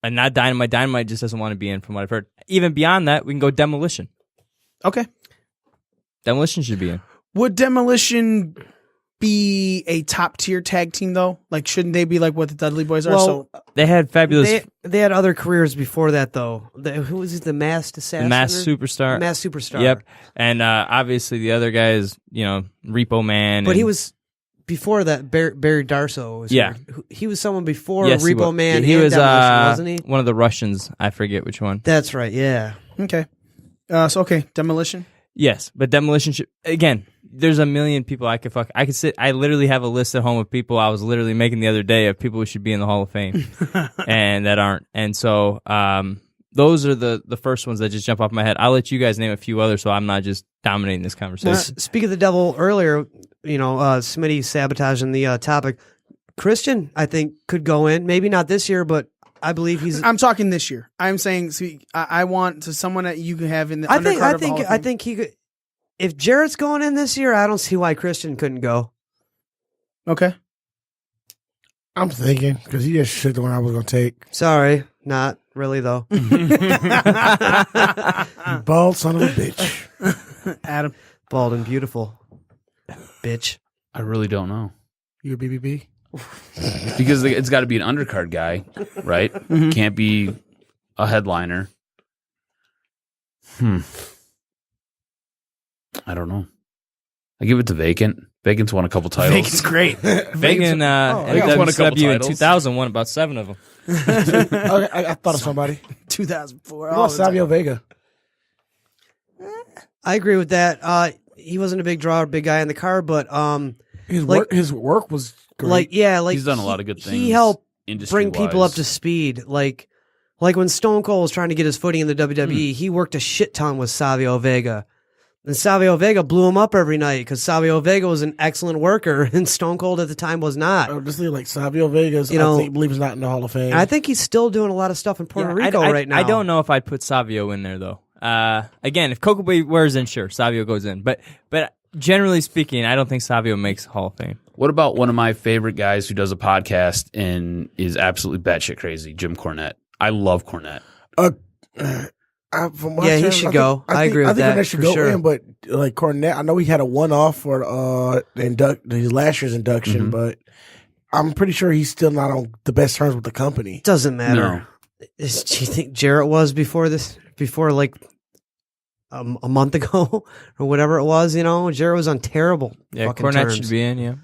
And not Dynamite. Dynamite just doesn't want to be in, from what I've heard. Even beyond that, we can go Demolition. Okay. Demolition should be in. Would Demolition be a top tier tag team though? Like, shouldn't they be like what the Dudley Boys are? Well, So They had fabulous. They had other careers before that, though. Who was he? The Masked Assassin? Masked Superstar. Masked Superstar. Yep. And obviously the other guy is, Repo Man. But and- he was before that. Barry Darso. Was Yeah. here. He was someone before Yes, he Repo was. Man. He and was Demolition, wasn't he? one of the Russians. I forget which one. That's right. Yeah. okay. Okay, Demolition. Yes, but Demolition should, again, there's a million people I could fuck. I literally have a list at home of people I was literally making the other day of people who should be in the Hall of Fame and that aren't. And so those are the first ones that just jump off my head. I'll let you guys name a few others so I'm not just dominating this conversation. Speak of the devil earlier, Smitty sabotaging the topic. Christian, I think, could go in. Maybe not this year, but I believe he's. I'm talking this year. I'm saying, see, I want someone that you can have in the undercard of the Hall of Fame. I think he could. If Jarrett's going in this year, I don't see why Christian couldn't go. Okay. I'm thinking because he just shit the one I was gonna take. Sorry, not really though. Bald son of a bitch. Adam. Bald and beautiful, bitch. I really don't know. You a BBB? Because it's got to be an undercard guy, right? Can't be a headliner. I don't know. I give it to Vacant. Vacant's won a couple titles. Vacant's great. Vegan Vacant's won a couple WCW in titles. 2000 won about 7 of them. Okay, I thought of somebody. 2004. What about Savio Vega? I agree with that. He wasn't a big draw or big guy in the car, but his work was great. He's done a lot of good things. He helped bring industry-wise. people up to speed. Like when Stone Cold was trying to get his footing in the WWE, he worked a shit ton with Savio Vega. And Savio Vega blew him up every night because Savio Vega was an excellent worker and Stone Cold at the time was not. Just like Savio Vega's, I believe he's not in the Hall of Fame. And I think he's still doing a lot of stuff in Puerto Rico right now. I don't know if I'd put Savio in there though. Again, if Coco wears in, sure, Savio goes in. But generally speaking, I don't think Savio makes Hall of Fame. What about one of my favorite guys who does a podcast and is absolutely batshit crazy, Jim Cornette? I love Cornette. He should go. I agree with that. I think Cornette should go in, but like Cornette, I know he had a one-off for his last year's induction, but I'm pretty sure he's still not on the best terms with the company. Doesn't matter. Do you think Jarrett was before this? Before like a month ago or whatever it was, Jarrett was on terrible. Yeah, fucking Cornette terms. should be in. Yeah,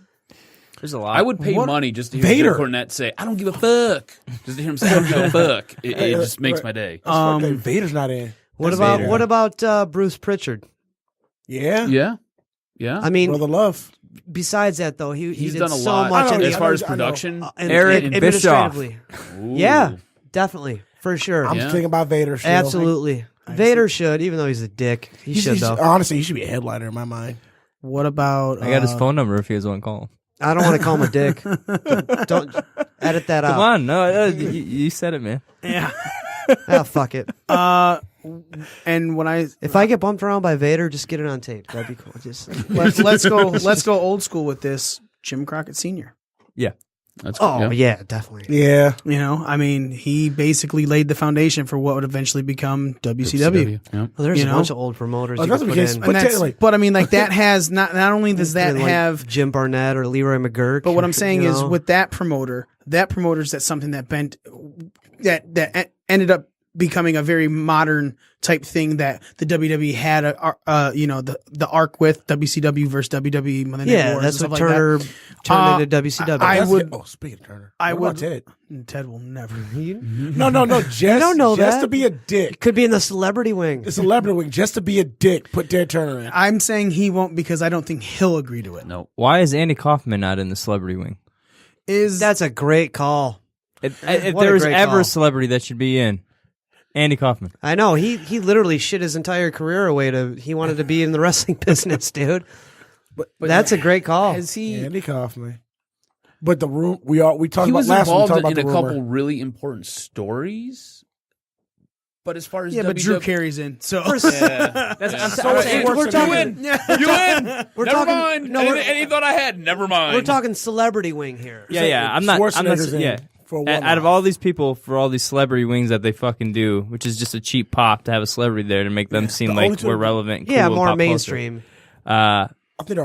there's a lot. I would pay money just to hear Jim Cornette say, "I don't give a fuck." Just to hear him say, "I don't give a fuck." It just makes my day. Vader's not in. What about Bruce Pritchard? Yeah. Yeah. I mean, Brother Love. Besides that, though, he's done a so lot much as far as production. Eric Bischoff. Yeah, definitely, for sure. I'm thinking about Vader. Still. Absolutely, Vader should, even though he's a dick. He should though. Honestly, he should be a headliner in my mind. What about? I got his phone number if you guys want to call him. I don't want to call him a dick. Don't edit that out. Come on, no, you said it, man. Yeah. Fuck it. And if I get bumped around by Vader, just get it on tape. That'd be cool. Just let's go old school with this. Jim Crockett Sr. Yeah. That's cool. Yeah, definitely. Yeah. I mean, he basically laid the foundation for what would eventually become WCW. Yeah. Well, there's a bunch of old promoters. Oh, you could put in. But I mean, like that has not only does that Like have Jim Barnett or Leroy McGurk. But what I'm saying is with that promoter's that's something that that ended up becoming a very modern type thing that the WWE had the arc with WCW versus WWE Monday Night Wars. That's and what stuff Turner like that. turned into WCW. Speaking of Turner, I what would. about Ted? Ted will never. No. Just, don't know just that. to be a dick. Could be in the celebrity wing. The celebrity wing, just to be a dick. Put Ted Turner in. I'm saying he won't because I don't think he'll agree to it. No. Why is Andy Kaufman not in the celebrity wing? That's a great call. If there's ever a celebrity that should be in, Andy Kaufman. I know he literally shit his entire career away he wanted to be in the wrestling business, dude. But that's a great call. Andy Kaufman? But the room we talked He about was last week. involved in the a rumor. couple really important stories. But as far as but Drew Carey's in, so We're talking. Never mind. And he thought I had. Never mind. We're talking celebrity wing here. Yeah. I'm not. Schwarzenegger's Out of all these people, for all these celebrity wings that they fucking do, which is just a cheap pop to have a celebrity there to make them seem like we're relevant. And cool Yeah, in more pop mainstream. culture.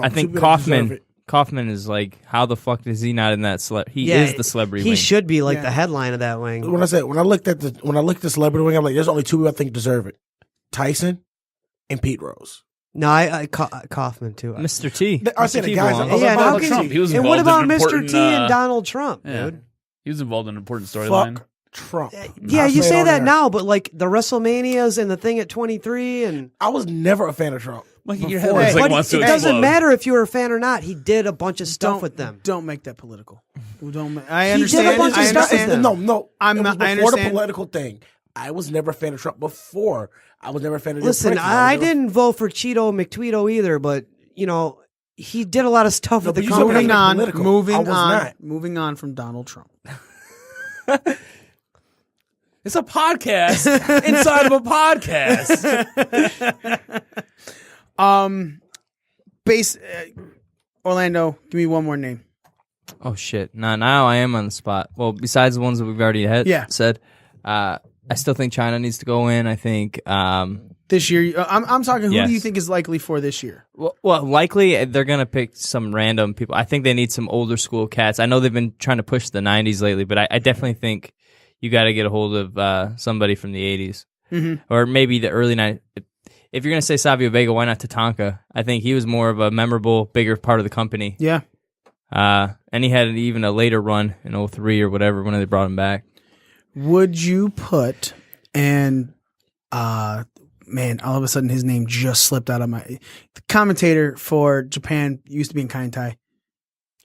I think Kaufman is like, how the fuck is he not in that? He is the celebrity wing. He should be like the headline of that wing. When I looked at the celebrity wing, I'm like, there's only two people I think deserve it: Tyson and Pete Rose. No, I Kaufman too. Mr. T. I said the guys. Donald Trump. He was and what involved about in Mr. T and Donald Trump, yeah. dude? He was involved in an important storyline. Fuck Trump. Yeah, you say that now, but like the WrestleManias and the thing at 23, and I was never a fan of Trump. Your head looks like it wants to it explode. doesn't matter if you were a fan or not. He did a bunch of stuff with them. Don't make that political. I He did a understand. bunch of I stuff with understand. them. No, I'm it was not. I before the understand. political thing. I was never a fan of Trump before. I was never a fan of. Listen, I didn't vote for Cheeto McTweeto either, but he did a lot of stuff with the company. Moving on from Donald Trump. It's a podcast inside of a podcast. Orlando, give me one more name. Oh shit! Now I am on the spot. Well, besides the ones that we've already said, I still think China needs to go in. I think this year. I'm talking. Who do you think is likely for this year? Well, likely they're gonna pick some random people. I think they need some older school cats. I know they've been trying to push the '90s lately, but I definitely think you got to get a hold of somebody from the '80s or maybe the early '90s. If you're gonna say Savio Vega, why not Tatanka? I think he was more of a memorable, bigger part of the company. Yeah. And he had even a later run in 03 or whatever when they brought him back. Would you put man, all of a sudden his name just slipped out of the commentator for Japan used to be in Kaintai.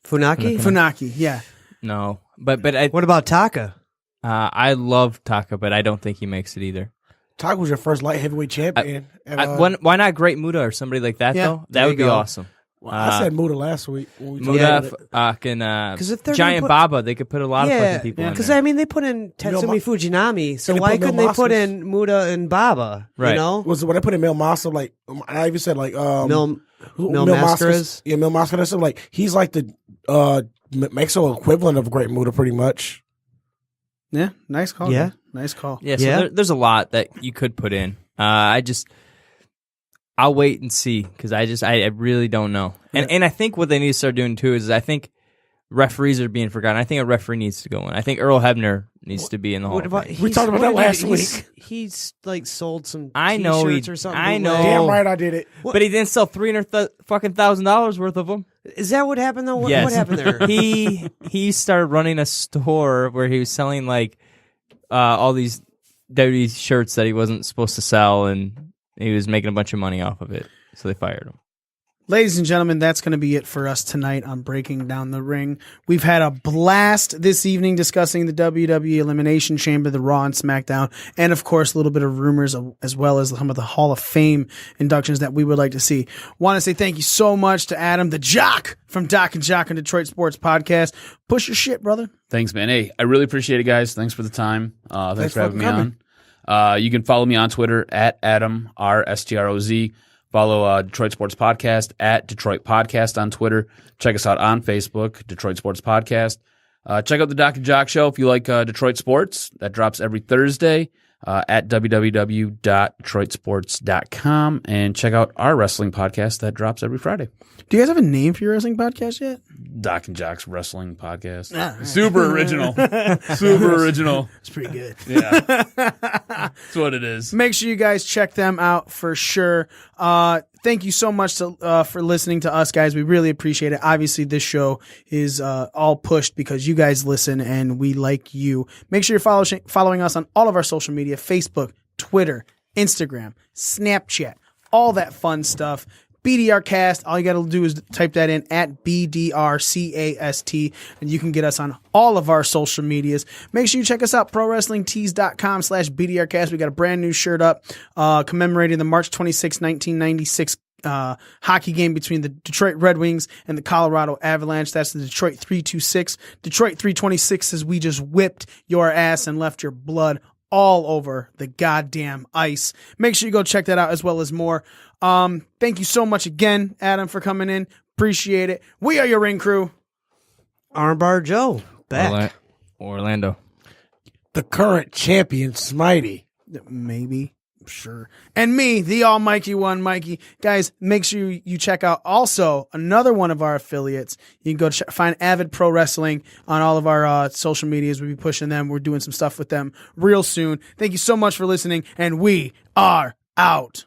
Funaki, yeah. No, but what about Taka? I love Taka, but I don't think he makes it either. Taka was your first light heavyweight champion. Why not Great Muta or somebody like that though? That would be awesome. Well, I said Muta last week. Muta, Giant Baba, they could put a lot of fucking people in because there. I mean they put in Tatsumi Fujinami, so why couldn't they put in Muta and Baba? Right. You know, was when I put in Mil Masa, like I even said like Mil Mascaras. Yeah, Mil Mascaras. Like he's like the Mexico equivalent of Great Muta, pretty much. Yeah, nice call. Yeah, man. Nice call. Yeah, so there's a lot that you could put in. I'll wait and see because I really don't know. And I think what they need to start doing too is I think referees are being forgotten. I think a referee needs to go in. I think Earl Hebner needs to be in the Hall of Fame. We talked about that last week. He's like sold some I know T-shirts or something. I know. Damn right I did it. But he didn't sell $300,000 worth of them. Is that what happened though? Yes. What happened there? He started running a store where he was selling like all these WWE shirts that he wasn't supposed to sell, and he was making a bunch of money off of it. So they fired him. Ladies and gentlemen, that's going to be it for us tonight on Breaking Down the Ring. We've had a blast this evening discussing the WWE Elimination Chamber, the Raw and SmackDown, and of course a little bit of rumors as well as some of the Hall of Fame inductions that we would like to see. Want to say thank you so much to Adam the Jock from Doc and Jock and Detroit Sports Podcast. Push your shit, brother. Thanks, man. Hey, I really appreciate it, guys. Thanks for the time. Thanks for having me on. You can follow me on Twitter at Adam RSTROZ. Follow Detroit Sports Podcast at Detroit Podcast on Twitter. Check us out on Facebook, Detroit Sports Podcast. Check out the Doc and Jock Show if you like Detroit sports. That drops every Thursday at www.detroitsports.com. And check out our wrestling podcast that drops every Friday. Do you guys have a name for your wrestling podcast yet? Doc and Jock's Wrestling Podcast. Right. Super original. Super original. It's pretty good. Yeah. That's what it is. Make sure you guys check them out for sure. Thank you so much for listening to us, guys. We really appreciate it. Obviously, this show is all pushed because you guys listen and we like you. Make sure you're following us on all of our social media, Facebook, Twitter, Instagram, Snapchat, all that fun stuff. BDR Cast, all you got to do is type that in at BDRCAST, and you can get us on all of our social medias. Make sure you check us out, ProWrestlingTees.com/BDRcast. We got a brand new shirt up commemorating the March 26, 1996 hockey game between the Detroit Red Wings and the Colorado Avalanche. That's the Detroit 326. Detroit 326 says we just whipped your ass and left your blood all over the goddamn ice. Make sure you go check that out as well as more. Thank you so much again, Adam, for coming in. Appreciate it. We are your ring crew. Armbar Joe, back. Orlando. The current champion, Smitey. Maybe. Sure. And me, the almighty one, Mikey. Guys, make sure you check out also another one of our affiliates. You can go find Avid Pro Wrestling on all of our social medias. We'll be pushing them. We're doing some stuff with them real soon. Thank you so much for listening, and we are out.